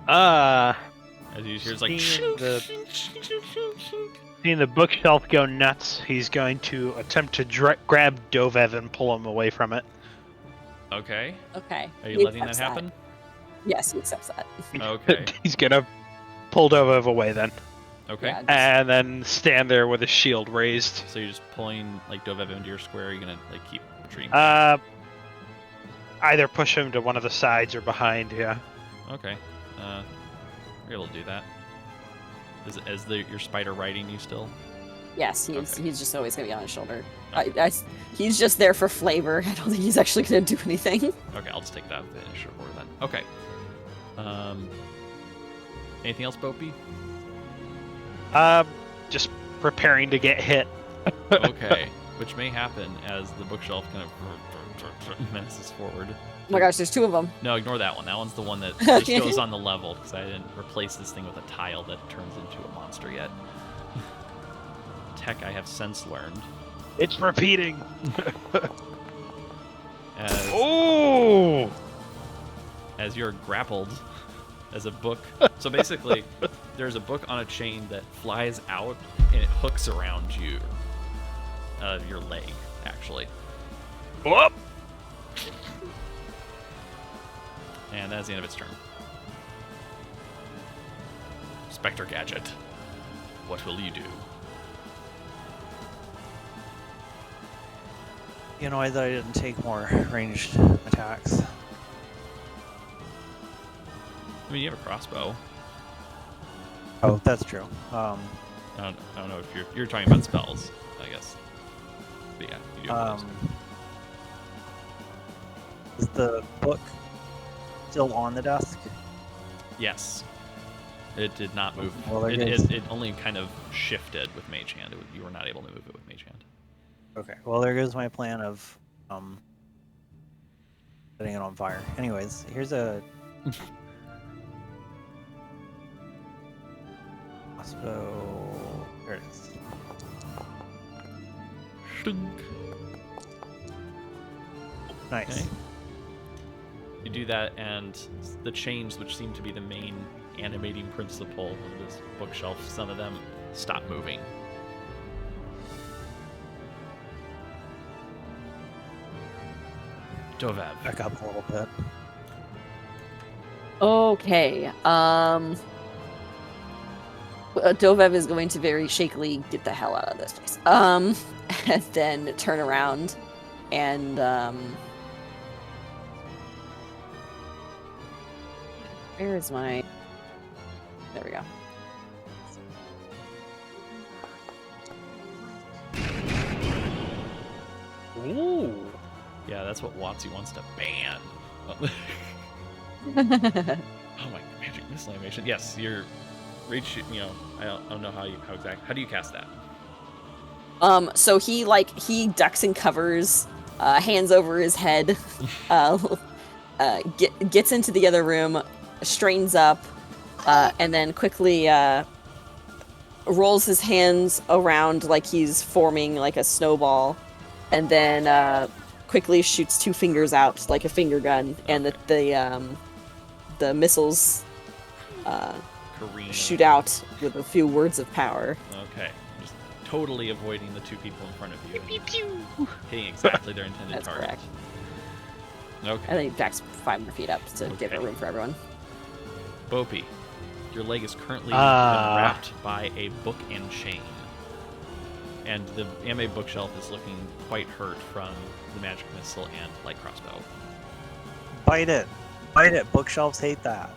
As you hear, it's like Seeing the bookshelf go nuts, he's going to attempt to grab Dovev and pull him away from it. Okay. Okay. Are you he letting that accepts happen? Yes, he accepts that. Okay. He's gonna pull Dovev away then, Okay. Yeah, just- and then stand there with his shield raised. So you're just pulling like Dovev into your square. You're gonna like keep retreating. Either push him to one of the sides or behind. Yeah. Okay. You're able to do that. Is your spider riding you still? yes, Okay. he's just always gonna be on his shoulder. Okay. He's just there for flavor. I don't think he's actually gonna do anything. Okay, I'll just take that with the initiative order then. Okay. Anything else, Bopi? Just preparing to get hit. Okay. Which may happen as the bookshelf kind of menaces forward. Oh my gosh, there's two of them. No, ignore that one. That one's the one that just goes on the level because I didn't replace this thing with a tile that turns into a monster yet. Tech, I have since learned. It's repeating. As, Oh! as you're grappled as a book. So basically, there's a book on a chain that flies out and it hooks around you. Your leg, actually. Whoop! And that's the end of its turn. Spectre Gadget. What will you do? You know, I thought I didn't take more ranged attacks. I mean, you have a crossbow. Oh, that's true. I don't know if you're talking about spells, I guess. But yeah, you do have those. Is the book still on the desk? Yes. It did not move. Well, there goes- It only kind of shifted with Mage Hand. You were not able to move it with Mage Hand. Okay. Well, there goes my plan of setting it on fire. Anyways, here's a crossbow. There it is. Nice. Okay. You do that, and the chains, which seem to be the main animating principle of this bookshelf, some of them stop moving. Dovev. Back up a little bit. Dovev is going to very shakily get the hell out of this place. And then turn around and where is my? There we go. Ooh. Yeah, that's what WotC wants to ban. Oh my magic missile animation. Yes, you're reach. I don't know how exactly. How do you cast that? So he ducks and covers, hands over his head, gets into the other room, strains up, and then quickly rolls his hands around like he's forming like a snowball, and then quickly shoots two fingers out like a finger gun, and the missiles Karina. shoot out with a few words of power. Okay. Just totally avoiding the two people in front of you. Pew, pew, pew. Hitting exactly their intended That's target. correct. Okay. And then he backs 500 feet up to give Okay. room for everyone. Bopey, your leg is currently been wrapped by a book and chain. And the anime bookshelf is looking quite hurt from the magic missile and light crossbow. Bite it. Bite it. Bookshelves hate that.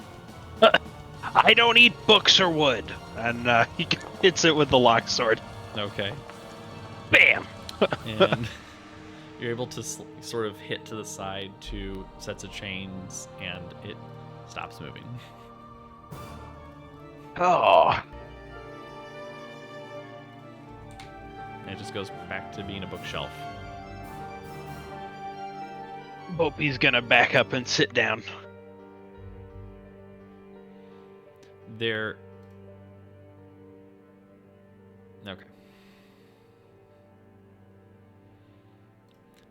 I don't eat books or wood. And he hits it with the lock sword. Okay. Bam! And you're able to sort of hit to the side two sets of chains, and it stops moving. Oh. And it just goes back to being a bookshelf. Bopey's gonna back up and sit down. Okay.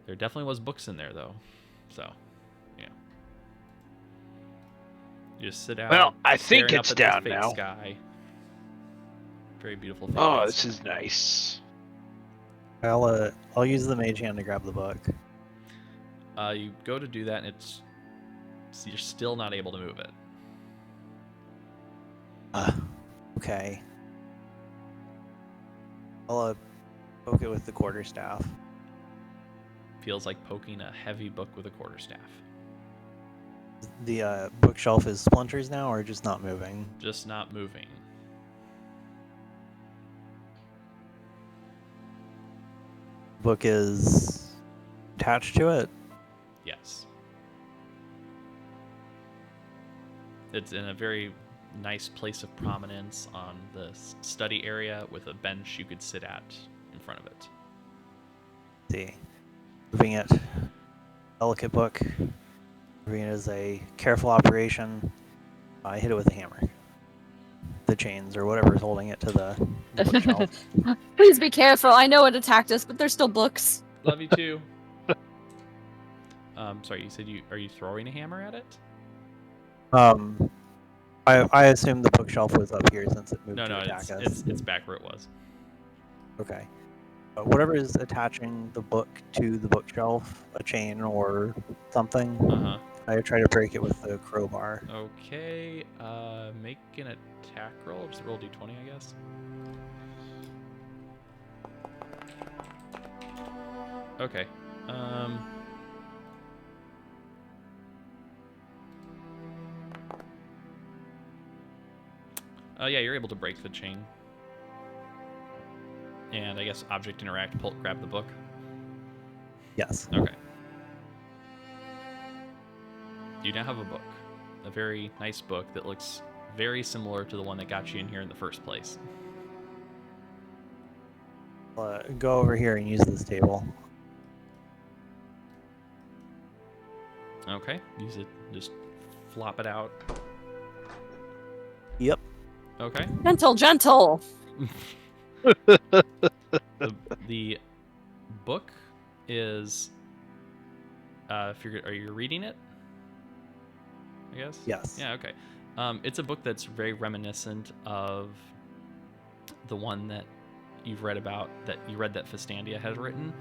There definitely was books in there, though. So, yeah. You just sit out. Well, I think staring it's up at down the fake now. Sky. Very beautiful. Fake Oh, sky. this is nice. I'll use the mage hand to grab the book. You go to do that, and you're still not able to move it. Okay. I'll poke it with the quarterstaff. Feels like poking a heavy book with a quarterstaff. The bookshelf is splinters now, or just not moving? Just not moving. Book is attached to it. Yes. It's in a very nice place of prominence on the study area with a bench you could sit at in front of it. See, moving it, delicate book. Moving it is a careful operation. I hit it with a hammer. The chains or whatever is holding it to the bookshelf. Please be careful. I know it attacked us, but there's still books. Love you too. Sorry, you said are you throwing a hammer at it? I assumed the bookshelf was up here since it moved No, to attack us. it's back where it was. Okay. Whatever is attaching the book to the bookshelf, a chain or something, Uh-huh. I try to break it with the crowbar. Okay, make an attack roll. Just roll d20, I guess. Okay. Yeah, you're able to break the chain. And I guess object interact, grab the book. Yes. Okay. You now have a book. A very nice book that looks very similar to the one that got you in here in the first place. Go over here and use this table. Okay. Use it. Just flop it out. Yep. Okay. Gentle. The book is. Are you reading it? I guess. Yes. Yeah. Okay. It's a book that's very reminiscent of the one that you've read about that Fistandia has written,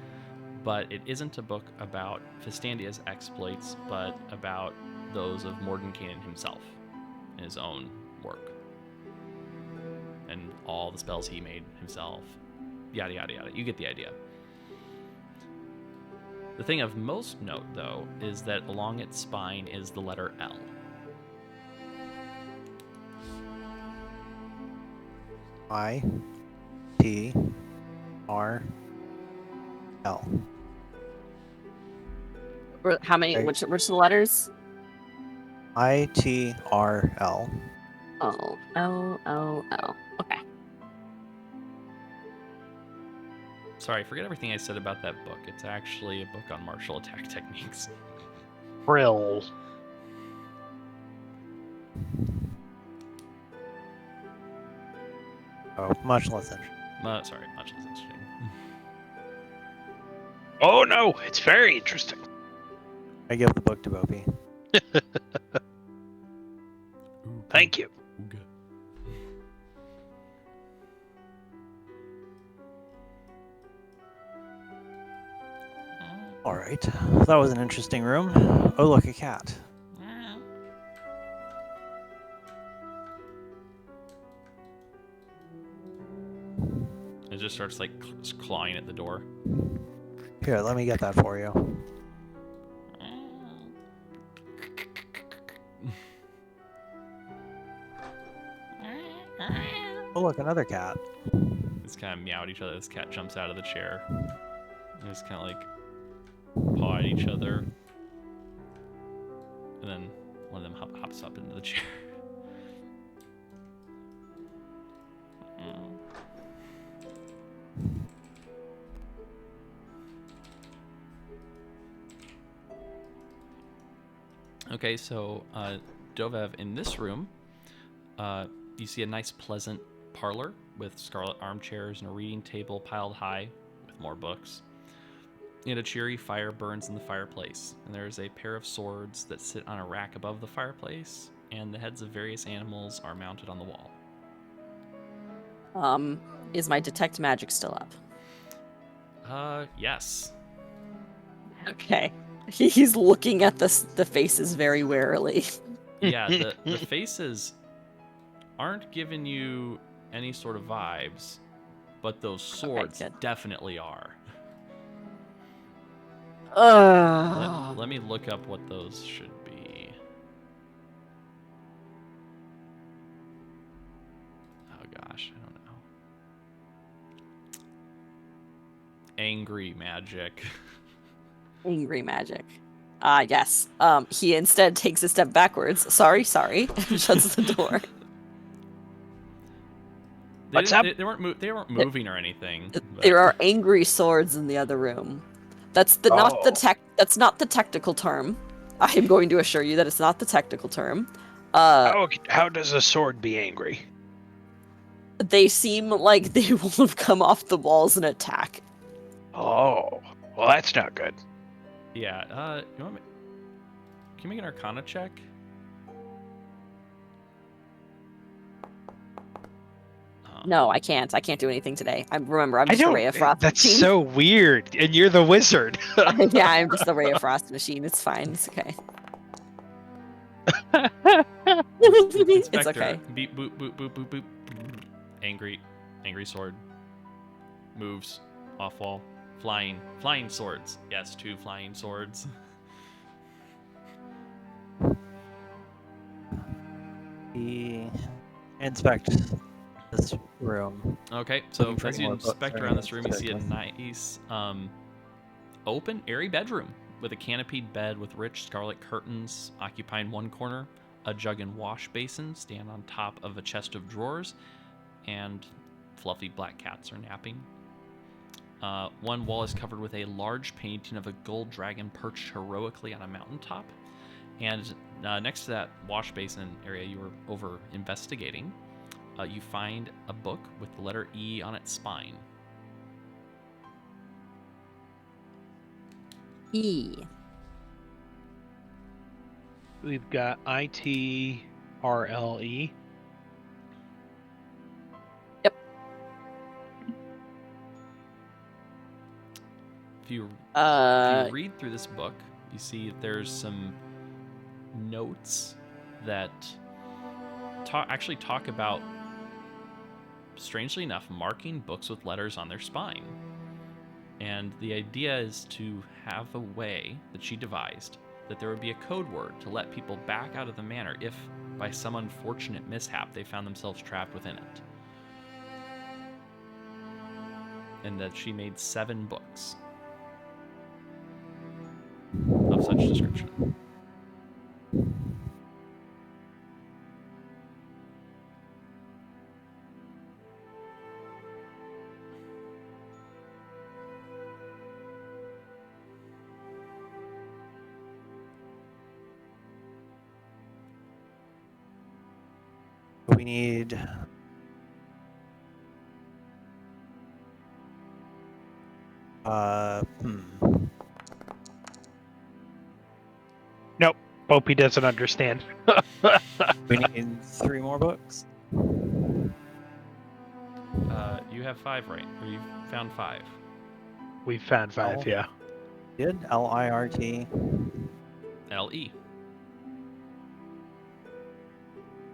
but it isn't a book about Fistandia's exploits, but about those of Mordenkainen himself in his own work. and all the spells he made himself. Yada, yada, yada. You get the idea. The thing of most note, though, is that along its spine is the letter L. I-T-R-L. How many? Okay. Which are the letters? I-T-R-L. Oh, L. Okay. Sorry, forget everything I said about that book. It's actually a book on martial attack techniques. Frill. Oh, much less interesting. Sorry, much less interesting. Oh no, it's very interesting. I give the book to Bopi. Thank you. Ooga. All right, that was an interesting room. Oh, look, a cat. It just starts like clawing at the door. Here, let me get that for you. Oh, look, another cat. It's kind of meow at each other. This cat jumps out of the chair. And just kind of like paw at each other. And then one of them hops up into the chair. Okay, so Dovev, in this room, you see a nice, pleasant parlor with scarlet armchairs and a reading table piled high with more books. And a cheery fire burns in the fireplace, and there's a pair of swords that sit on a rack above the fireplace, and the heads of various animals are mounted on the wall. Is my detect magic still up? Yes. Okay. He's looking at the faces very warily. Yeah, the faces aren't giving you any sort of vibes, but those swords good. definitely are. Let me look up what those should be. Oh gosh, I don't know. Angry magic. Angry magic. Yes. He instead takes a step backwards. Sorry, and shuts the door. What's up? They weren't moving or anything. But... There are angry swords in the other room. That's not the technical term. I am going to assure you that it's not the technical term. How does a sword be angry? They seem like they will have come off the walls and attack. Oh, well, that's not good. Yeah. You want me? Can you make an Arcana check? No, I can't. I can't do anything today. Remember, I'm just a ray of frost That's machine. so weird, and you're the wizard. Yeah, I'm just a ray of frost machine. It's fine. It's okay. It's Inspector, okay. Beep boop boop boop boop boop. Angry sword. Moves off wall. Flying swords. Yes, 2 flying swords. Inspect this room. Okay, so Looking for as any you more books inspect or around this room, you anything see a to nice, open, airy bedroom with a canopied bed with rich scarlet curtains occupying one corner. A jug and wash basin stand on top of a chest of drawers, and fluffy black cats are napping. One wall is covered with a large painting of a gold dragon perched heroically on a mountaintop. And next to that wash basin area you were over investigating, you find a book with the letter E on its spine. E. We've got ITRLE. Yep. If you read through this book, you see that there's some notes that talk about strangely enough, marking books with letters on their spine. And the idea is to have a way that she devised that there would be a code word to let people back out of the manor if, by some unfortunate mishap, they found themselves trapped within it. And that she made 7 books of such description. We need Nope. Opie doesn't understand. we need 3 more books. You have 5, right? Or you found 5. We found 5, Oh. yeah. Did LIRT L-E.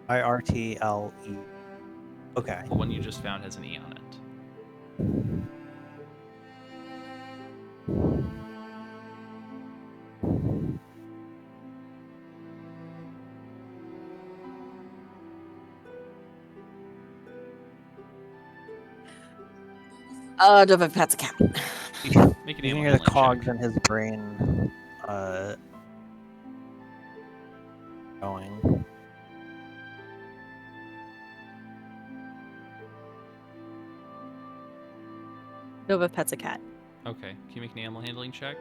IRTLE. Okay. The one you just found has an E on it. Dove if that's a cat. Make an You can animal hear the handling cogs check. in his brain going. Dove if that's a cat. Okay. Can you make an animal handling check?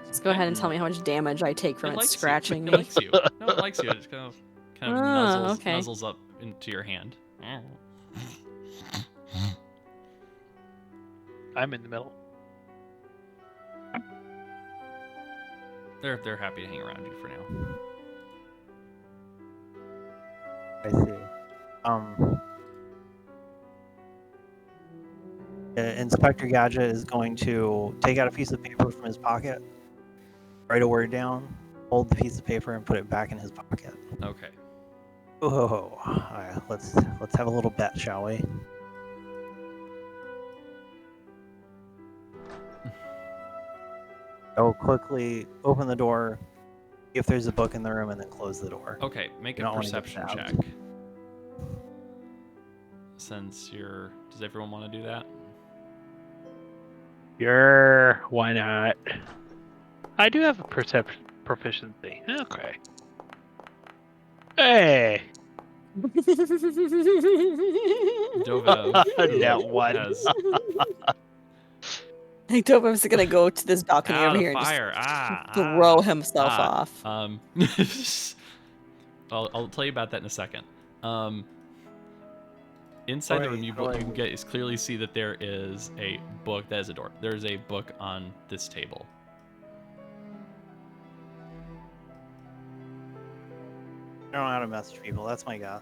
Let's go ahead and tell me how much damage I take from it likes scratching you. me. It likes you. No, it likes you. It just kind of Ah, okay. nuzzles up into your hand. I'm in the middle. They're happy to hang around you for now. I see. Inspector Gadget is going to take out a piece of paper from his pocket, write a word down, hold the piece of paper, and put it back in his pocket. Okay. Oh, alright, let's have a little bet, shall we? Go quickly, open the door, see if there's a book in the room, and then close the door. Okay, make You a don't wanna get perception check. stabbed. Since you're... Does everyone want to do that? Sure, why not? I do have a perception proficiency. Okay. Hey! Dova That one. has I think Dovev's gonna go to this balcony over the here and fire. just throw himself off. I'll tell you about that in a second. Inside the room, you can get is clearly see that there is a book. That is a door. There is a book on this table. I don't know how to message people, that's my guess.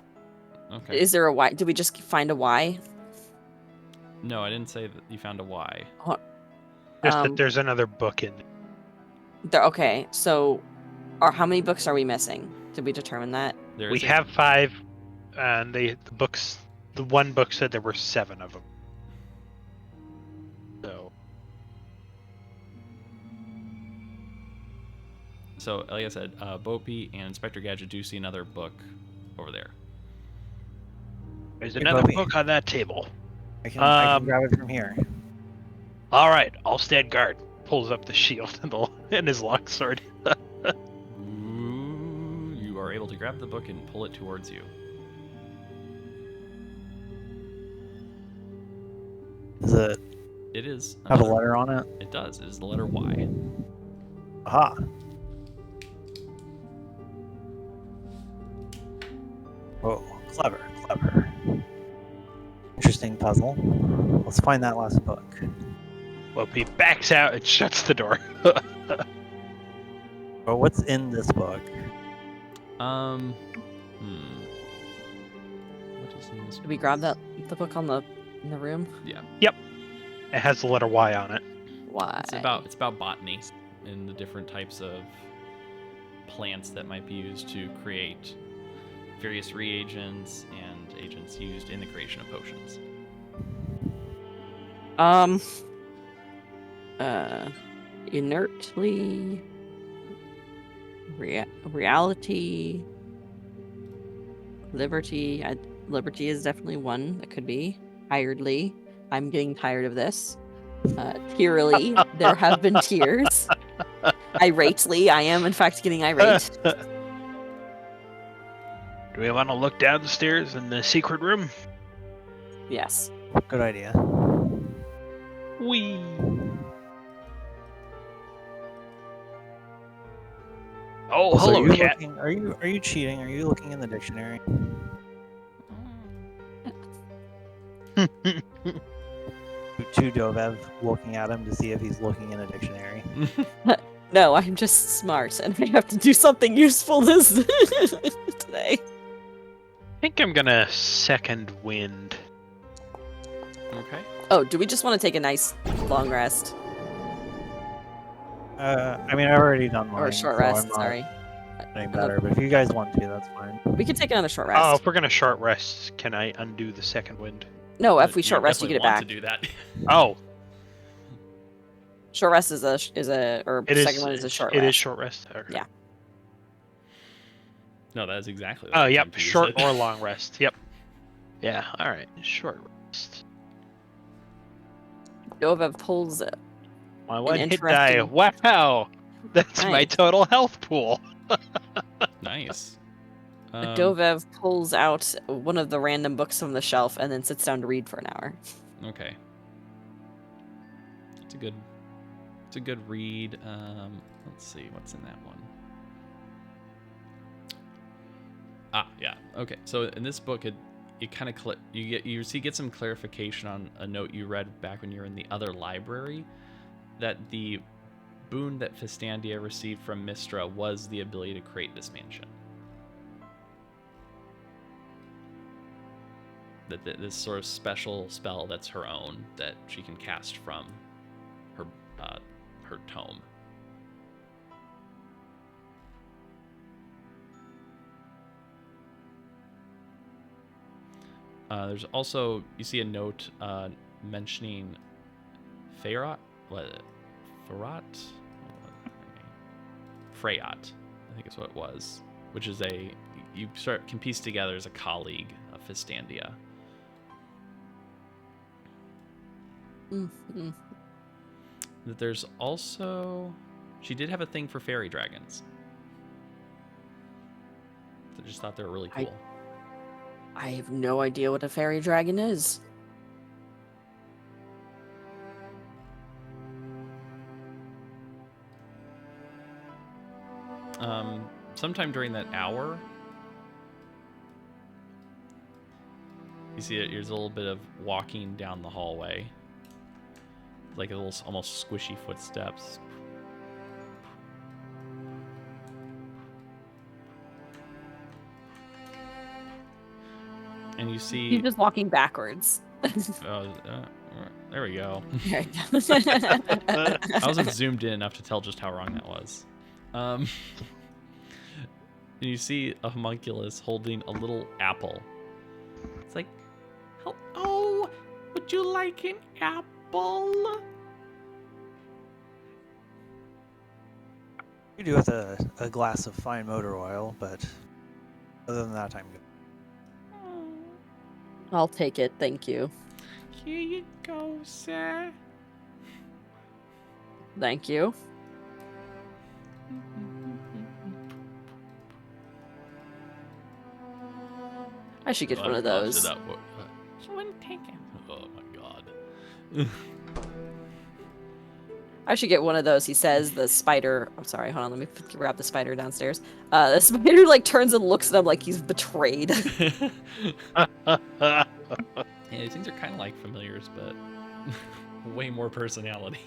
Okay. Is there a Y? Did we just find a Y? No, I didn't say that you found a Y. Just that there's another book in there. Okay, so how many books are we missing? Did we determine that? There We is a- have 5, and the one book said there were 7 of them. So, like I said, Bopi and Inspector Gadget do see another book over there. There's Hey, another Bobby. book on that table. I can grab it from here. All right, I'll stand guard. Pulls up the shield and his longsword. Ooh, you are able to grab the book and pull it towards you. Does it It is have a another- letter on it? It does. It is the letter Y. Aha! Oh, clever. Interesting puzzle. Let's find that last book. Well, he backs out and shuts the door. Well, what's in this book? What is in this? Did we grab the book in the room? Yeah. It has the letter Y on it. Why? It's about botany and the different types of plants that might be used to create various reagents and agents used in the creation of potions. Inertly, reality, liberty. Liberty is definitely one that could be. Tiredly, I'm getting tired of this. Tearily, there have been tears. Irately, I am in fact getting irate. Do we want to look down the stairs in the secret room? Yes. Good idea. Wee. Oh, Also, hello, cat. are you cheating? Are you looking in the dictionary? To Dovev, looking at him to see if he's looking in a dictionary. No, I'm just smart, and I have to do something useful this today. I think I'm gonna second wind. Okay. Oh, do we just want to take a nice long rest I mean, I've already done mine. or a short so rest? I'm not Sorry, getting better, but if you guys want to, that's fine. we could take another short Oh, rest. if we're gonna short rest, can I undo the second wind? No, if we You short rest, you get definitely it want back. to do that. Oh, Short rest is a or it second is. one is a short It rest. is short rest. Okay. Yeah. No, that is exactly. What Oh, I'm yep. trying to use Short it. or long rest. Yep. Yeah. All right. Short rest. Dovev pulls My one hit interesting- die. Wow. That's my Nice. total health pool. Nice. Dovev pulls out one of the random books from the shelf and then sits down to read for an hour. Okay. It's a good read. Let's see what's in that one. Ah, yeah. Okay. So in this book, it kind of you get some clarification on a note you read back when you were in the other library, that the boon that Fistandia received from Mistra was the ability to create this mansion. That this sort of special spell that's her own that she can cast from her tome. There's also, you see a note mentioning Ferrat, Freyat, I think is what it was, which is can piece together as a colleague of Fistandia. Mm-hmm. That there's also, she did have a thing for fairy dragons. I just thought they were really cool. I have no idea what a fairy dragon is. Sometime during that hour, you see there's a little bit of walking down the hallway, like a little almost squishy footsteps. And you see, He's just walking backwards. there we go. There we go. I wasn't zoomed in enough to tell just how wrong that was. And you see a homunculus holding a little apple. It's like, oh, would you like an apple? You do with a glass of fine motor oil, but other than that, I'm good. I'll take it, thank you. Here you go, sir. Thank you. I should get one of those. One taken. Oh my god. I should get one of those, he says. The spider... I'm sorry, hold on, let me grab the spider downstairs. The spider, like, turns and looks at him like he's betrayed. Yeah, these things are kind of like familiars, but way more personality.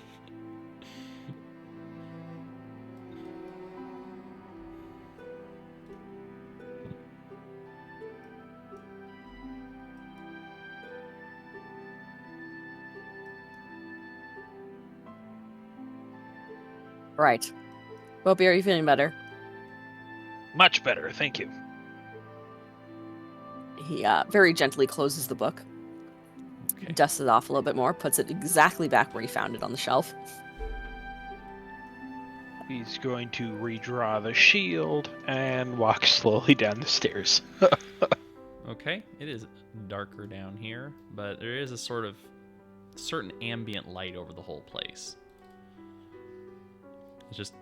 Right. Whoopi, are you feeling better? Much better, thank you. He very gently closes the book, Okay. dusts it off a little bit more, puts it exactly back where he found it on the shelf. He's going to redraw the shield and walk slowly down the stairs. Okay, it is darker down here, but there is a sort of certain ambient light over the whole place. It's just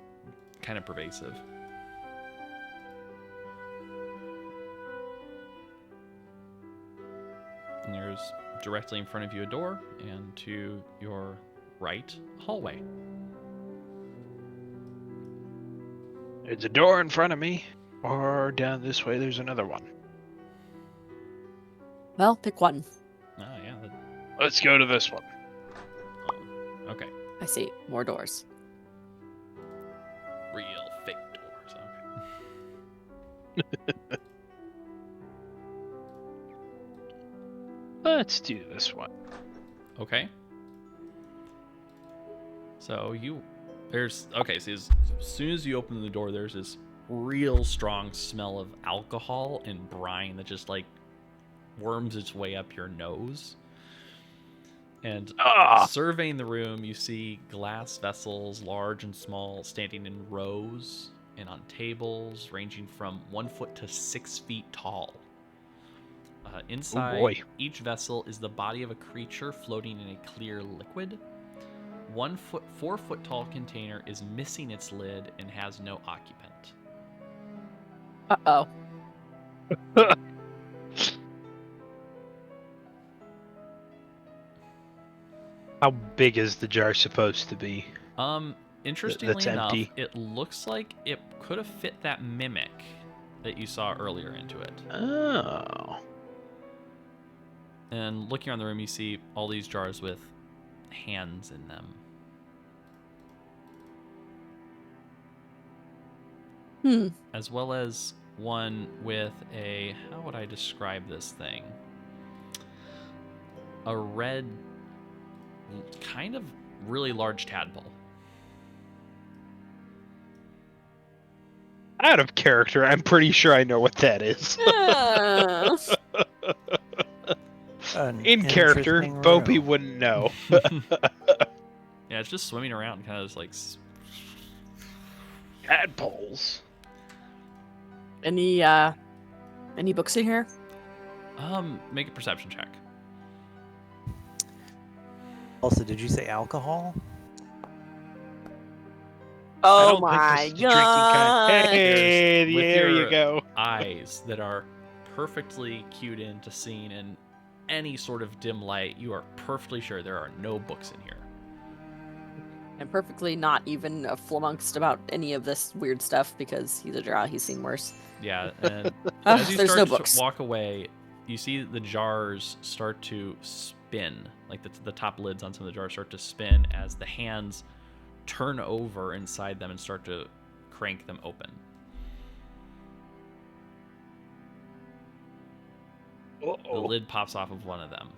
kind of pervasive. And there's directly in front of you a door, and to your right, a hallway. There's a door in front of me, or down this way there's another one. Well, pick one. Oh, yeah. Let's go to this one. Okay. I see. More doors. Real fake doors. Okay. Let's do this one. Okay. So as soon as you open the door, there's this real strong smell of alcohol and brine that just like worms its way up your nose. And surveying the room, you see glass vessels, large and small, standing in rows and on tables ranging from 1 foot to 6 feet tall. Inside each vessel is the body of a creature floating in a clear liquid. 4 foot tall container is missing its lid and has no occupant. Uh-oh. How big is the jar supposed to be? Interestingly That's enough, empty. it looks like it could have fit that mimic that you saw earlier into it. Oh. And looking around the room, you see all these jars with hands in them. As well as one with how would I describe this thing? A red, kind of really large tadpole. Out of character, I'm pretty sure I know what that is. In character, Interesting Bopey room. wouldn't know. Yeah, it's just swimming around, kind of just like. Tadpoles. Any books in here? Make a perception check. Also, did you say alcohol? Oh don't think my this is the drinking kind. god! Hey, With there your you go. Eyes that are perfectly cued into seeing in any sort of dim light, you are perfectly sure there are no books in here. I'm perfectly not even flummoxed about any of this weird stuff because he's a drow. He's seen worse. Yeah, and as you There's start no to books. walk away, you see the jars start to spin. Like the top lids on some of the jars start to spin as the hands turn over inside them and start to crank them open. The lid pops off of one of them.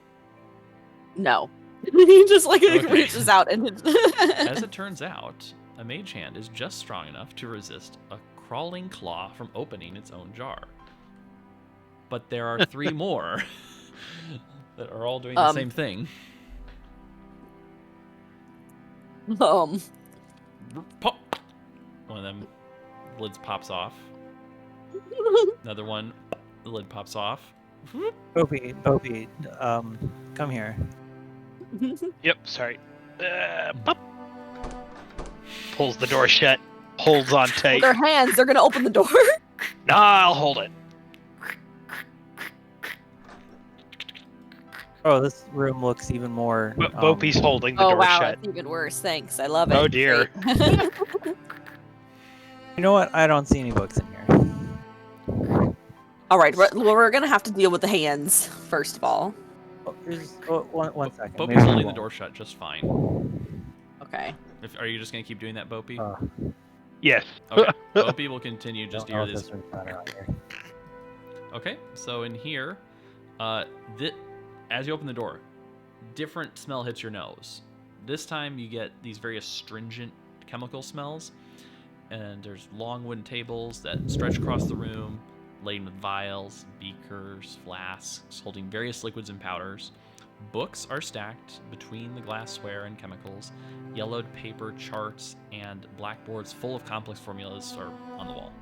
No. He just Okay. reaches out and As it turns out, a mage hand is just strong enough to resist a crawling claw from opening its own jar. But there are 3 more that are all doing the same thing. Pop! One of them, the lid pops off. Another one, the lid pops off. Bopey, come here. Yep, sorry. Pop. Pulls the door shut. Holds on tight. their hands, they're gonna open the door. Nah, I'll hold it. Oh, this room looks even more. Bopey's holding the Oh door wow, shut. it's even worse. Thanks, I love it. Oh, dear. Great. You know what? I don't see any books in here. All right, we're gonna have to deal with the hands first of all. One second. Bopey's maybe holding we the won't. door shut just fine. Okay. Are you just going to keep doing that, Bopey? Yes. Okay. Bopey will continue just to Don't hear know if these. this one's not around here. Okay, so in here, as you open the door, different smell hits your nose. This time you get these very astringent chemical smells, and there's long wooden tables that stretch across the room, laden with vials, beakers, flasks, holding various liquids and powders. Books are stacked between the glassware and chemicals. Yellowed paper, charts, and blackboards full of complex formulas are on the wall.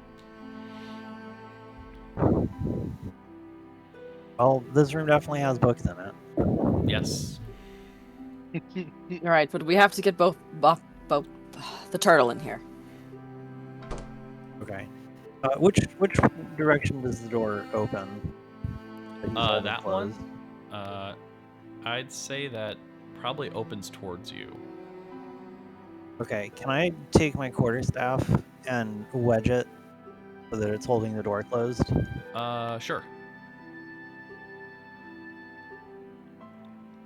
Well, this room definitely has books in it. Yes. All right, but we have to get both the turtle in here. Okay. Which direction does the door open? That he's holding That closed? one, I'd say that probably opens towards you. Okay, can I take my quarterstaff and wedge it so that it's holding the door closed? Sure.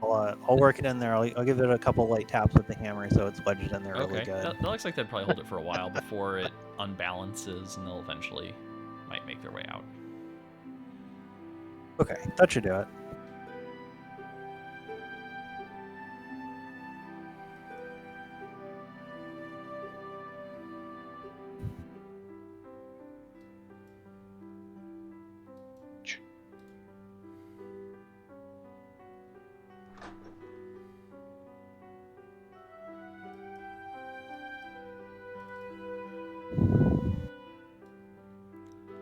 I'll work it in there. I'll give it a couple light taps with the hammer so it's wedged in there really Okay. good. That looks like they'd probably hold it for a while before it unbalances, and they'll eventually might make their way out. Okay, that should do it.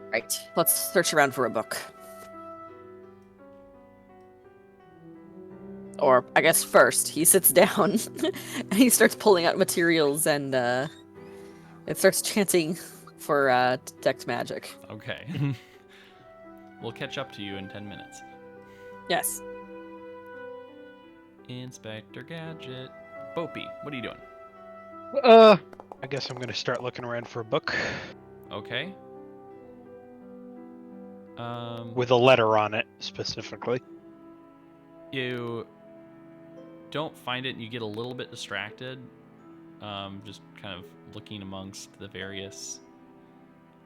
Right, let's search around for a book. Or, I guess first, he sits down and he starts pulling out materials and it starts chanting for detect magic. Okay. We'll catch up to you in 10 minutes. Yes. Inspector Gadget. Bopey, what are you doing? I guess I'm gonna start looking around for a book Okay. with a letter on it specifically. You don't find it and you get a little bit distracted, just kind of looking amongst the various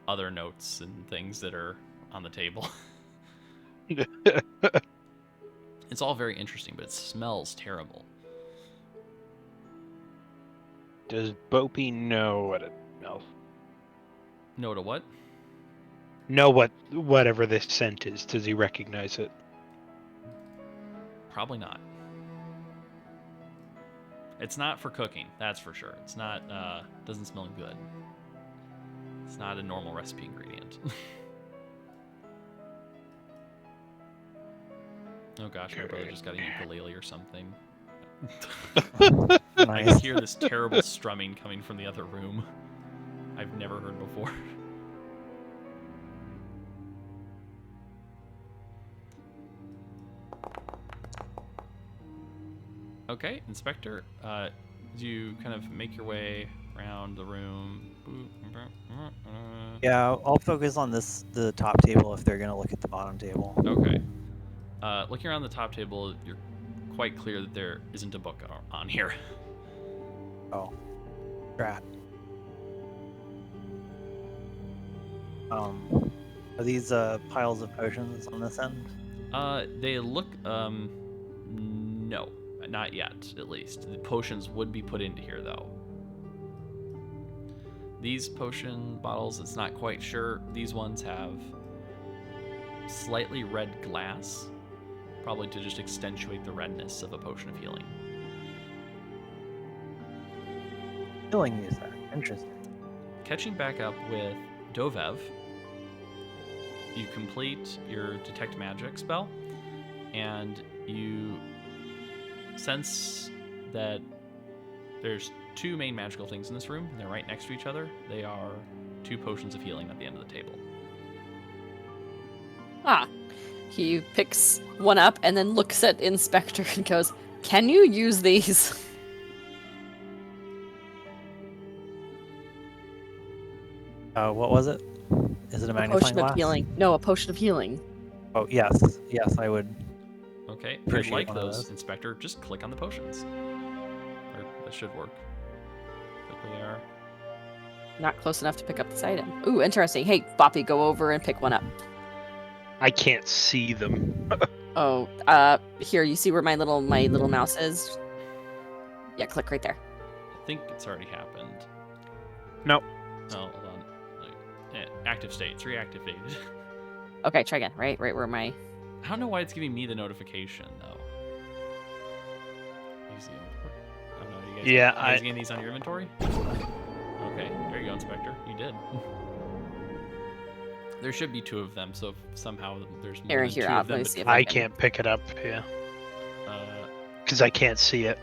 other notes and things that are on the table. It's all very interesting, but it smells terrible. Does Bopey know what it smells? No to what? Know whatever this scent is? Does he recognize it? Probably not. It's not for cooking, that's for sure. It's not, doesn't smell good. It's not a normal recipe ingredient. Oh gosh, my brother just got a ukulele or something. I can hear this terrible strumming coming from the other room. I've never heard before. Okay, Inspector, as you kind of make your way around the room. Yeah, I'll focus on the top table if they're gonna look at the bottom table. Okay. Looking around the top table, you're quite clear that there isn't a book on here. Oh, crap. Are these piles of potions on this end? They look, no, not yet, at least. The potions would be put into here, though. These potion bottles, it's not quite sure. These ones have slightly red glass, probably to just accentuate the redness of a potion of healing. Healing, you said. Interesting. Catching back up with Dovev, you complete your detect magic spell, and you sense that there's two main magical things in this room. They're right next to each other. They are two potions of healing at the end of the table. Ah. He picks one up and then looks at Inspector and goes, "Can you use these?" What was it? Is it a A magnifying potion glass? of healing. No, a potion of healing. Oh, yes. Yes, I would. Okay, if you'd Appreciate like one of those, those. Inspector, just click on the potions. Or that should work. Click where they are. Not close enough to pick up this item. Ooh, interesting. Hey, Boppy, go over and pick one up. I can't see them. Oh, here, you see where my little mouse is? Yeah, click right there. I think it's already happened. Nope. No, hold on. Active state. It's reactivated. Okay, try again. Right where am I? I don't know why it's giving me the notification though. Easy import. I don't know. You guys, Yeah, you guys getting these on your inventory? Okay, there you go, Inspector. You did. There should be 2 of them, so if somehow there's more Here, than 2 I'll of them. let me see if I can- can't pick it up. Yeah, Uh, because I can't see it.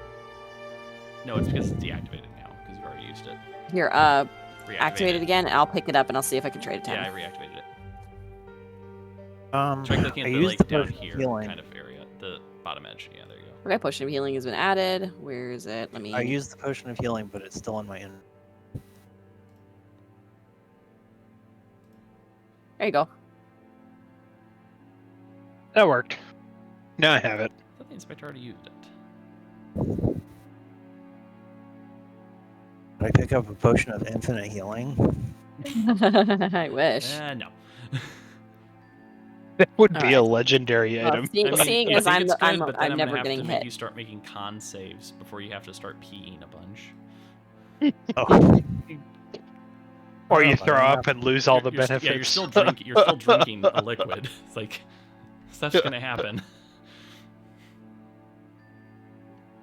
no, it's because it's deactivated now because you've already used it. Here, Reactivate activate it again, and I'll pick it up and I'll see if I can trade it to Yeah, I him. reactivated it. Um, Try clicking I at the used like the down potion of here healing. kind of area, the bottom edge. Yeah, there you go. Okay, potion of healing has been added. Where is it? Let me. I used the potion of healing, but it's still in my in. There you go. That worked. Now I have it. I thought the inspector already used it. Did I pick up a potion of infinite healing? I wish. No. That would be a Alright. legendary Well, item. seeing you as think I'm it's good, I'm but then I'm I'm gonna never have getting to make hit. you start making con saves before you have to start peeing a bunch. Oh. Or you Well, throw I don't up and lose all the benefits. Yeah, you're still drinking. You're still drinking a liquid. It's like stuff's gonna happen.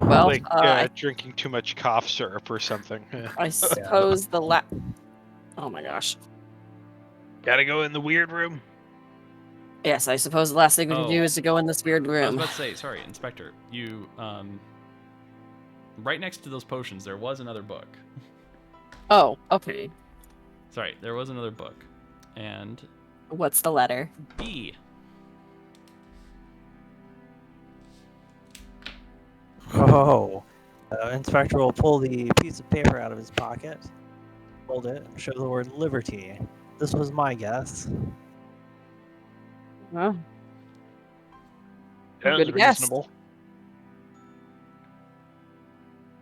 Well, like drinking too much cough syrup or something. Yeah. I suppose Oh my gosh. Gotta go in the weird room. Yes, I suppose the last thing we can do Oh. is to go in this weird I was room. about to say, sorry, Inspector. You right next to those potions, there was another book. Oh, okay. Sorry, there was another book, and What's the letter? B. Oh. Inspector will pull the piece of paper out of his pocket, hold it, and show the word liberty. This was my guess. Huh? That Good was guess. reasonable.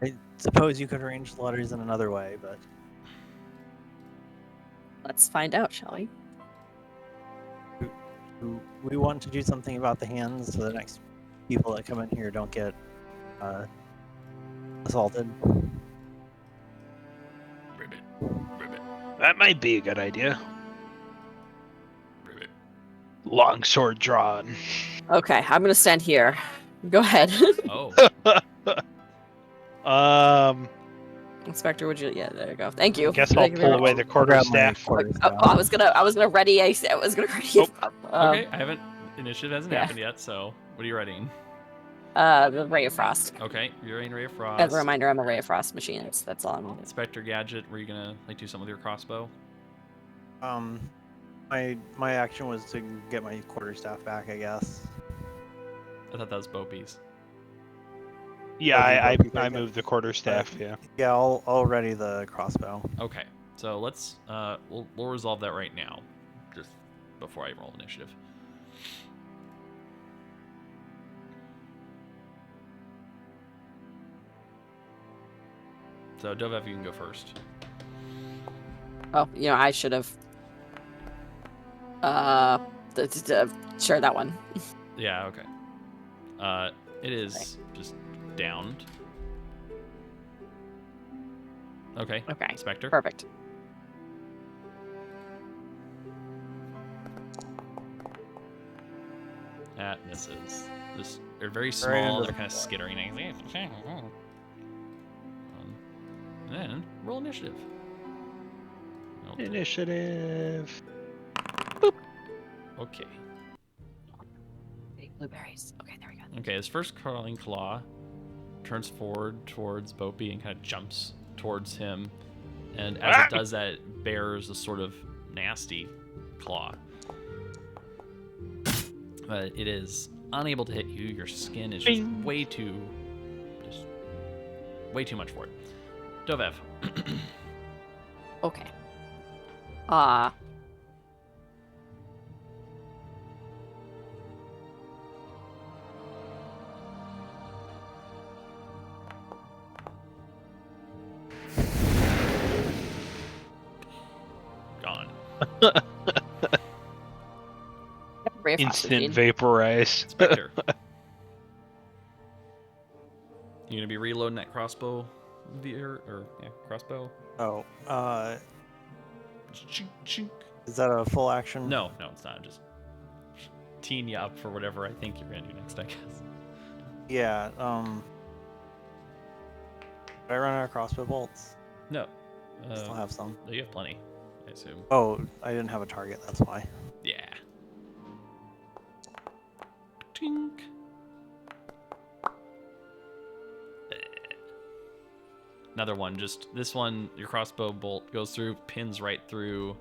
I suppose you could arrange the letters in another way, but Let's find out, shall we? we want to do something about the hands so the next people that come in here don't get assaulted. Ribbit. That might be a good idea. Long sword drawn. Okay, I'm gonna stand here. Go ahead. Oh. Inspector, would you? Yeah, there you go. Thank you. Guess I'll Thank you very pull away much. the I'll grab my quarterstaff. quarterstaff. I was gonna ready. I was gonna ready. Okay, I haven't. Initiative hasn't yeah. happened yet, so what are you writing? The Ray of Frost. Okay, you're in Ray of Frost. As a reminder, I'm a Ray of Frost machinist. That's all I'm gonna do. Inspector Gadget, were you gonna like do something with your crossbow? My action was to get my quarterstaff back, I guess. I thought that was Bopi's. Yeah, I Okay. moved the quarterstaff. Yeah. Yeah, I'll ready the crossbow. Okay, so let's we'll resolve that right now, just before I roll initiative. So Dovev, you can go first. Oh, I should have. Sure, that one. Yeah. Okay. It is just downed. Okay. Okay. Inspector. Perfect. That misses. They're very Right small. into They're the kind of floor. skittering. Then roll initiative. Nope. Initiative. Okay. Blueberries. Okay, there we go. Okay. His first crawling claw turns forward towards Bopey and kind of jumps towards him, and as it does that, it bears a sort of nasty claw. But it is unable to hit you. Your skin is just Bing. way too much for it. Dovev. Okay. Gone. Ray of Frost Instant machine. vaporize. Spectre. You gonna be reloading that crossbow crossbow? Oh, Chink, chink. Is that a full action? No, it's not. Just teeing you up for whatever I think you're gonna do next, I guess. Yeah. Did I run out of crossbow bolts? No. I still have some. You have plenty, I assume. Oh, I didn't have a target. That's why. Yeah. Tink. Another one. Just this one. Your crossbow bolt goes through, pins right through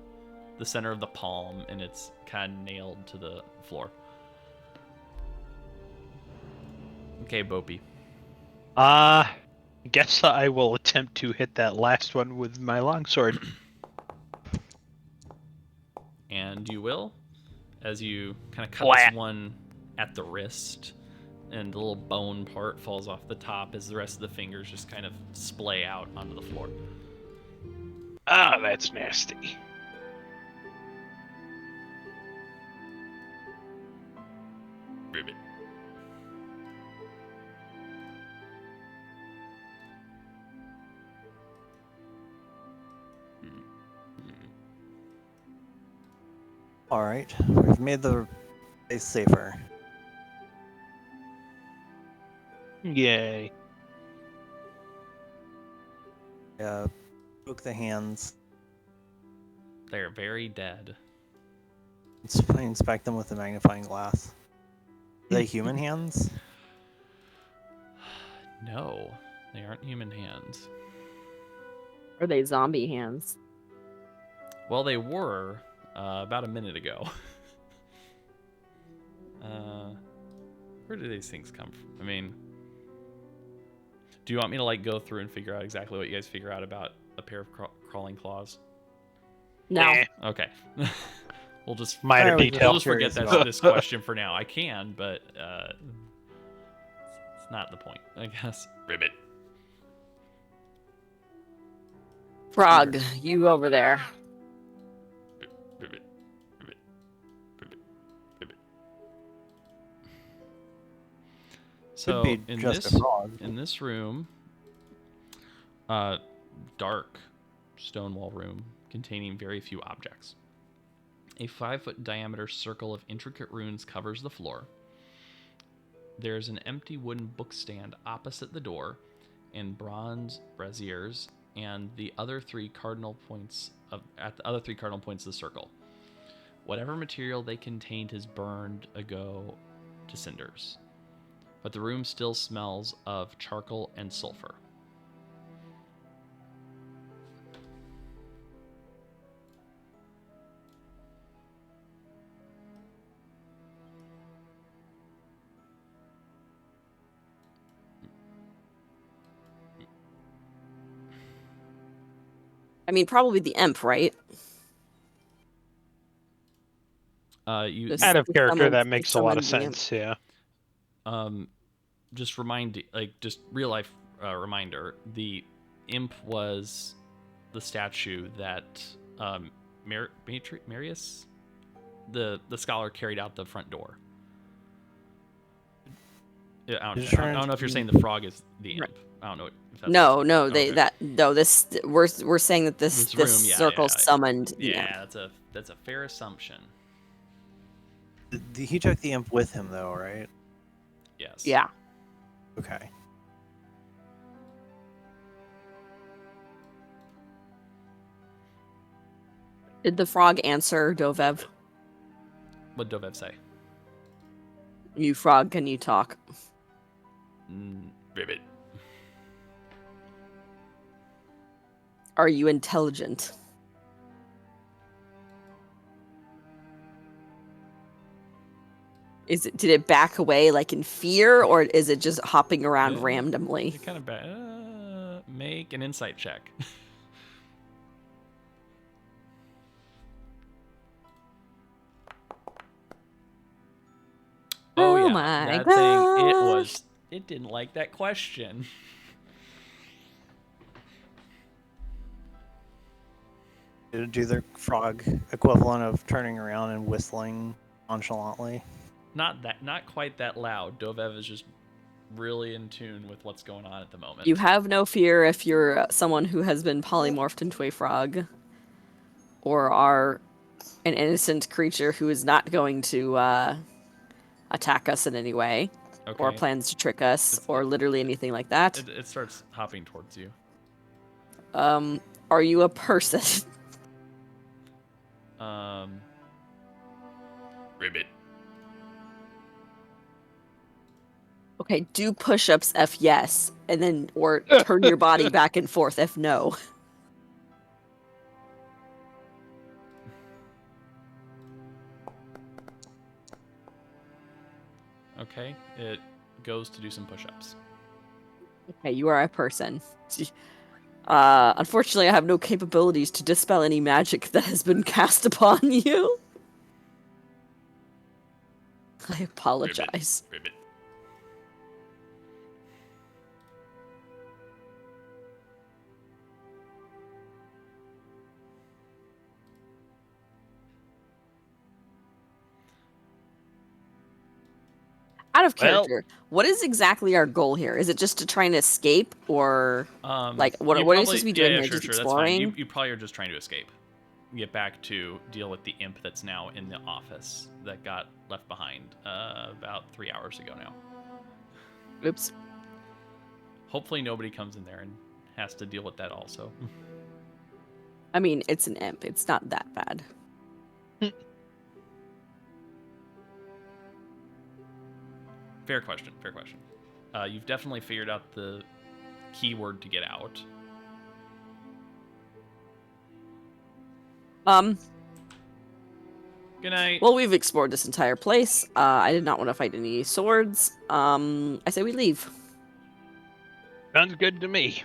the center of the palm, and it's kind of nailed to the floor. Okay, Bopey. Guess I will attempt to hit that last one with my longsword. And you will, as you kind of cut Flat. this one at the wrist, and the little bone part falls off the top as the rest of the fingers just kind of splay out onto the floor. Ah, that's nasty. Ribbit. All right, we've made the place safer. Yay. Yeah, poke the hands. They're very dead. Inspect them with a magnifying glass. Are they human hands? No, they aren't human hands. Are they zombie hands? Well, they were about a minute ago. Where do these things come from? I mean, do you want me to like go through and figure out exactly what you guys figure out about a pair of crawling claws? No. Eh, Okay. We'll just minor I was detail. we'll just forget Curious this question for now. I can, but it's not the point, I guess. Ribbit. Frog, you over there. Ribbit. Ribbit. Ribbit. Ribbit. So Could be in just this a frog. in this room, dark stone wall room containing very few objects. A 5-foot diameter circle of intricate runes covers the floor. There's an empty wooden bookstand opposite the door, and bronze braziers and the other three cardinal points of the circle. Whatever material they contained has burned ago to cinders, but the room still smells of charcoal and sulfur. I mean, probably the imp, right? You This- Out of character, someone- that makes a lot of someone the imp. sense, yeah. just just real life reminder, the imp was the statue that Matrious, the scholar, carried out the front door. Yeah, I don't know if you're saying the frog is the imp. Right. I don't know if that's No, okay. we're saying that this room, yeah, circle yeah. summoned the Yeah, imp. that's a fair assumption. He took the imp with him, though, right? Yes. Yeah. Okay. Did the frog answer, Dovev? What'd Dovev say? You frog, can you talk? Ribbit. Are you intelligent? Did it back away like in fear, or is it just hopping around Yeah. randomly? You kind of make an insight check. Oh yeah, my that thing, gosh. it didn't like that question. Did it do the frog equivalent of turning around and whistling nonchalantly? Not quite that loud. Dovev is just really in tune with what's going on at the moment. You have no fear if you're someone who has been polymorphed into a frog. or are an innocent creature who is not going to attack us in any way, or Okay. plans to trick us, or literally anything like that. It starts hopping towards you. Are you a person? Ribbit. Okay, do push-ups if yes, and then or turn your body back and forth if no. Okay, it goes to do some push-ups. Okay, you are a person. Unfortunately, I have no capabilities to dispel any magic that has been cast upon you. I apologize. Ribbit. Out of Well- character, what is exactly our goal here? Is it just to try and escape, or like what are you supposed to be doing yeah, here? Sure, Just sure, that's fine. exploring? You probably are just trying to escape. Get back to deal with the imp that's now in the office that got left behind about 3 hours ago now. Oops. Hopefully nobody comes in there and has to deal with that also. I mean, it's an imp. It's not that bad. Fair question. You've definitely figured out the keyword to get out. Good night. Well, we've explored this entire place. I did not want to fight any swords. I say we leave. Sounds good to me.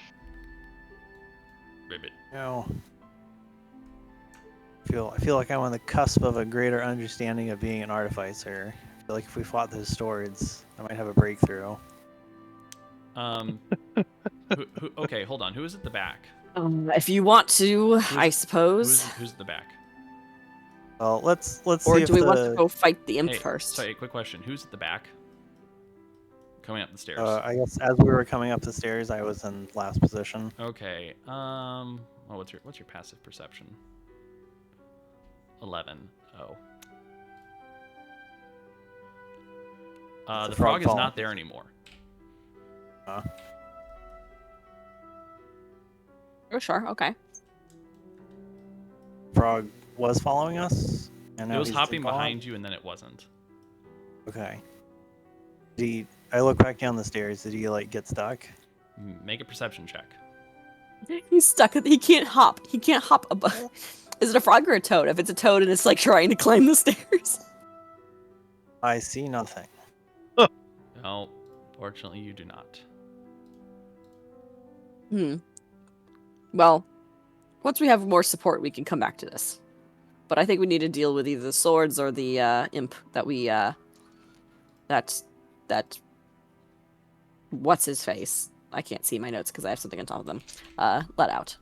Ribbit. I feel like I'm on the cusp of a greater understanding of being an artificer. I feel like if we fought those swords, I might have a breakthrough. Okay, hold on. Who is at the back? If you want to, I suppose. Who's at the back? Well, let's Or see if do we want the to go fight the imp Hey, first? Sorry, quick question. Who's at the back? Coming up the stairs. I guess as we were coming up the stairs, I was in last position. Okay. Well, what's your passive perception? 11. Oh. The frog is falling. not there anymore. Oh, sure. Okay. Frog was following us, and It now was he's hopping gone? behind you, and then it wasn't. Okay. I look back down the stairs. Did he like get stuck? Make a perception check. He's stuck. He can't hop. He can't hop above. Is it a frog or a toad? If it's a toad and it's like trying to climb the stairs. I see nothing. No, fortunately, you do not. Well, once we have more support, we can come back to this. But I think we need to deal with either the swords or the imp that we that what's his face? I can't see my notes because I have something on top of them. Let out.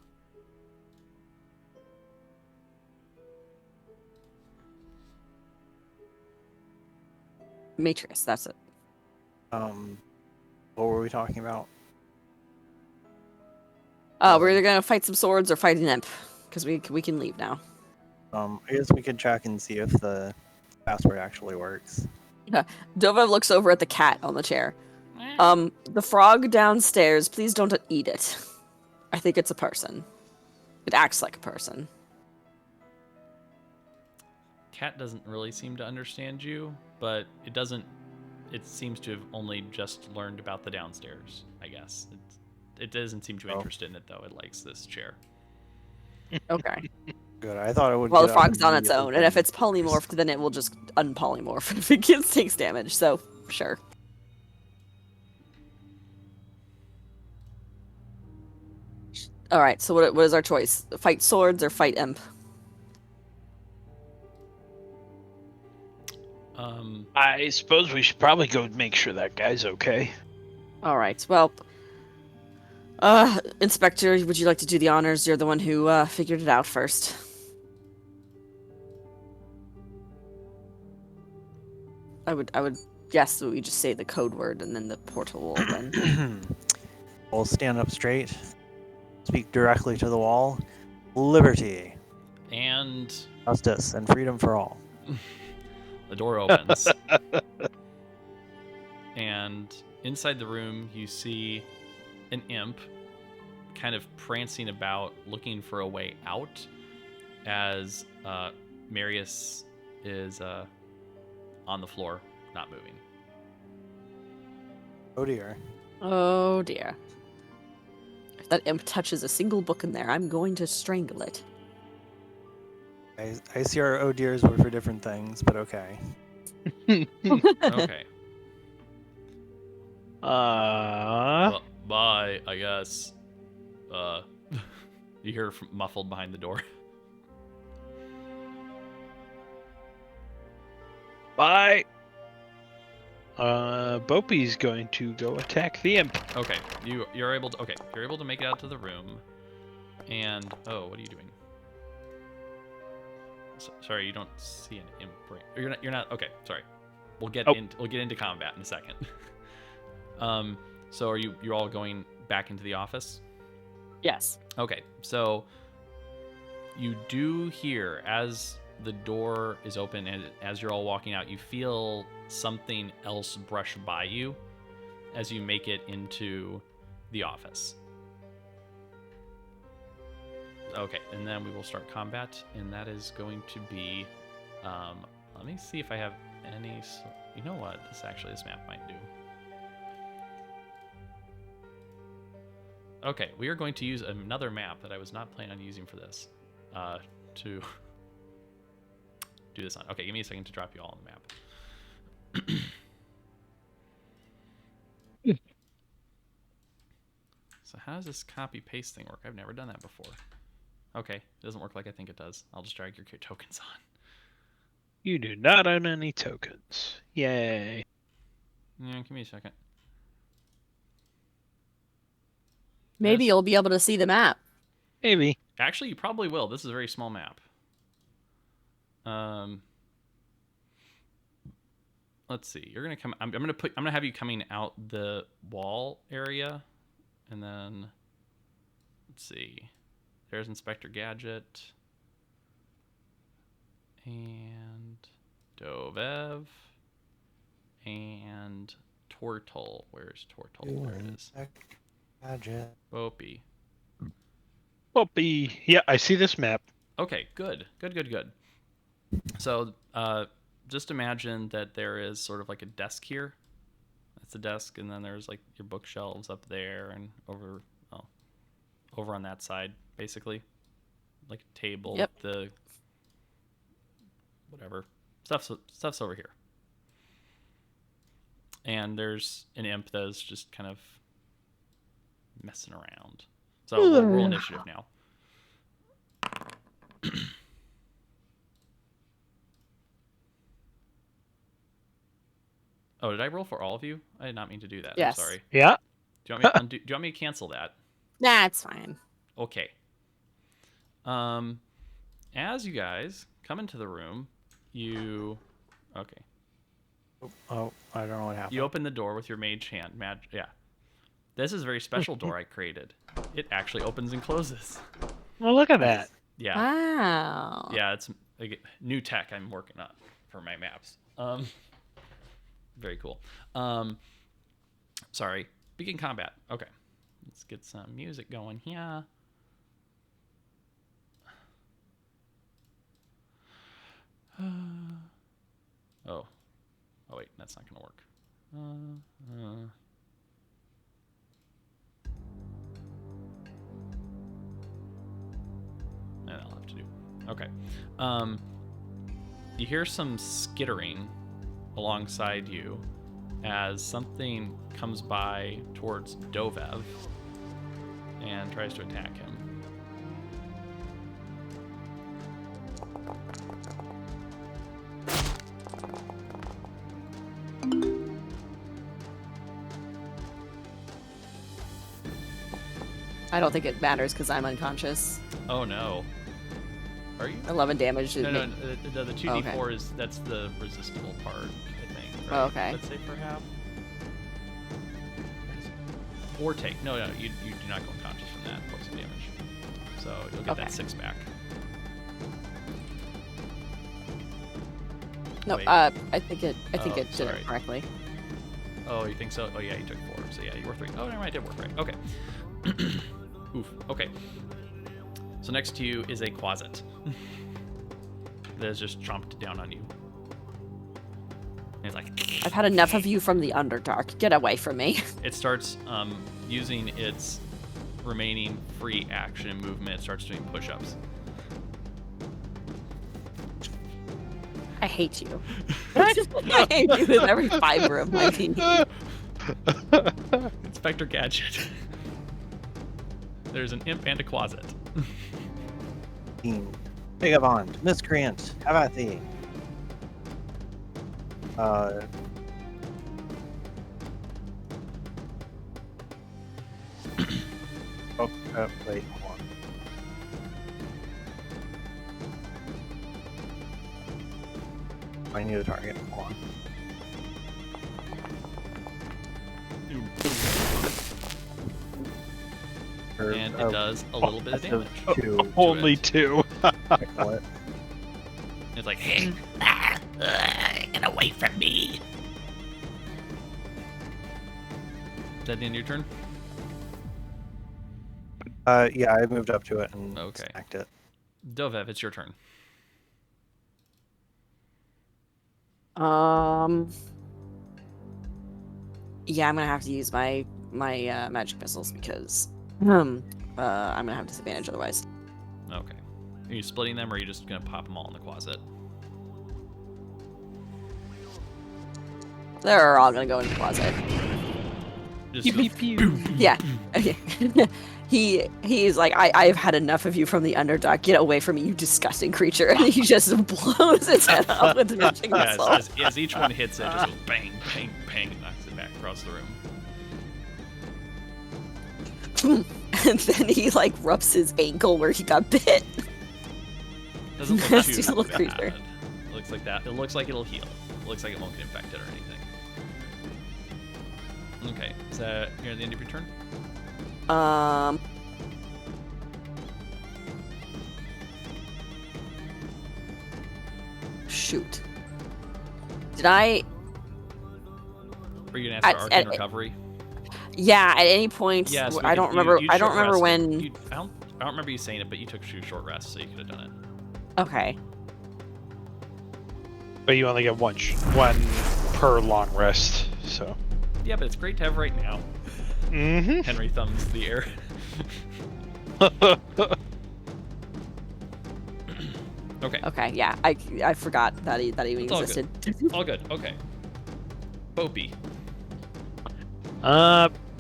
Matrious, that's it. What were we talking about? We're either gonna fight some swords or fight an imp, because we can leave now. I guess we could check and see if the password actually works. Dova looks over at the cat on the chair. The frog downstairs, please don't eat it. I think it's a person. It acts like a person. Cat doesn't really seem to understand you, but it doesn't. It seems to have only just learned about the downstairs, I guess. It doesn't seem too interested in it, though. It likes this chair. Okay. Good. I thought it would. Well, the get up frog's on its immediately own, and if from it's polymorphed, then it will just unpolymorph if it takes damage, so sure. Alright, so what is our choice? Fight swords or fight imp? I suppose we should probably go make sure that guy's okay. Alright, well... Inspector, would you like to do the honors? You're the one who, figured it out first. I would guess that we just say the code word and then the portal will open. We'll stand up straight, speak directly to the wall. Liberty. And Justice and freedom for all. the door opens. And inside the room, you see an imp kind of prancing about, looking for a way out, as Marius is on the floor, not moving. Oh dear. Oh dear. If that imp touches a single book in there, I'm going to strangle it. I see our oh dears were for different things, but okay. Okay. Well, bye, I guess. You hear muffled behind the door. Bye. Bopey's going to go attack the imp. Okay, you're able to make it out to the room, and what are you doing? Sorry, you don't see an imp. Right? You're not. Okay, sorry. We'll get into combat in a second. So you're all going back into the office? Yes. Okay, so you do hear, as the door is open and as you're all walking out, you feel something else brush by you as you make it into the office. Okay, and then we will start combat, and that is going to be, let me see if I have any, you know what, this map might do. Okay, we are going to use another map that I was not planning on using for this, to do this on. Okay, give me a second to drop you all on the map. So how does this copy paste thing work? I've never done that before. Okay, it doesn't work like I think it does. I'll just drag your tokens on. You do not own any tokens. Yay. Yeah, give me a second. Maybe you'll be able to see the map. Maybe. Actually, you probably will. This is a very small map. Let's see. You're gonna come. I'm gonna have you coming out the wall area, and then let's see. There's Inspector Gadget and Dovev and Tortle. Where's Tortle? There it is. Gadget. Opie. Bopey. Yeah, I see this map. Okay, good. So, just imagine that there is sort of like a desk here. That's a desk, and then there's like your bookshelves up there, and over on that side, basically, like a table. Yep. The whatever stuff's over here, and there's an imp that is just kind of messing around. So we'll roll initiative now. Oh, did I roll for all of you? I did not mean to do that. Yes. I'm sorry. Yeah. Do you want me? Do you want me to cancel that? Nah, it's fine. Okay. As you guys come into the room, okay. Oh, I don't know what happened. You open the door with your mage hand. Yeah. This is a very special door I created. It actually opens and closes. Well, look at that. Yeah. Wow. Yeah, it's new tech I'm working on for my maps. Very cool. Sorry. Begin combat. Okay. Let's get some music going here. Oh wait, that's not gonna work. And I'll have to do. Okay. You hear some skittering alongside you as something comes by towards Dovev and tries to attack him. I don't think it matters because I'm unconscious. Oh no. Are you? 11 damage. No, the 2d4 is, that's the resistible part, I think. Right? Oh, okay. Let's say for half. Or take. No, you do not go unconscious from that plus damage. So you'll get that 6 back. No, Wait. I think it did sorry. it correctly. Oh, you think so? Oh, yeah, you took 4. So, yeah, you were 3. Oh, never mind. I did work right. Okay. Oof. Okay. So, next to you is a closet that is just chomped down on you. And it's like... I've had enough of you from the Underdark. Get away from me. It starts using its remaining free action movement. It starts doing push-ups. I hate you. I hate you with every fiber of my being. Inspector Gadget. There's an imp and a closet. Vagabond, miscreant, have at thee. Wait, hold on. I need a target. Hold on. And it does a little bit of damage. Only 2. It's like, hey, get away from me. Is that the end of your turn? Yeah, I moved up to it and Okay. stacked it. Dovev, it's your turn. Yeah, I'm gonna have to use my magic missiles because I'm gonna have disadvantage otherwise. Okay. Are you splitting them, or are you just gonna pop them all in the closet? They're all gonna go in the closet. Just Yeah. Okay. He's like, I've had enough of you from the Underdark. Get away from me, you disgusting creature. And he just blows its head off with the magic yeah, missile. as each one hits it, just goes bang, bang, bang, and knocks it back across the room. And then he like rubs his ankle where he got bit. Doesn't look Nasty too little bad. creature. It looks like that. It looks like it'll heal. It looks like it won't get infected or anything. Okay, is that near the end of your turn? Shoot. Did I? Are you gonna ask for arcane recovery? Yeah, at any point. Yeah, so I don't remember. I don't remember when. I don't remember you saying it, but you took 2 short rests, so you could have done it. Okay. But you only get one per long rest, so. Yeah, but it's great to have right now. Mm-hmm. Henry thumbs the air. Okay. Okay. Yeah. I forgot that he even It's all existed. All good. Okay. Bopey.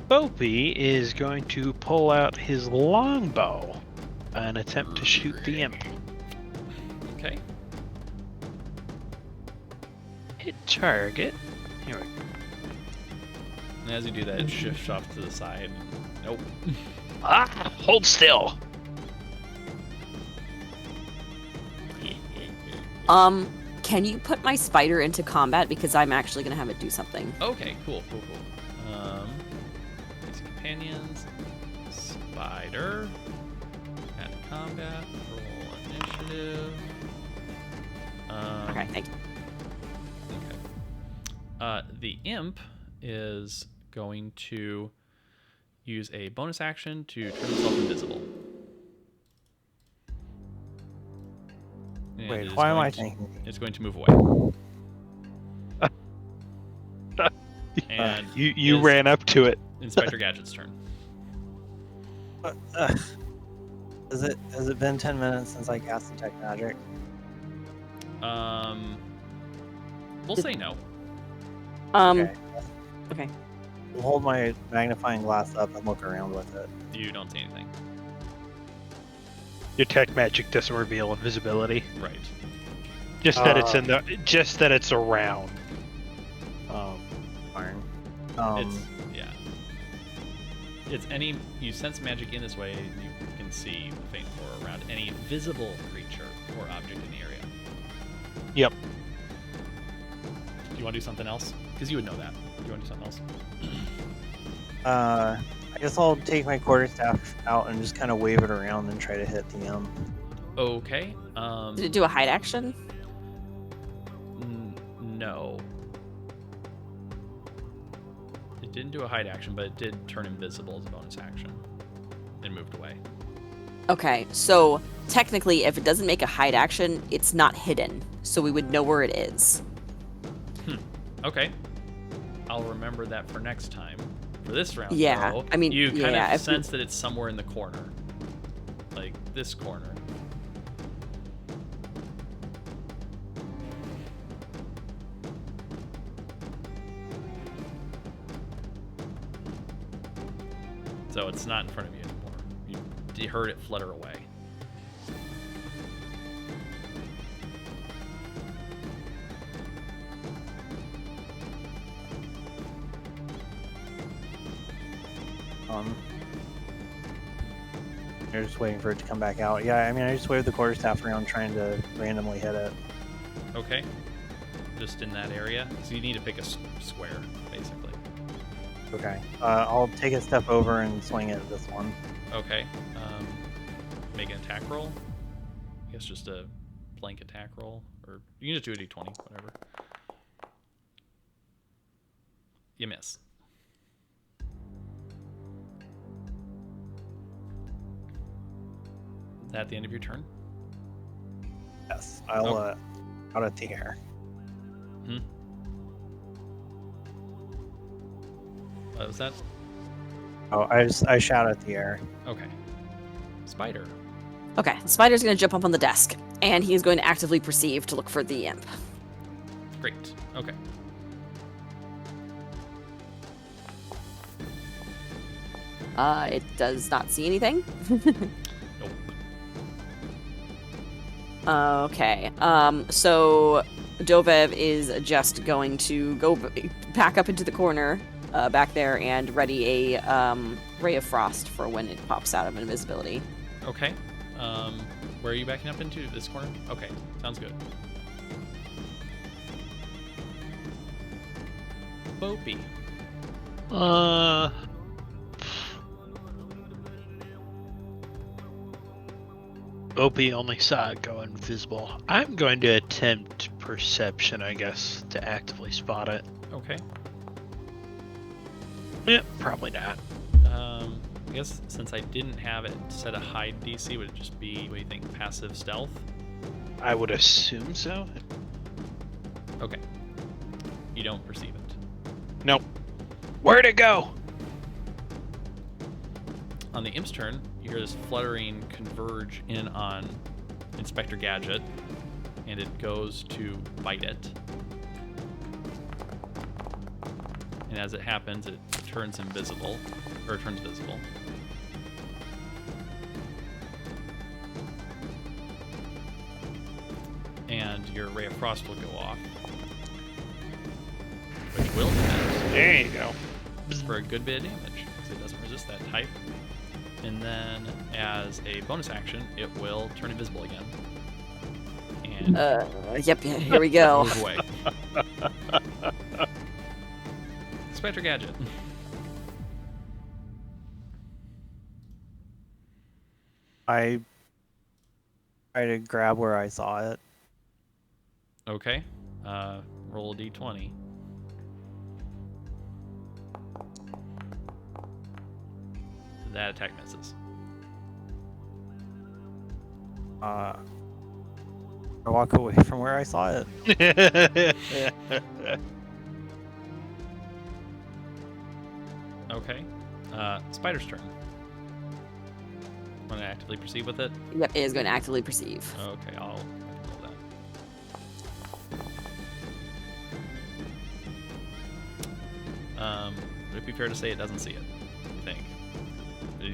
Bopey is going to pull out his longbow and attempt to shoot the imp. Okay. Hit target. Here we go. And as you do that, it shifts off to the side. Nope. Ah! Hold still. Can you put my spider into combat because I'm actually gonna have it do something? Okay. Cool. These companions. Spider. Add combat. Roll initiative. Okay. Thank you. Okay. The imp is going to use a bonus action to turn itself invisible. And Wait, why am I thinking? It's going to move away. And You ran up to it. Inspector Gadget's turn. Has it been 10 minutes since I cast Detect Magic? We'll say no. Okay. I'll hold my magnifying glass up and look around with it. You don't see anything. Detect magic doesn't reveal invisibility. Right. Just that it's just that it's around. Fine. It's any you sense magic in this way, you can see the faint aura around any visible creature or object in the area. Yep. Do you want to do something else? Because you would know that. Do you want to do something else? I guess I'll take my quarterstaff out and just kind of wave it around and try to hit the Okay. Did it do a hide action? no. It didn't do a hide action, but it did turn invisible as a bonus action. And moved away. Okay, so technically, if it doesn't make a hide action, it's not hidden, so we would know where it is. Okay. I'll remember that for next time. For this round, Yeah, though, I mean, you kind yeah, of sense that it's somewhere in the corner. Like this corner. So it's not in front of you anymore. You heard it flutter away. You're just waiting for it to come back out. Yeah, I mean, I just waved the quarterstaff around trying to randomly hit it. Okay. Just in that area. So you need to pick a square, basically. Okay. I'll take a step over and swing at this one. Okay. Make an attack roll. I guess just a blank attack roll. Or you can just do a d20, whatever. You miss. Is that the end of your turn? Yes. I'll out at the air. What was that? Oh, I shout at the air. Okay. Spider. Okay, the spider's going to jump up on the desk, and he is going to actively perceive to look for the imp. Great. Okay. It does not see anything. Nope. Okay, so Dovev is just going to go back up into the corner back there and ready a ray of frost for when it pops out of invisibility. Okay. Where are you backing up into? This corner? Okay. Sounds good. Bopey. Opie only saw it go invisible. I'm going to attempt perception, I guess, to actively spot it. Okay. Yeah, probably not. I guess since I didn't have it set a hide DC, would it just be, what do you think, passive stealth? I would assume so. Okay. You don't perceive it. Nope. Where'd it go? On the imp's turn, you hear this fluttering converge in on Inspector Gadget, and it goes to bite it. And as it happens, it turns invisible, or turns visible. And your Ray of Frost will go off, which will hit There you go. for a good bit of damage, because it doesn't resist that type. And then, as a bonus action, it will turn invisible again. And Yep, here we go. move away. Inspector Gadget. I try to grab where I saw it. Okay. Roll a d20. That attack misses. I walk away from where I saw it. Okay. Spider's turn. Want to actively proceed with it? Yep, it is going to actively perceive. Okay, I can roll that. Would it be fair to say it doesn't see it? You think?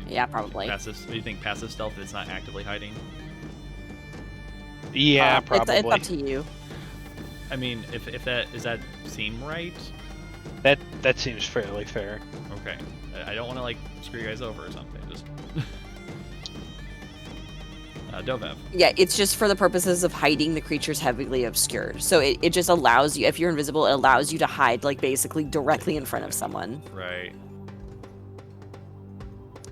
Yeah, probably. Passive. Do you think passive stealth is not actively hiding? Yeah, probably. It's up to you. I mean, if that does that seem right? That seems fairly fair. Okay. I don't want to like screw you guys over or something. Just Dovev. Yeah, it's just for the purposes of hiding the creature's heavily obscured. So it just allows you, if you're invisible, it allows you to hide, like, basically directly in front of someone. Right.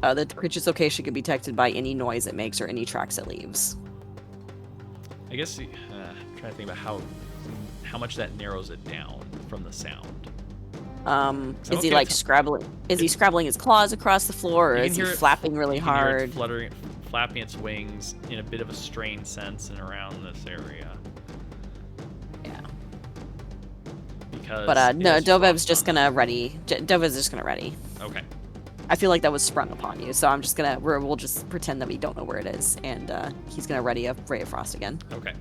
The creature's location can be detected by any noise it makes or any tracks it leaves. I guess I'm trying to think about how much that narrows it down from the sound. Is he like scrabbling? Is he scrabbling his claws across the floor, or is he flapping really hard? You can hear it flapping its wings in a bit of a strained sense and around this area. Yeah. Because. But no, Dovev's just gonna ready. Dovev's just gonna ready. Okay. I feel like that was sprung upon you, so I'm just gonna. We'll just pretend that we don't know where it is, and he's gonna ready a ray of frost again. Okay.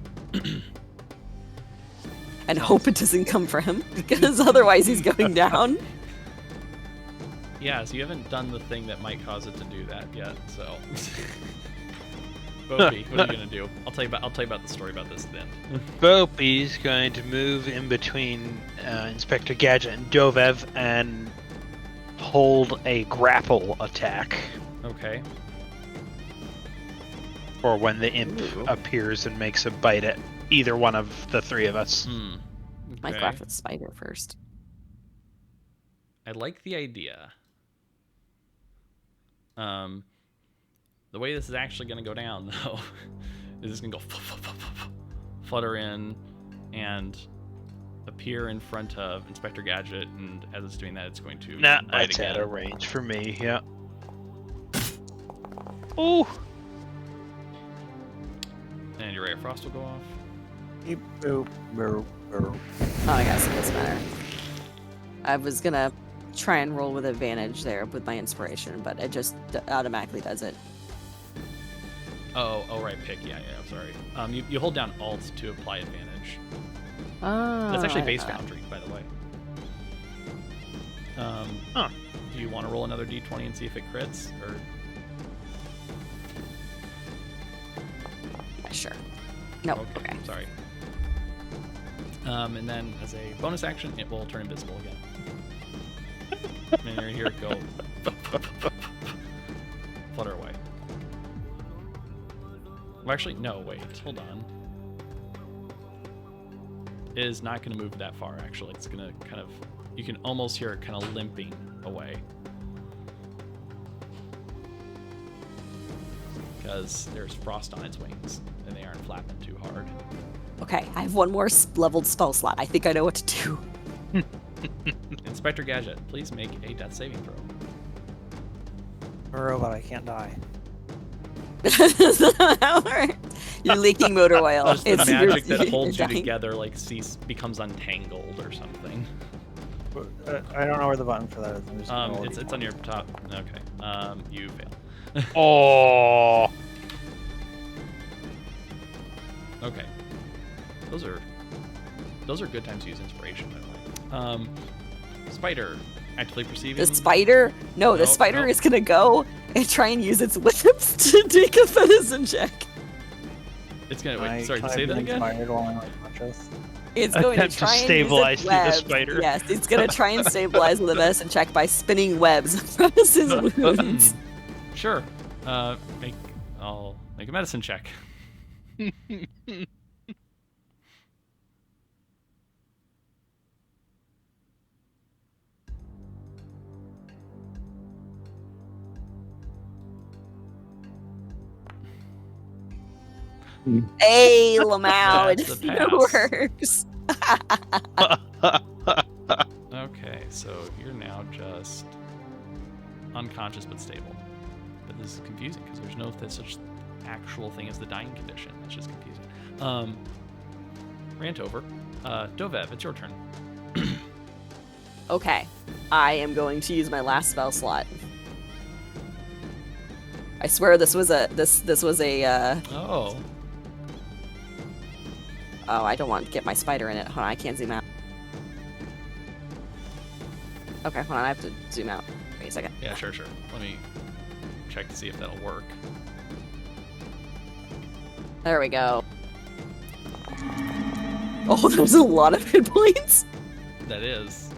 And hope it doesn't come for him, because otherwise he's going down. Yeah, so you haven't done the thing that might cause it to do that yet, so. Bopey, what are you gonna do? I'll tell you about the story about this then. Bopey's going to move in between Inspector Gadget and Dovev and hold a grapple attack. Okay. Or when the imp appears and makes a bite at either one of the three of us. Okay. Might go after the spider first. I like the idea. The way this is actually going to go down, though, is it's going to go flutter in and appear in front of Inspector Gadget, and as it's doing that, it's going to bite again. That's out of range for me, yeah. Ooh! And your Ray of Frost will go off. Oh, I guess it doesn't matter. I was gonna try and roll with advantage there with my inspiration, but it just automatically does it. Oh, right, pick. Yeah, sorry. You hold down Alt to apply advantage. Oh, That's actually base Foundry, by the way. Do you want to roll another d20 and see if it crits, or? Yeah, sure. No. Okay. Sorry. And then as a bonus action, it will turn invisible again. And you're gonna hear it go flutter away. Well, actually, no, wait, hold on. It is not gonna move that far, actually. It's gonna kind of, you can almost hear it kind of limping away. Because there's frost on its wings, and they aren't flapping too hard. Okay, I have one more leveled spell slot. I think I know what to do. Inspector Gadget, please make a death saving throw. A robot, I can't die. You're leaking motor oil. Just the magic that holds you dying. together, like, becomes untangled or something. I don't know where the button for that is. I'm just gonna roll It's on your top. Okay. You fail. Oh. Okay. Those are good times to use inspiration, by the way. Spider, actively perceiving. The spider? No, the spider no. is gonna go and try and use its whips to take a medicine check. It's gonna wait. Can Sorry, I say that be again. inspired while I'm unconscious? It's going Attempt to try to and stabilize use its through the webs. spider. Yes, it's gonna try and stabilize with a medicine check by spinning webs across his wounds. Sure. I'll make a medicine check. Hey, Lamau, That's it the pass. works. Okay, so you're now just unconscious but stable. But this is confusing because there's no such actual thing as the dying condition. It's just confusing. Rant over. Dovev, it's your turn. Okay, I am going to use my last spell slot. I swear this was a Oh. Oh, I don't want to get my spider in it. Hold on, I can't zoom out. Okay, hold on, I have to zoom out. Wait a second. Yeah, sure. Let me check to see if that'll work. There we go. Oh, there's a lot of hit points. That is.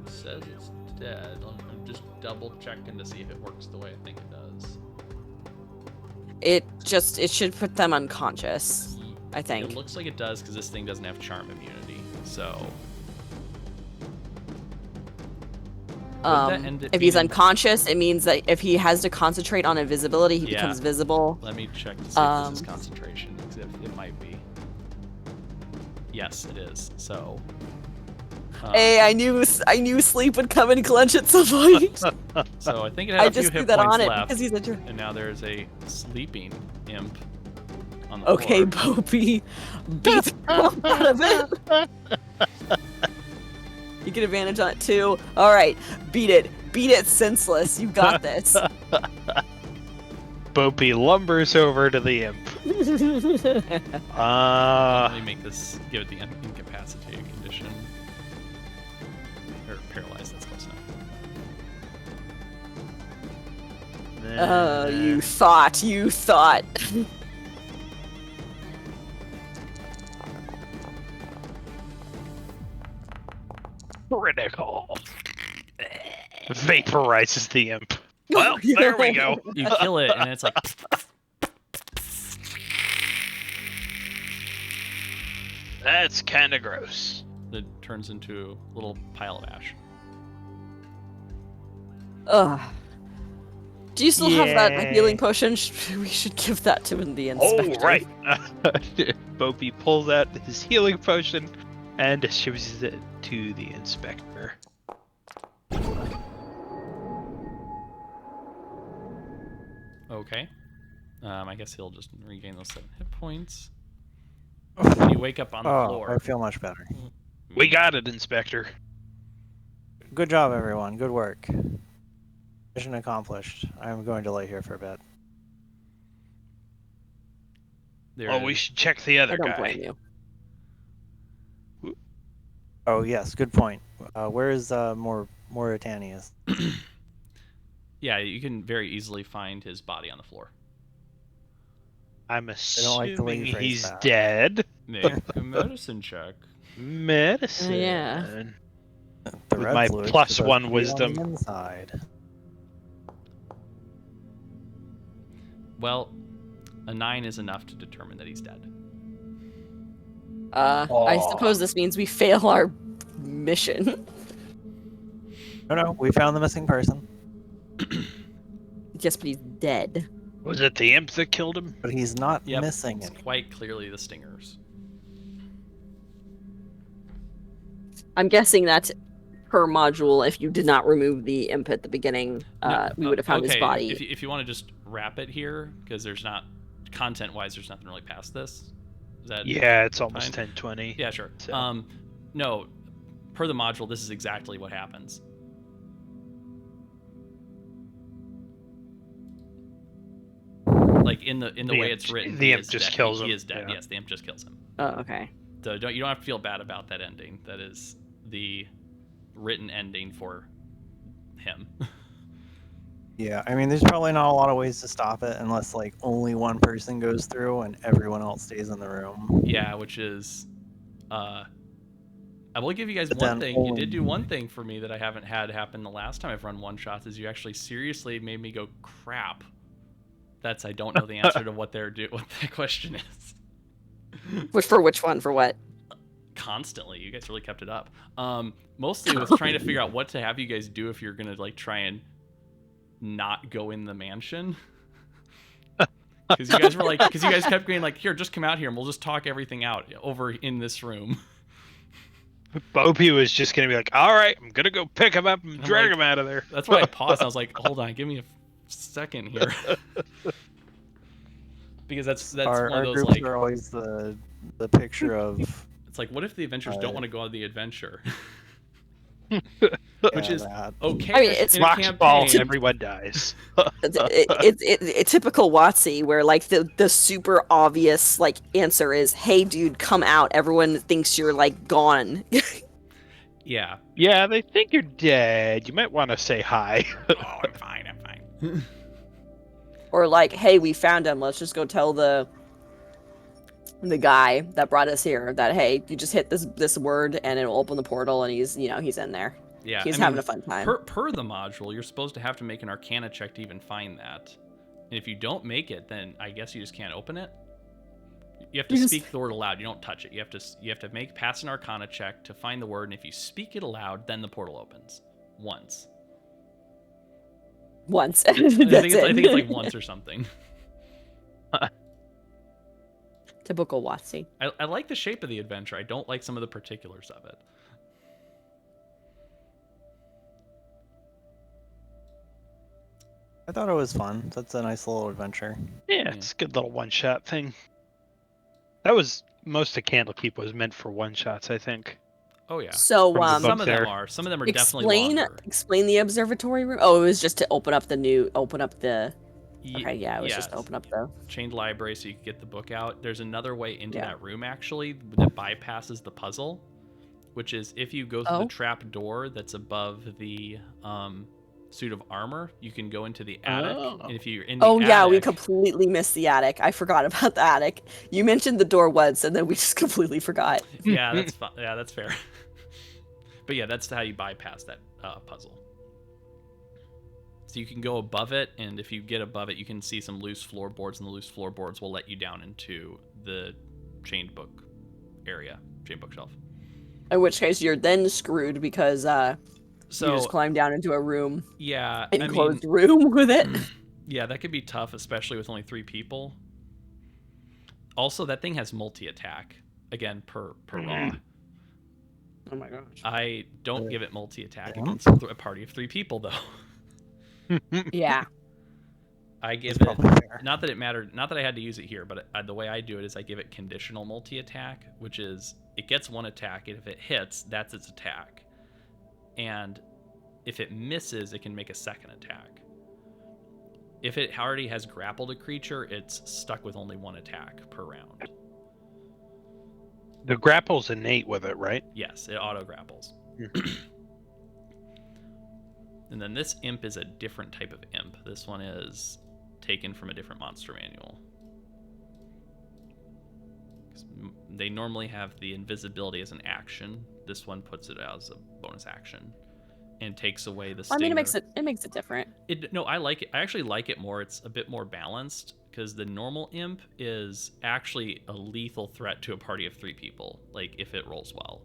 It says it's dead. I'm just double checking to see if it works the way I think it does. It should put them unconscious, I think. It looks like it does because this thing doesn't have charm immunity. So. If he's unconscious, it means that if he has to concentrate on invisibility, he Yeah. becomes visible. Let me check to see if this is concentration. Because it might be. Yes, it is. So. Hey, I knew sleep would come and clutch at some point. So I think it had I a few just threw hit that points on it left, because he's a jerk. and now there's a sleeping imp on the Okay, floor. Bopey, beat the crap out of it. You get advantage on it too. All right, beat it. Beat it senseless. You got this. Bopey lumbers over to the imp. Let me make this, give it the incapacitated condition. Or paralyzed, that's close enough. Oh, you thought. Critical. Vaporizes the imp. Well, there we go. You kill it, and it's like. That's kind of gross. It turns into a little pile of ash. Ugh. Do you still have that healing Yay. potion? We should give that to the Oh, inspector. right. Bopey pulls out his healing potion and distributes it to the inspector. Okay. I guess he'll just regain those 7 hit points. When you wake up on the floor. I feel much better. We got it, Inspector. Good job, everyone. Good work. Mission accomplished. I'm going to lay here for a bit. Oh, we should check the I other don't guy. blame you. Oh, yes, good point. Where is Mauritanius? Yeah, you can very easily find his body on the floor. I'm don't like the way you assuming phrase he's that. dead. Make a medicine check. Medicine. Yeah. The With red my fluid's plus supposed one to be wisdom. on the inside. Well, a 9 is enough to determine that he's dead. I suppose this means we fail our mission. No, we found the missing person, Yes, but he's dead. Was it the imp that killed him? but he's not Yep, missing it's it. quite clearly the stingers. I'm guessing that per module, if you did not remove the imp at the beginning, we would have found his body. If you want to just wrap it here, because there's not, content-wise, there's nothing really past this. Is that Yeah, it's almost fine? 10:20. Yeah, sure. So. No, per the module, this is exactly what happens. Like in the way it's written, the he imp is just dead. kills He him, is dead. yeah. Yes, the imp just kills him. Oh, okay. So you don't have to feel bad about that ending. That is the written ending for him. Yeah, I mean, there's probably not a lot of ways to stop it unless, like, only one person goes through and everyone else stays in the room. Yeah, which is, I will give you guys But one then thing. You did do one thing for me that I haven't had happen the last time I've run one shots. Is you actually seriously made me go, crap. I don't know the answer to what what that question is. Which one? For what? Constantly, you guys really kept it up. Mostly was trying to figure out what to have you guys do if you're gonna like try and not go in the mansion. Because you guys kept going like, here, just come out here and we'll just talk everything out over in this room. Bopey was just gonna be like, "All right, I'm gonna go pick him up and I'm drag like- him out of there." That's why I paused. I was like, hold on, give me a second here. Because that's our one of those groups like, are always the picture of it's like, what if the adventurers don't want to go on the adventure? Which is that. okay. I mean, it's in a Rocks ball, campaign. everyone dies. It's typical WotC, where like the super obvious like answer is, "Hey, dude, come out." Everyone thinks you're like gone. Yeah. Yeah, they think you're dead. You might want to say hi. Oh, I'm fine. I'm fine. Or like, "Hey, we found him. Let's just go tell the guy that brought us here that, hey, you just hit this word and it'll open the portal and he's in there. Yeah. He's I having mean, a fun time." Per the module, you're supposed to have to make an Arcana check to even find that. And if you don't make it, then I guess you just can't open it. You have to speak the word aloud. You don't touch it. You have to pass an Arcana check to find the word, and if you speak it aloud, then the portal opens. Once. Once. I That's think it. it's like once or something. Typical WotC. I like the shape of the adventure. I don't like some of the particulars of it. I thought it was fun. That's a nice little adventure. Yeah, it's a good little one-shot thing. That was most of Candlekeep was meant for one-shots, I think. Oh yeah. So From the Some book of there. them are. Some of them are definitely longer. Explain the observatory room. Oh, it was just to open up the. Okay, yeah, it was just to open up the chained library so you could get the book out. There's another way into Yeah. that room actually that bypasses the puzzle, which is if you go through the Oh. trap door that's above the suit of armor, you can go into the attic. Oh. And if you're in the Oh yeah, we attic- completely missed the attic. I forgot about the attic. You mentioned the door once, and then we just completely forgot. Yeah, that's fun. Yeah, that's fair. But yeah, that's how you bypass that puzzle. So you can go above it, and if you get above it, you can see some loose floorboards, and the loose floorboards will let you down into the chained book area, chained bookshelf. In which case, you're then screwed because you So just climb down into a room, yeah, enclosed room with it. yeah, that could be tough, especially with only 3 people. Also, that thing has multi-attack again per raw. Oh my gosh. I don't give it multi-attack Yeah. against a party of 3 people though. Yeah. I give It's it probably fair. not that it mattered, not that I had to use it here, but the way I do it is I give it conditional multi-attack, which is it gets 1 attack, and if it hits, that's its attack. And if it misses, it can make a 2nd attack. If it already has grappled a creature, it's stuck with only 1 attack per round. The grapple's innate with it, right? Yes, it auto grapples. And then this imp is a different type of imp. This one is taken from a different monster manual. They normally have the invisibility as an action. This one puts it as a bonus action and takes away the stinger. I mean, it makes it different. No, I like it. I actually like it more. It's a bit more balanced because the normal imp is actually a lethal threat to a party of 3 people, like if it rolls well.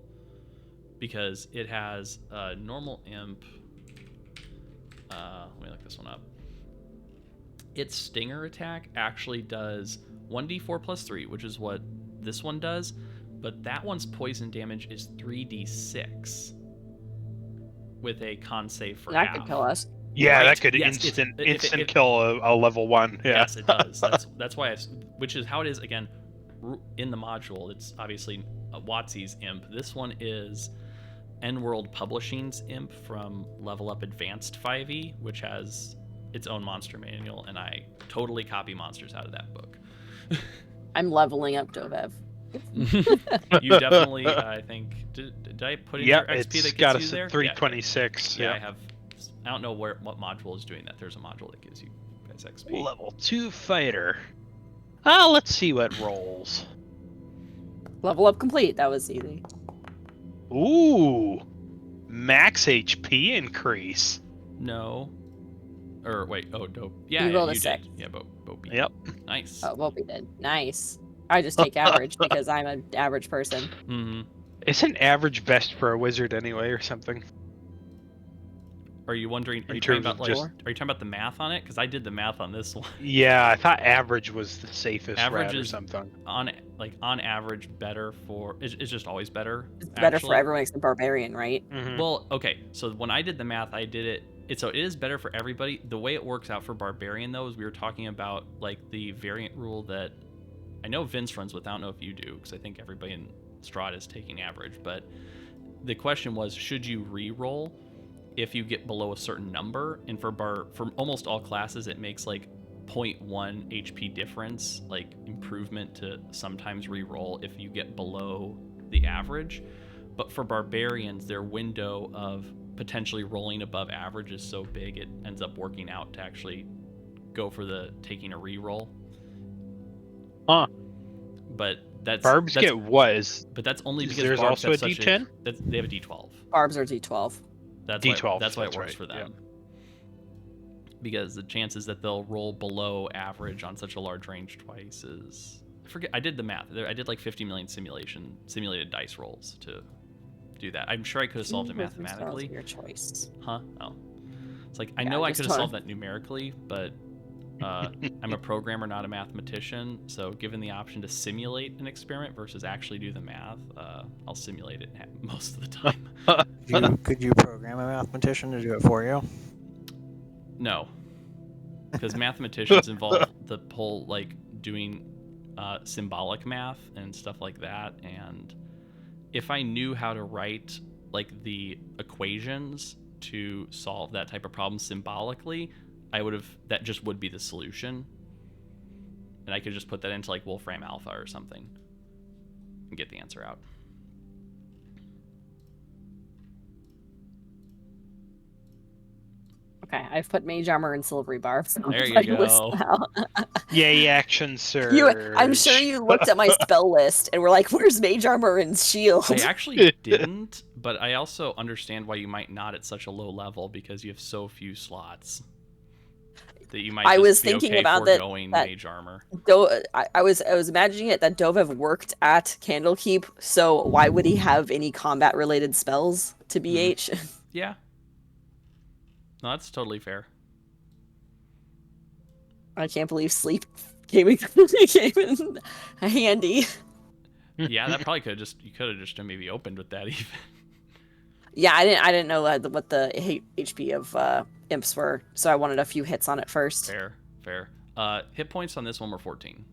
Because it has a normal imp. Let me look this one up. Its stinger attack actually does 1d4 plus 3, which is what this one does, but that one's poison damage is 3d6 with a con save for That half. could kill us. Yeah, Right. that could Yes, instant kill a level 1. Yeah. Yes, it does. That's why which is how it is again in the module. It's obviously WotC's imp. This one is N-World Publishing's imp from Level Up Advanced 5e, which has its own monster manual, and I totally copy monsters out of that book. I'm leveling up Dovev. You definitely, I think, did I put in Yeah, your XP it's that got gets us you there? at 326. Yeah, Yeah. I don't know what module is doing that. There's a module that gives you guys XP. Level 2 fighter. Let's see what rolls. Level up complete. That was easy. Ooh, max HP increase. No. Or wait, dope. Yeah, You rolled a did. 6. Yeah, Bo beat. Yep. Nice. Oh, well, we did. Nice. I just take average because I'm an average person. Mm-hmm. Isn't average best for a wizard anyway, or something? Are you wondering? Are In you talking terms about of like? just- Are you talking about the math on it? Because I did the math on this one. Yeah, I thought average was the safest Average route or is- something. On average, better for. It's just always better. It's better for actually. everyone except barbarian, right? Mhm. Well, okay. So when I did the math, I did it. So it is better for everybody. The way it works out for barbarian though is we were talking about like the variant rule that I know Vince runs with. I don't know if you do because I think everybody in Strahd is taking average. But the question was, should you re-roll if you get below a certain number? And for almost all classes, it makes like 0.1 HP difference, like improvement to sometimes re-roll if you get below the average. But for barbarians, their window of potentially rolling above average is so big it ends up working out to actually go for the taking a re-roll. Huh. But that's Barbs that's, get what? but that's only because There's Barbs also have a such D10? they have a D12. Barbs are D12. That's D12, Why, that's why it that's works right, for them. yeah. Because the chances that they'll roll below average on such a large range twice is I forget. I did the math. I did like 50 million simulated dice rolls to do that. I'm sure I could have solved it mathematically. Your choice. Huh? Oh. It's like I Yeah, know I just could have try- solved that numerically, but I'm a programmer, not a mathematician, so given the option to simulate an experiment versus actually do the math, I'll simulate it most of the time. Could you program a mathematician to do it for you? No, because mathematicians involve the whole like doing symbolic math and stuff like that, and if I knew how to write like the equations to solve that type of problem symbolically, that just would be the solution, and I could just put that into like Wolfram Alpha or something and get the answer out. Okay, I've put mage armor and silvery bar. So There you I list go. now. Yay, action surge. I'm sure you looked at my spell list and were like, "Where's mage armor and shield?" I actually didn't, but I also understand why you might not at such a low level, because you have so few slots that you might I just was be thinking okay about that foregoing mage armor. I was imagining it that Dovev worked at Candlekeep, so why would he have any combat related spells to BH? Yeah. No, that's totally fair. I can't believe sleep came in handy. Yeah, that probably you could have just maybe opened with that even. Yeah, I didn't know what the HP of imps were, so I wanted a few hits on it first. Fair. Hit points on this one were 14.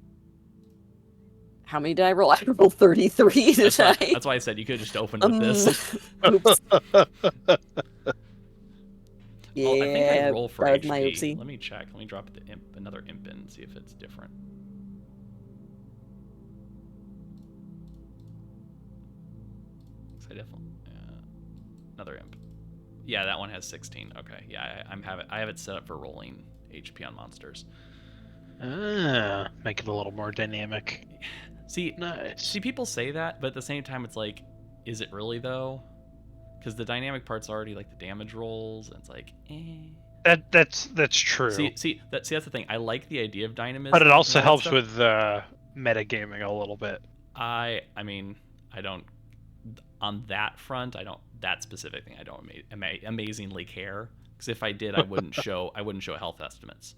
How many did I roll? I rolled 33 That's today. that's why I said you could have just opened with this. Oops. Yeah, I think I roll for that HP. was my oopsie. Let me check. Let me drop another imp in and see if it's different. So definitely another imp. Yeah, that one has 16. Okay, yeah, I have it set up for rolling HP on monsters. Make it a little more dynamic. See, people say that, but at the same time, it's like, is it really though? Because the dynamic part's already like the damage rolls, and it's like, eh. That's true. See, that's the thing. I like the idea of dynamism, but it also helps stuff. with metagaming a little bit. I mean, I don't on that front. I don't that specific thing. I don't amazingly care, because if I did, I wouldn't show health estimates.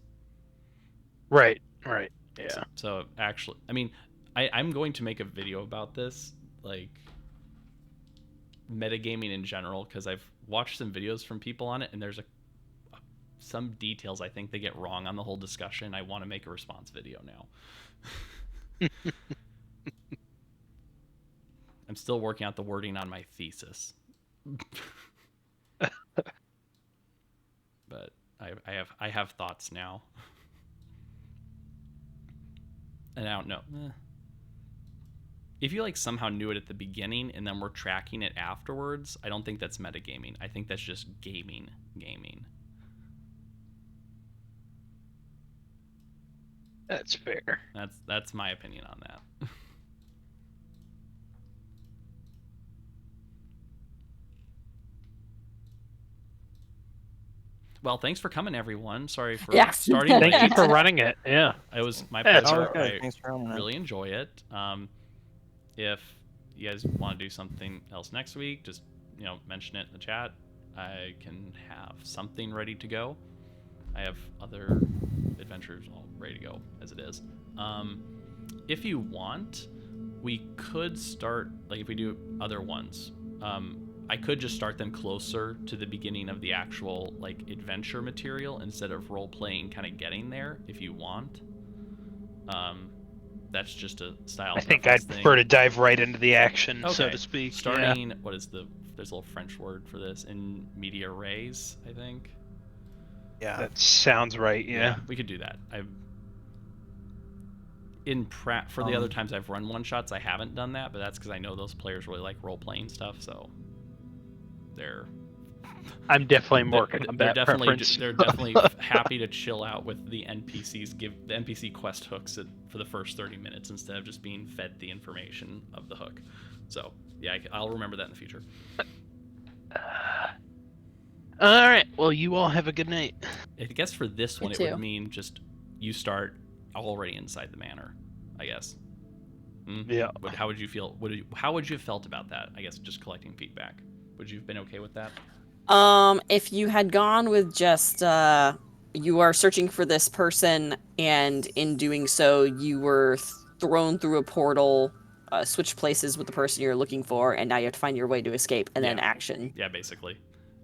Right. Yeah. So actually, I mean, I'm going to make a video about this, like metagaming in general, because I've watched some videos from people on it, and there's some details I think they get wrong on the whole discussion. I want to make a response video now. I'm still working out the wording on my thesis. But I have thoughts now. And I don't know. If you like somehow knew it at the beginning and then we're tracking it afterwards, I don't think that's metagaming. I think that's just gaming. That's fair. That's my opinion on that. Well, thanks for coming, everyone. Sorry for starting late. Thank you for running it. Yeah. It was my Yeah, pleasure. Okay. Thanks for running it. Really enjoy it. If you guys want to do something else next week, just mention it in the chat. I can have something ready to go. I have other adventures all ready to go as it is. If you want, we could start, like if we do other ones, I could just start them closer to the beginning of the actual like adventure material instead of role playing kind of getting there if you want. That's just a style. I think I'd prefer to dive right into the action, so to speak. Starting, what is there's a little French word for this, in media res, I think. Yeah. That sounds right, yeah. We could do that. For the other times I've run one shots, I haven't done that, but that's because I know those players really like role playing stuff, so I'm definitely more combat preference. They're definitely happy to chill out with the NPCs, give the NPC quest hooks for the first 30 minutes instead of just being fed the information of the hook. So yeah, I'll remember that in the future. All right. Well, you all have a good night. I guess for this one, You it too. would mean just you start already inside the manor, I guess. Yeah. But how would you feel? How would you have felt about that? I guess just collecting feedback. Would you have been okay with that? If you had gone with just you are searching for this person, and in doing so, you were thrown through a portal, switched places with the person you're looking for, and now you have to find your way to escape, and then action. Yeah, basically.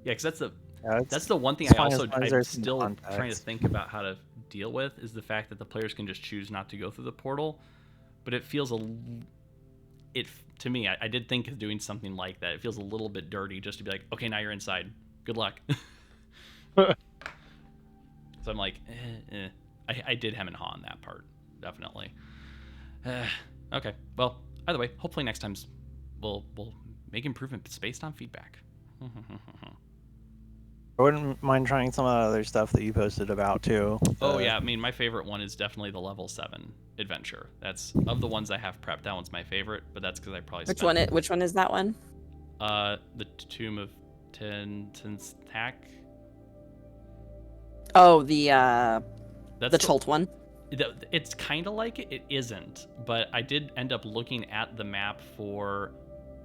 Yeah, because Yeah, that's the one thing it's I fine also as long as I'm there's some still trying to context. think about how to deal with is the fact that the players can just choose not to go through the portal, but it feels to me, I did think of doing something like that. It feels a little bit dirty just to be like, okay, now you're inside. Good luck. So I'm like, I did hem and haw on that part, definitely. Okay, well, either way, hopefully next time we'll make improvements based on feedback. I wouldn't mind trying some of the other stuff that you posted about too. Oh yeah, I mean my favorite one is definitely the level 7 adventure. That's of the ones I have prepped. That one's my favorite, but that's because I probably Which one is that one? The Tomb of Tentak. Oh, the That's Chult one. It's kind of like it. It isn't, but I did end up looking at the map for,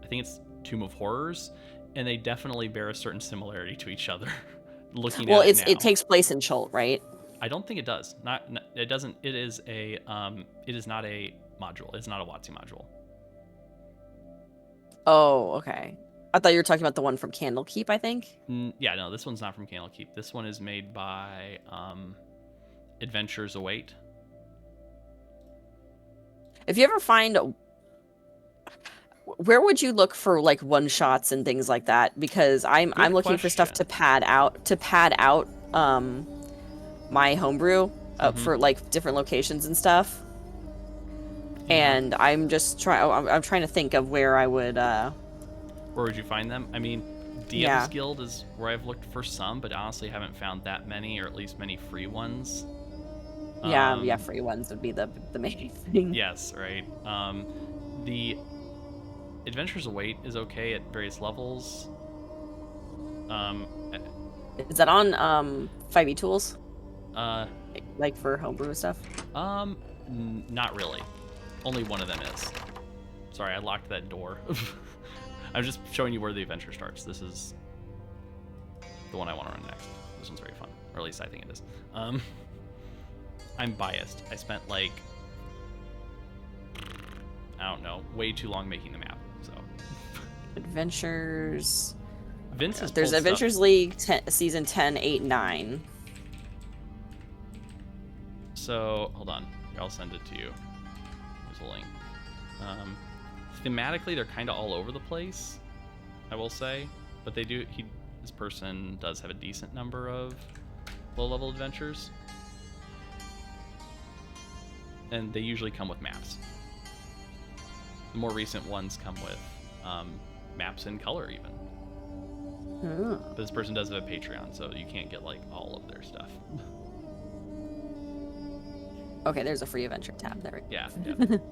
I think it's Tomb of Horrors, and they definitely bear a certain similarity to each other. Looking Well, at it now. it takes place in Chult, right? I don't think it does. It doesn't. It is a It is not a module. It's not a WotC module. Oh, okay. I thought you were talking about the one from Candlekeep, I think. Yeah, no, this one's not from Candlekeep. This one is made by Adventures Await. If you ever find, where would you look for like one shots and things like that? Because I'm looking for stuff to pad out my homebrew for like different locations and stuff. Yeah. And I'm trying to think of where I would. Where would you find them? I mean, DM's Guild is where I've looked for some, but honestly haven't found that many, or at least many free ones. Yeah, free ones would be the main thing. Yes, right. The Adventures Await is okay at various levels. Is that on 5e tools? Like for homebrew stuff? Not really. Only one of them is. Sorry, I locked that door. I'm just showing you where the adventure starts. This is the one I want to run next. This one's very fun, or at least I think it is. I'm biased. I spent like, I don't know, way too long making the map. So Adventures. Vince is. There's Adventures stuff. League season 10, 8, 9. So hold on, here, I'll send it to you. There's a link. Thematically, they're kind of all over the place, I will say, but they do. This person does have a decent number of low-level adventures, and they usually come with maps. The more recent ones come with maps in color, even. Oh. But this person does have a Patreon, so you can't get like all of their stuff. Okay, there's a free adventure tab there. Yeah.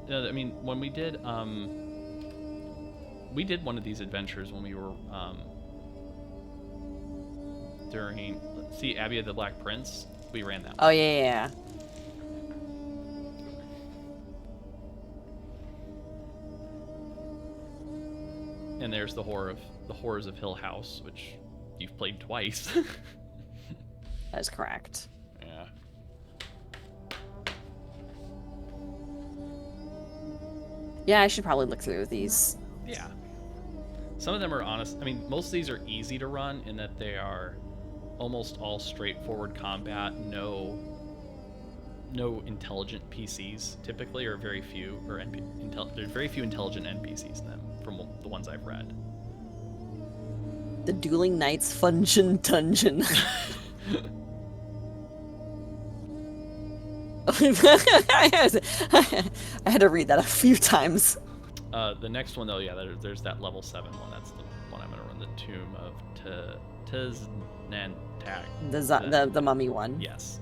No, I mean, when we did one of these adventures when we were during Abbey of the Black Prince. We ran that one. Oh yeah. And there's the horrors of Hill House, which you've played twice. That is correct. Yeah. Yeah, I should probably look through these. Yeah. Some of them are honest. I mean, most of these are easy to run in that they are almost all straightforward combat, no intelligent PCs typically, or very few, or there's very few intelligent NPCs in them from the ones I've read. The Dueling Knights Function Dungeon. I had to read that a few times. The next one though, yeah, there's that level 7 one. That's the one I'm gonna run, the Tomb of Tiznantak. The mummy one. Yes.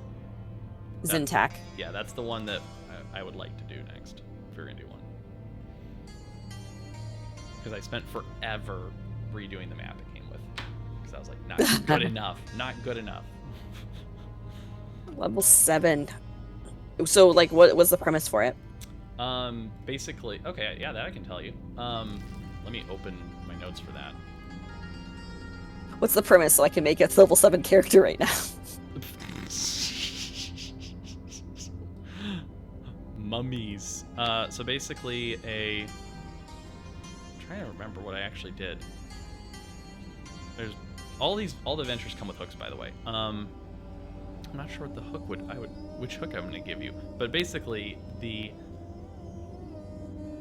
Zintak. Yeah, that's the one that I would like to do next, if you're gonna do one. Because I spent forever redoing the map it came with. Because I was like, not good enough. Not good enough. Level 7. So, like, what was the premise for it? Basically, okay, yeah, that I can tell you. Let me open my notes for that. What's the premise so I can make a level 7 character right now? Mummies. So basically I'm trying to remember what I actually did. There's all the adventures come with hooks, by the way. I'm not sure what the hook which hook I'm going to give you. But basically, the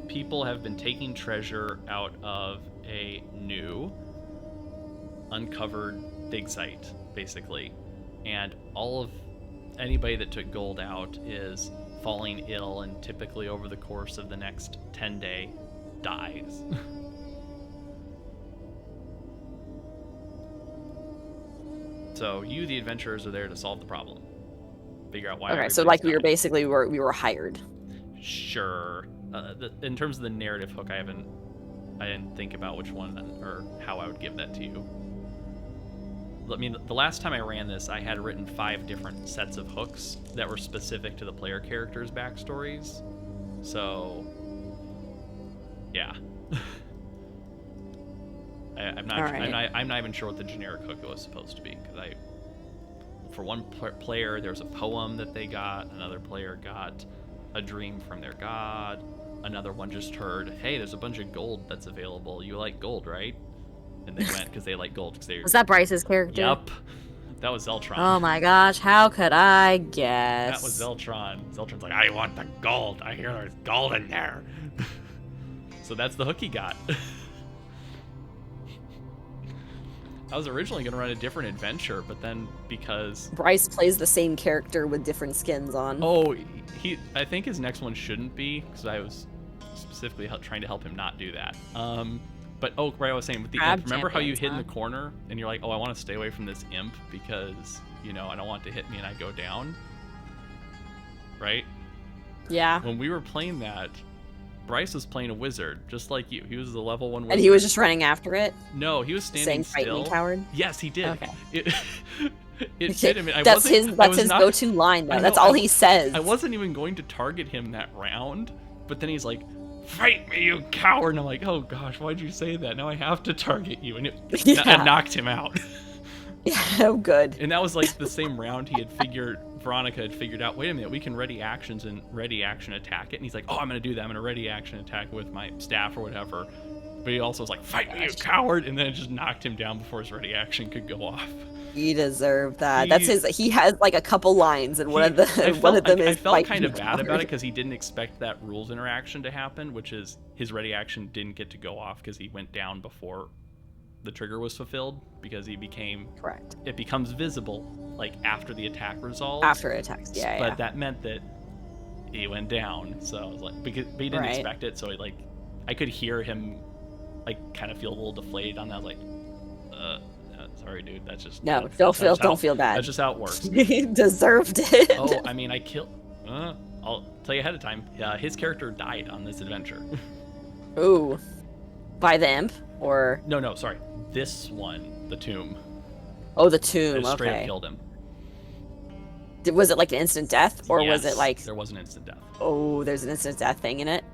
people have been taking treasure out of a new uncovered dig site, basically. And anybody that took gold out is falling ill, and typically over the course of the next 10-day dies. So you, the adventurers, are there to solve the problem. Figure out why. Okay, so like we were hired. Sure. In terms of the narrative hook, I didn't think about which one or how I would give that to you. I mean, the last time I ran this, I had written 5 different sets of hooks that were specific to the player characters' backstories. So, yeah. I'm not even sure what the generic hook was supposed to be, because for one player, there's a poem that they got. Another player got a dream from their god. Another one just heard, "Hey, there's a bunch of gold that's available. You like gold, right?" And they went because they like gold. Was that Bryce's character? Yep. That was Zeltron. Oh my gosh, how could I guess? That was Zeltron. Zeltron's like, "I want the gold. I hear there's gold in there." So that's the hook he got. I was originally going to run a different adventure, but then because Bryce plays the same character with different skins on. Oh, I think his next one shouldn't be, because I was specifically trying to help him not do that. But right, I was saying with the imp, remember how you hid in the corner and you're like, "Oh, I want to stay away from this imp because, I don't want it to hit me and I go down." Right? Yeah. When we were playing that, Bryce was playing a wizard, just like you. He was the level 1 wizard. And he was just running after it? No, he was standing saying, still. "Fight me, coward"? Yes, he did. Okay. It fit him. That's his go-to line, though. That's all he says. I wasn't even going to target him that round, but then he's like, "Fight me, you coward!" And I'm like, "Oh gosh, why'd you say that? Now I have to target you." And it knocked him out. Yeah, oh good. And that was like the same round Veronica had figured out, wait a minute, we can ready actions and ready action attack it. And he's like, "Oh, I'm going to do that. I'm going to ready action attack with my staff or whatever." But he also was like, "Fight me, you coward!" And then it just knocked him down before his ready action could go off. He deserved that. He has like a couple lines, and one of them is I felt "Fight kind me, of bad coward." about it because he didn't expect that rules interaction to happen, which is his ready action didn't get to go off because he went down before the trigger was fulfilled, because he became correct. It becomes visible like after the attack resolves. After it attacks, yeah. But that meant that he went down. So I was like, but he didn't expect it. So I could hear him kind of feel a little deflated on that. I was like, sorry, dude. That's just don't feel bad. That's just how it works. He deserved it. Oh, I mean, I'll tell you ahead of time. His character died on this adventure. Ooh, by the imp or? No, sorry. This one, the tomb. Oh, the tomb. It straight okay. up killed him. Was it like an instant death, or was it like? There was an instant death. Oh, there's an instant death thing in it.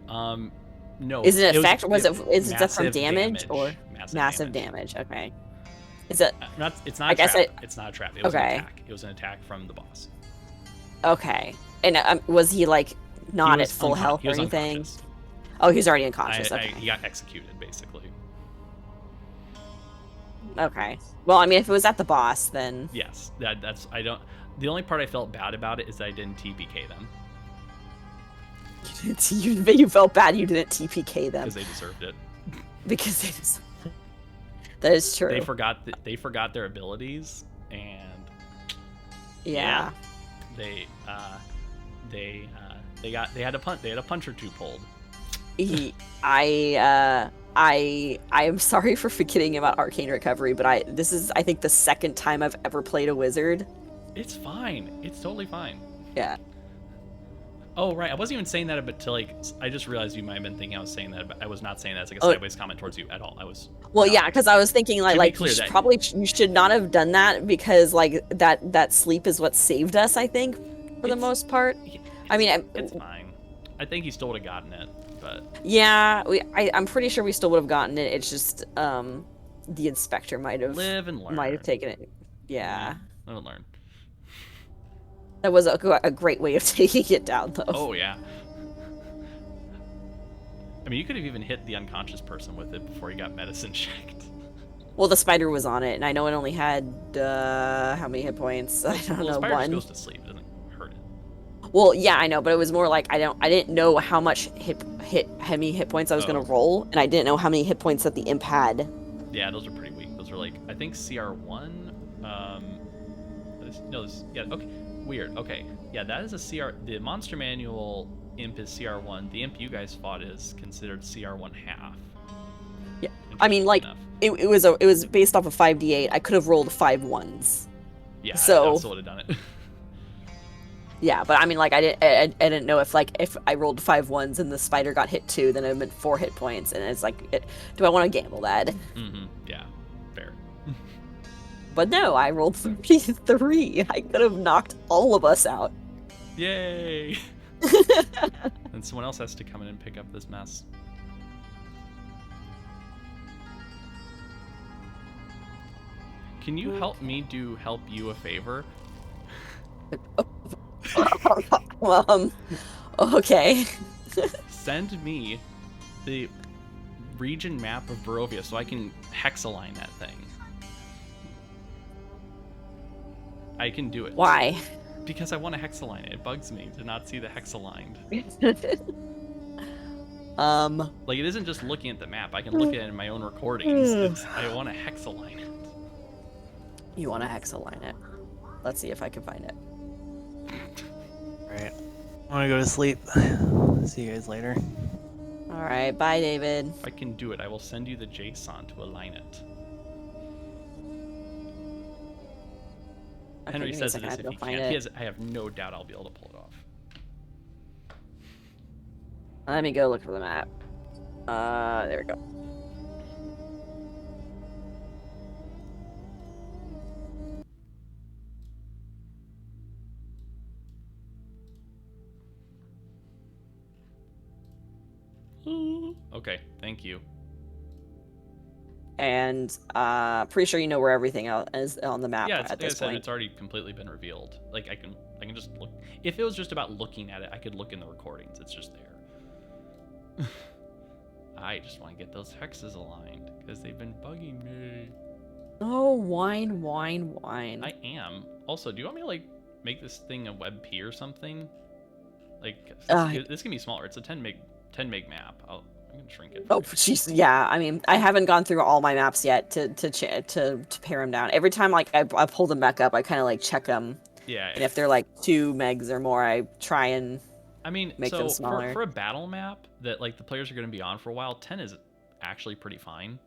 No. Is it effect? Is it from damage or massive damage? Okay. Is it? It's not a trap. It's not a trap. It was an attack. It was an attack from the boss. Okay. And was he not at full health or anything? Unconscious. Oh, he was already unconscious. Okay. He got executed, basically. Okay. Well, I mean, if it was at the boss, then yes. The only part I felt bad about it is that I didn't TPK them. You felt bad you didn't TPK them because they deserved it. Because they deserved it. That is true. They forgot their abilities, and yeah. They had a punch or two pulled. I am sorry for forgetting about Arcane Recovery, but this is I think the second time I've ever played a wizard. It's fine. It's totally fine. Yeah. Oh right, I wasn't even saying that, but I just realized you might have been thinking I was saying that, but I was not saying that as a sideways comment towards you at all. I was. Well, yeah, because I was thinking you should not have done that, because that sleep is what saved us. I think for the most part. I mean, it's fine. I think he still would have gotten it, but. Yeah, I'm pretty sure we still would have gotten it. It's just the inspector might have live and learn. Might have taken it. Yeah. Live and learn. That was a great way of taking it down, though. Oh yeah. I mean, you could have even hit the unconscious person with it before you got medicine checked. Well, the spider was on it, and I know it only had how many hit points? I don't Well, the know, spider just one. goes to sleep. It doesn't hurt it. Well, yeah, I know, but it was more like I didn't know how much how many hit points I was gonna roll, and I didn't know how many hit points that the imp had. Yeah, those are pretty weak. Those are like, I think CR1. Yeah, okay. Weird. Okay. Yeah, that is a CR. The monster manual imp is CR1. The imp you guys fought is considered CR1 half. Yeah. I mean, like, it was based off of 5d8. I could have rolled 5 1s. Yeah, so I also would have done it. Yeah, but I mean, like, I didn't know if I rolled 5 1s and the spider got hit 2, then it meant 4 hit points, and it's like, do I want to gamble that? Mm-hmm. Yeah, fair. But no, I rolled 33. I could have knocked all of us out. Yay! And someone else has to come in and pick up this mess. Can you help me help you a favor? Okay. Send me the region map of Barovia so I can hexalign that thing. I can do it. Why? Because I want to hexalign it. It bugs me to not see the hexaligned. Like, it isn't just looking at the map. I can look at it in my own recordings. I want to hexalign it. You want to hexalign it? Let's see if I can find it. Alright. I want to go to sleep. See you guys later. All right, bye, David. If I can do it, I will send you the JSON to align it. Okay, Henry give me a says it second, I is have if to he go find can. it. I have no doubt I'll be able to pull it off. Let me go look for the map. There we go. Okay, thank you. And pretty sure you know where everything else is on the map Yeah, it's, at like I this said, point. it's already completely been revealed. Like, I can just look. If it was just about looking at it, I could look in the recordings. It's just there. I just want to get those hexes aligned because they've been bugging me. Oh, wine. I am. Also, do you want me to, like, make this thing a WebP or something? Like, this can be smaller. It's a 10 meg map. I can shrink it. Oh, jeez, yeah. I mean, I haven't gone through all my maps yet to pare them down. Every time, like, I pull them back up, I kind of like check them. Yeah. And if they're like 2 megs or more, I try and make them smaller. For a battle map that, like, the players are going to be on for a while, 10 is actually pretty fine.